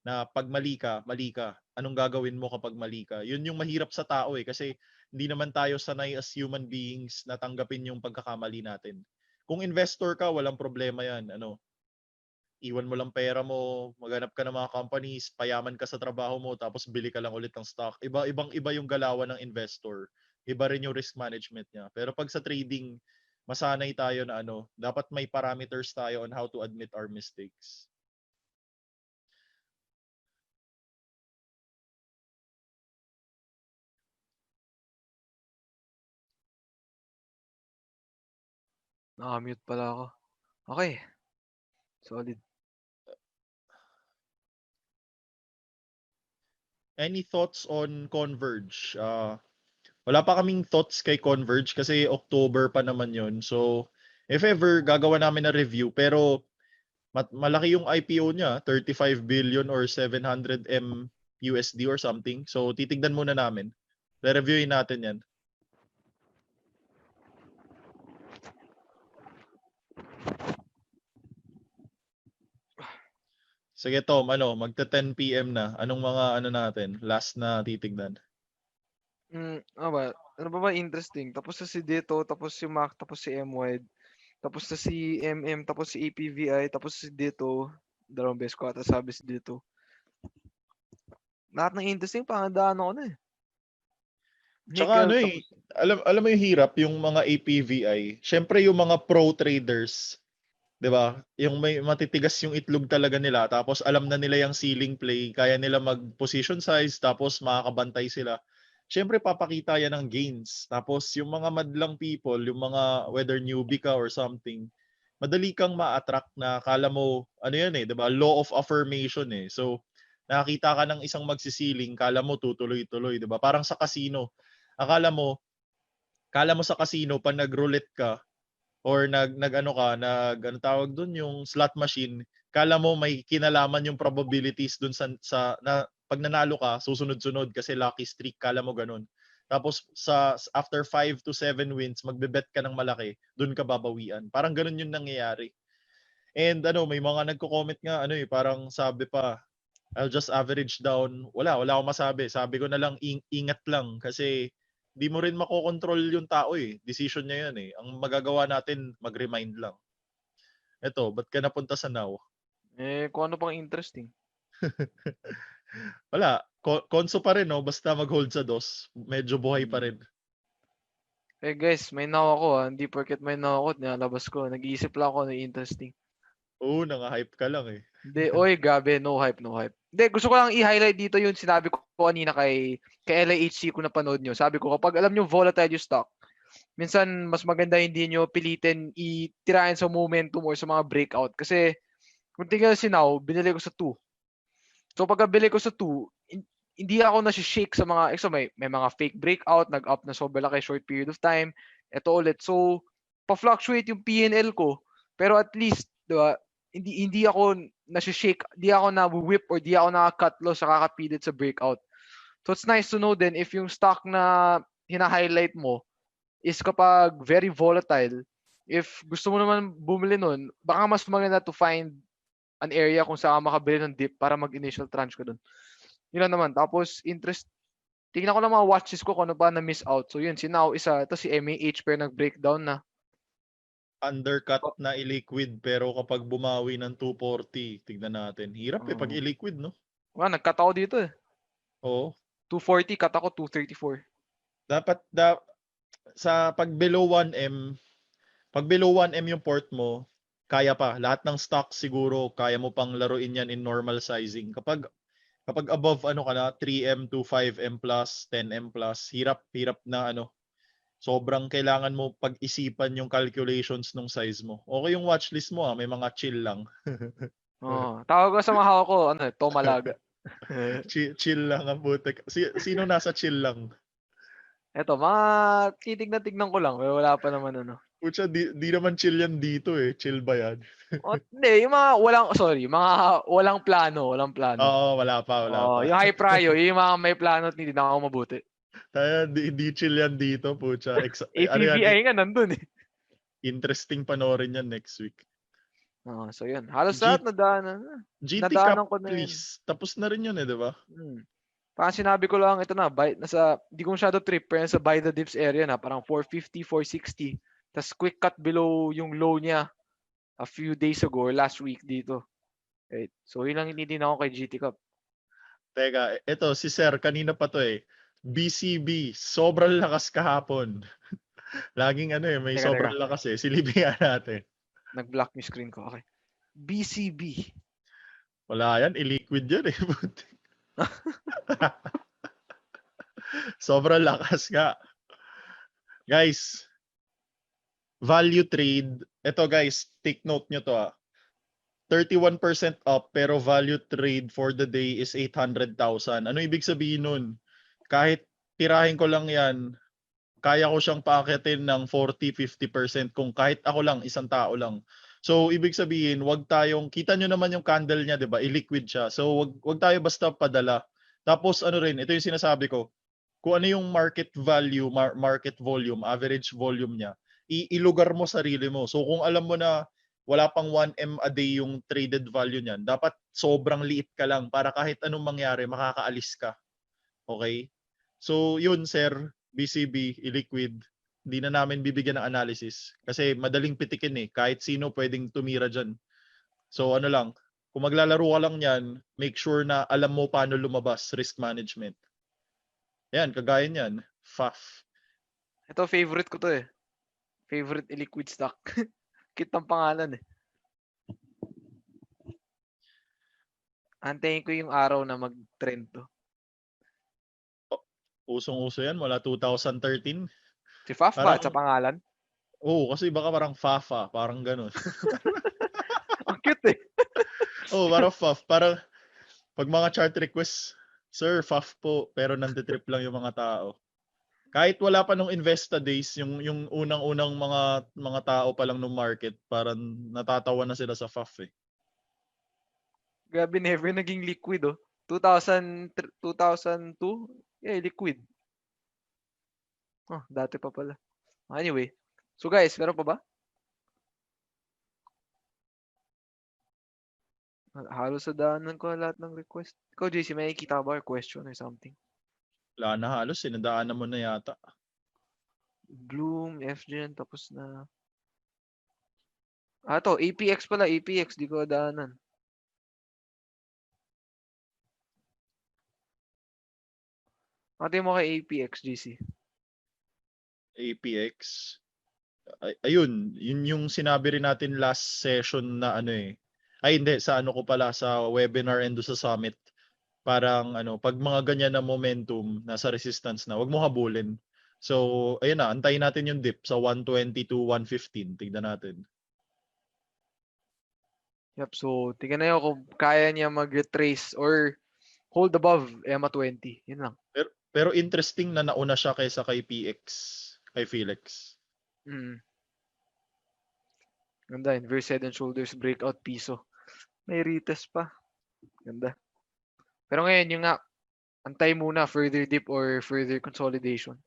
na pag mali ka, mali ka. Anong gagawin mo kapag mali ka? 'Yun yung mahirap sa tao kasi hindi naman tayo sanay as human beings na tanggapin yung pagkakamali natin. Kung investor ka, walang problema 'yan. Iwan mo lang pera mo, maghanap ka ng mga companies, payaman ka sa trabaho mo, tapos bili ka lang ulit ng stock. Ibang-iba yung galawan ng investor. Iba rin yung risk management niya. Pero pag sa trading, masanay tayo na dapat may parameters tayo on how to admit our mistakes. Naka-mute pala ako. Okay. Solid. Any thoughts on Converge? Wala pa kaming thoughts kay Converge kasi October pa naman yon. So, if ever, gagawa namin na review. Pero, malaki yung IPO niya, 35 billion or 700 M USD or something. So, titignan muna namin. Re-reviewin natin yan. Sige Tom, magta 10 PM na. Anong mga natin, last na titignan? Ano ba interesting? Tapos na si Dito, tapos si Mac, tapos si M-Wide, tapos na si MM, tapos si APVI, tapos si Dito. Dalawang beses ko ata sabi si Dito. Lahat ng interesting, pangandaan ako na eh. Tsaka Nickel, tapos alam mo yung hirap, yung mga APVI. Syempre yung mga pro traders, 'di ba? Yung may matitigas yung itlog talaga nila, tapos alam na nila yung ceiling play, kaya nila mag-position size, tapos makakabantay sila. Syempre papakita yan ng gains. Tapos yung mga madlang people, yung mga whether newbie ka or something, madali kang ma-attract na akala mo, yan 'di ba? Law of affirmation eh. So, nakakita ka ng isang magsisiling, kala mo tutuloy-tuloy, 'di ba? Parang sa casino. Akala mo, sa casino pag nag-roulette ka, or ano tawag doon, yung slot machine, kala mo may kinalaman yung probabilities doon sa na pag nanalo ka, susunod-sunod kasi lucky streak, kala mo ganun. Tapos after 5 to 7 wins, magbe-bet ka ng malaki, doon ka babawian. Parang ganun yung nangyayari. And may mga nagko-comment nga parang sabi pa, I'll just average down. Wala akong masabi. Sabi ko na lang, ingat lang kasi di mo rin makokontrol yung tao eh. Decision niya yan eh. Ang magagawa natin, mag-remind lang. Eto, ba't ka napunta sa now? kung ano pang interesting. Wala. Konso pa rin, no? Basta mag-hold sa dos. Medyo buhay pa rin. Guys, may now ako Hindi porket may now ako, nilalabas ko. Nag-iisip lang ako ng interesting. Oo, nanga-hype ka lang eh. Hindi, oy, grabe, no hype, no hype. Hindi, gusto ko lang i-highlight dito yung sinabi ko kanina kay LIHC kung napanood nyo. Sabi ko, kapag alam nyo volatile yung stock, minsan mas maganda hindi nyo pilitin itirahin sa momentum or sa mga breakout. Kasi kung tingnan si Now, binili ko sa 2. So pagka-bili ko sa 2, hindi ako nasi-shake sa mga, may mga fake breakout, nag-up na sobrang laki short period of time. Ito ulit. So, pa-fluctuate yung PNL ko. Pero at least, diba, hindi ako nasi-shake, di ako na-whip or di ako na-cut loss sa kakapilit sa breakout. So, it's nice to know then if yung stock na hina-highlight mo is kapag very volatile, if gusto mo naman bumili nun, baka mas maganda to find an area kung saan makabili ng dip para mag-initial tranche ka dun. Yun lang naman. Tapos, tingnan ko lang mga watches ko kung ano pa na-miss out. So, yun, si Now isa, ito si MAH pero nag-breakdown na. Undercut na illiquid, pero kapag bumawi ng 240, tignan natin. Hirap pag illiquid, no? Nag-cut ako dito eh. Oo. 240, cut ako 234. Dapat, sa pag below 1M, yung port mo, kaya pa. Lahat ng stock siguro, kaya mo pang laruin yan in normal sizing. Kapag above 3M to 5M plus, 10M plus, hirap na sobrang kailangan mo pag-isipan yung calculations ng size mo. Okay yung watchlist mo may mga chill lang. Tawag ko sa mga hawak ko, Tomalaga. chill lang ang butik. Sino nasa chill lang? Eto, mga titignan ko lang. Wala pa naman Pucha, di naman chill yan dito eh. Chill ba yan? Hindi, yung mga walang plano. Oo, wala pa. Yung high prio, yung mga may plano at hindi na ako mabuti. Kaya di chill yan dito, pucha. APVI nga nandun eh. Interesting panoorin yan next week. So yun. Halos G- lahat nadaanan. GT Nadaanan Cup, ko na yun. please. Tapos na rin yun di ba? Parang sinabi ko lang, ito na, hindi ko masyado trip, pero nasa buy the dips area na, parang 450, 460. Tapos quick cut below yung low niya a few days ago or last week dito. Right. So yun lang hindi ako kay GT Cup. Teka, ito si Sir, kanina pa to BCB, sobrang lakas kahapon. Laging may Teka. sobrang lakas Silipin natin. Nag-block yung screen ko. Okay. BCB. Wala yan, illiquid yan Sobrang lakas nga. Guys, value trade. Ito guys, take note nyo to 31% up pero value trade for the day is 800,000. Ano ibig sabihin nun? Kahit tirahin ko lang yan, kaya ko siyang paakitin ng 40-50% kung kahit ako lang, isang tao lang. So, ibig sabihin, kita nyo naman yung candle niya, di ba? I-liquid siya. So, wag tayo basta padala. Tapos, ito yung sinasabi ko, kung ano yung market value, market volume, average volume niya, ilugar mo sarili mo. So, kung alam mo na wala pang 1M a day yung traded value niyan, dapat sobrang liit ka lang para kahit anong mangyari, makakaalis ka. Okay? So, yun, sir, BCB, illiquid, hindi na namin bibigyan ng analysis kasi madaling pitikin kahit sino pwedeng tumira dyan. So kung maglalaro ka lang yan, make sure na alam mo paano lumabas, risk management. Yan, kagaya niyan, FAF. Ito, favorite ko to Favorite illiquid stock. Kitang pangalan Antayin ko yung araw na mag-trend to. Usong-uso yan, mula 2013. Si Faf ba sa pangalan? Kasi baka parang Fafa, parang ganun. Ang cute Parang Faf. Parang pag mga chart requests, sir, Faf po, pero nanditrip lang yung mga tao. Kahit wala pa nung Investa days, yung unang-unang mga tao pa lang nung market, parang natatawa na sila sa Faf Grabe, never naging liquid 2002? Liquid. Dati pa pala. Anyway. So guys, meron pa ba? Halos sa daanan ko lahat ng request. Ikaw, JC, may nakikita ba or question or something? Wala na halos, sinadaanan mo na yata. Bloom, FGen, tapos na. To, APX pala, APX, di ko daanan. Ate mo kay APX, GC. APX. Ayun, yun yung sinabi rin natin last session na Ay hindi, sa ko pala, sa webinar and sa summit. Parang pag mga ganyan na momentum, nasa resistance na, wag mo habulin. So, ayun na, antayin natin yung dip sa 120 to 115. Tignan natin. Yep, so tingnan na kung kaya niya mag-retrace or hold above EMA 20. Yun lang. Pero interesting na nauna siya kaysa kay PX, kay Felix. Ganda, inverse head and shoulders, breakout piso. May retest pa. Ganda. Pero ngayon, yung nga, antay muna further dip or further consolidation.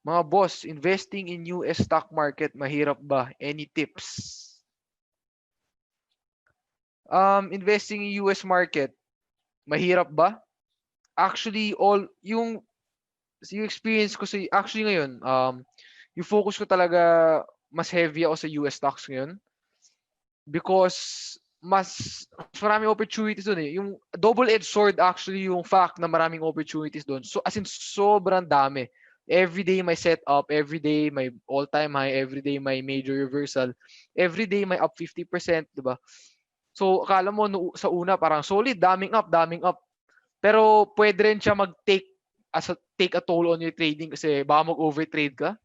Mga boss, investing in US stock market, mahirap ba? Any tips? Investing in US market, mahirap ba? Actually, yung experience ko actually ngayon, yung focus ko talaga, mas heavy ako sa US stocks ngayon. Because mas maraming opportunities doon Yung double-edged sword actually yung fact na maraming opportunities doon. So as in sobrang dami. Every day may setup, every day may all-time high, every day may major reversal, every day may up 50%, 'di ba? So akala mo sa una parang solid, daming up. Pero pwede rin siya take a toll on your trading kasi baka mag-overtrade ka,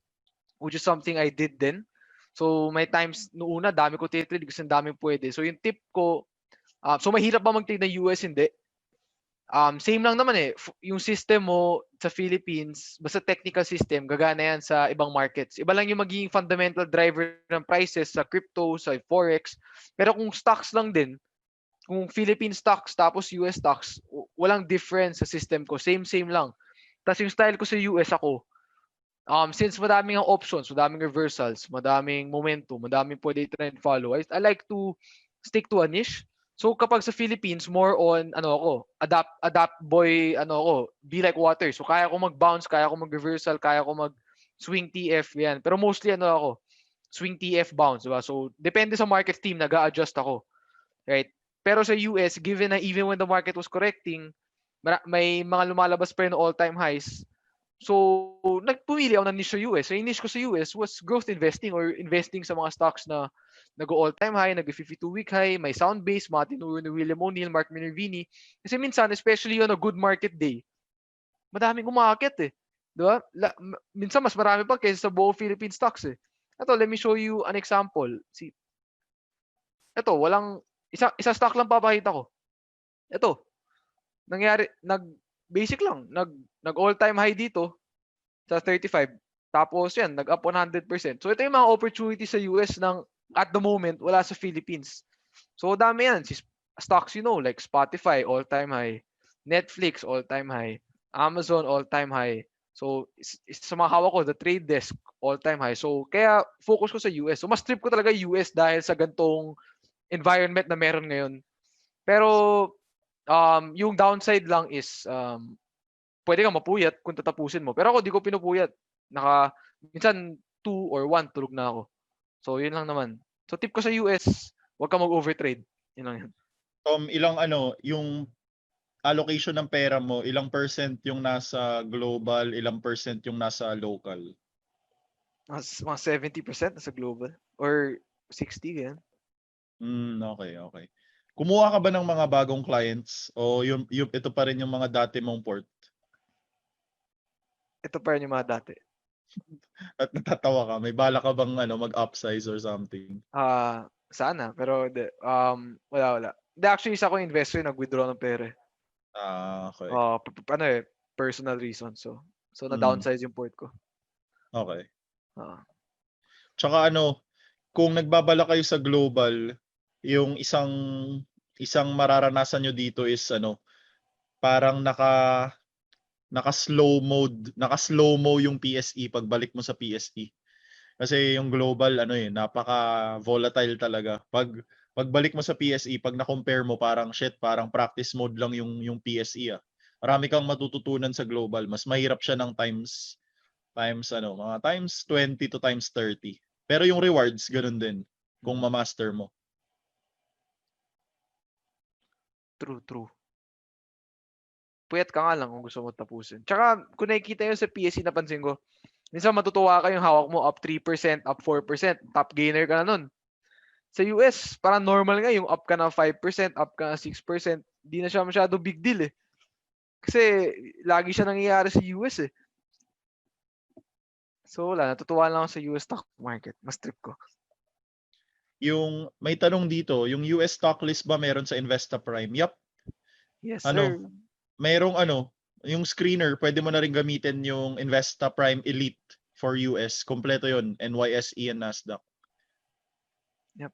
which is something I did then. So may times noong una dami ko trade kasi daming pwede. So yung tip ko, so mahirap ba mag-trade ng US? Hindi. Same lang naman yung system mo sa Philippines, basta technical system, gagana yan sa ibang markets. Iba lang yung magiging fundamental driver ng prices sa crypto, sa forex. Pero kung stocks lang din, kung Philippine stocks tapos US stocks, walang difference sa system ko. Same lang. Tas yung style ko sa US ako, since madaming ang options, madaming reversals, madaming momentum, madaming pwede trend follow, I like to stick to a niche. So kapag sa Philippines, more on adapt boy, be like water. So kaya ko mag-bounce, kaya ko mag-reversal, kaya ko mag-swing TF, yan. Pero mostly swing TF bounce, diba? So depende sa market team, nag-a-adjust ako. Right? Pero sa US, given na even when the market was correcting, may mga lumalabas pa rin all-time highs. So, nagpumili ako ng niche sa US. So, yung niche ko sa US was growth investing or investing sa mga stocks na nag all-time high, nag-52-week high, may sound base, mga tinuro ni William O'Neill, Mark Minervini. Kasi minsan, especially on a good market day, madaming umakit eh. Diba? Minsan, mas marami pa kaysa sa buong Philippine stocks eh. Ito, let me show you an example. See, ito, isa stock lang papakita ko. Ito, basic lang, nag all-time high dito sa 35. Tapos yan, nag-up 100%. So ito yung mga opportunity sa US ng at the moment wala sa Philippines. So dami yan. Stocks, like Spotify, all-time high. Netflix, all-time high. Amazon, all-time high. So sa mga hawak ko, the Trade Desk, all-time high. So kaya focus ko sa US. So mas trip ko talaga US dahil sa gantong environment na meron ngayon. Pero yung downside lang is pwede kang mapuyat kung tatapusin mo. Pero ako di ko pinupuyat. Minsan 2 or 1 tulog na ako. So yun lang naman. So tip ko sa US, huwag ka mag-overtrade. Yun lang yan. Ilang yung allocation ng pera mo, ilang percent yung nasa global, ilang percent yung nasa local? Mga 70% nasa global. Or 60, ganyan. Okay. Kumuha ka ba ng mga bagong clients o ito pa rin yung mga dati mong port? Ito pa rin yung mga dati. At natatawa ka, may bala ka bang mag-upsize or something? Sana, pero wala. Actually, isa ko investor nag-withdraw ng pera. Okay. Personal reason. So na-downsize yung port ko. Okay. Tsaka kung nagbabala kayo sa global, yung isang mararanasan nyo dito is parang naka-slow mo yung PSE pagbalik mo sa PSE. Kasi yung global napaka-volatile talaga. Pagbalik mo sa PSE, pag na-compare mo parang practice mode lang yung PSE ah. Marami kang matututunan sa global. Mas mahirap siya ng mga times 20 to times 30. Pero yung rewards ganun din kung ma-master mo. True. Puyat ka nga lang kung gusto mo tapusin. Tsaka, kung nakikita yun sa PSE, napansin ko, minsan matutuwa ka yung hawak mo up 3%, up 4%, top gainer ka na nun. Sa US, parang normal nga yung up ka na 5%, up ka na 6%. Di na siya masyado big deal eh. Kasi, lagi siya nangyayari sa US eh. So, wala. Natutuwa lang ako sa US stock market. Mas trip ko. May tanong dito, yung US stock list ba meron sa Investa Prime? Yup. Yes, sir. Merong yung screener, pwede mo na rin gamitin yung Investa Prime Elite for US. Kompleto yun, NYSE and Nasdaq. Yep.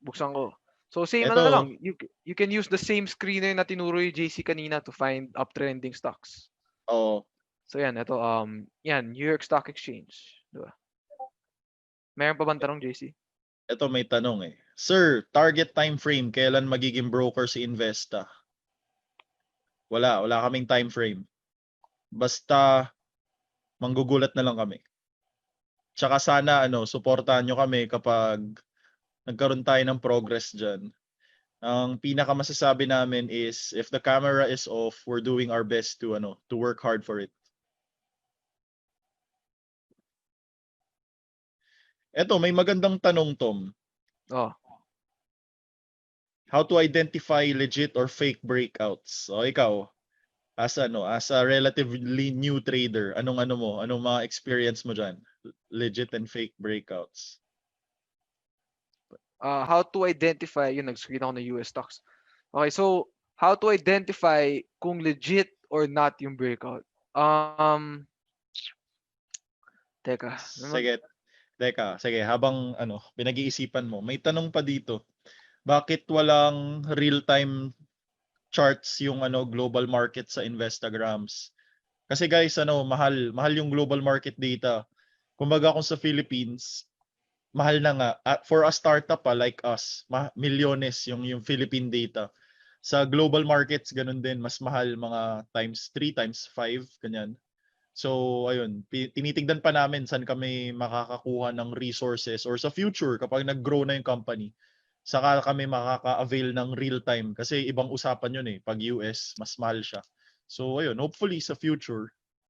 Buksan ko. So same na lang. You can use the same screener na tinuro yung JC kanina to find uptrending stocks. Oo. So yan, ito New York Stock Exchange, diba? Meron pa bang tanong, JC? Ito may tanong Sir, target time frame, kailan magiging broker si Investa? Wala kaming time frame. Basta manggugulat na lang kami. Tsaka sana suportahan nyo kami kapag nagkaroon tayo ng progress dyan. Ang pinakamasasabi namin is if the camera is off, we're doing our best to work hard for it. Eto, may magandang tanong, Tom. How to identify legit or fake breakouts? O ikaw, as a relatively new trader, anong mga experience mo dyan? Legit and fake breakouts. How to identify, nag-screen ako ng US stocks. Okay, so how to identify kung legit or not yung breakout? Teka. Sige, habang pinag-iisipan mo, may tanong pa dito. Bakit walang real-time charts yung global market sa Investagrams? Kasi guys, mahal yung global market data. Kumbaga kung sa Philippines, mahal na nga. For a startup like us, milyones yung Philippine data. Sa global markets, ganun din. Mas mahal, mga times 3, times 5, ganyan. So, ayun. Tinitignan pa namin saan kami makakakuha ng resources or sa future, kapag nag-grow na yung company, saka kami makaka-avail ng real time. Kasi ibang usapan yun eh. Pag US, mas mahal siya. So, ayun. Hopefully, sa future,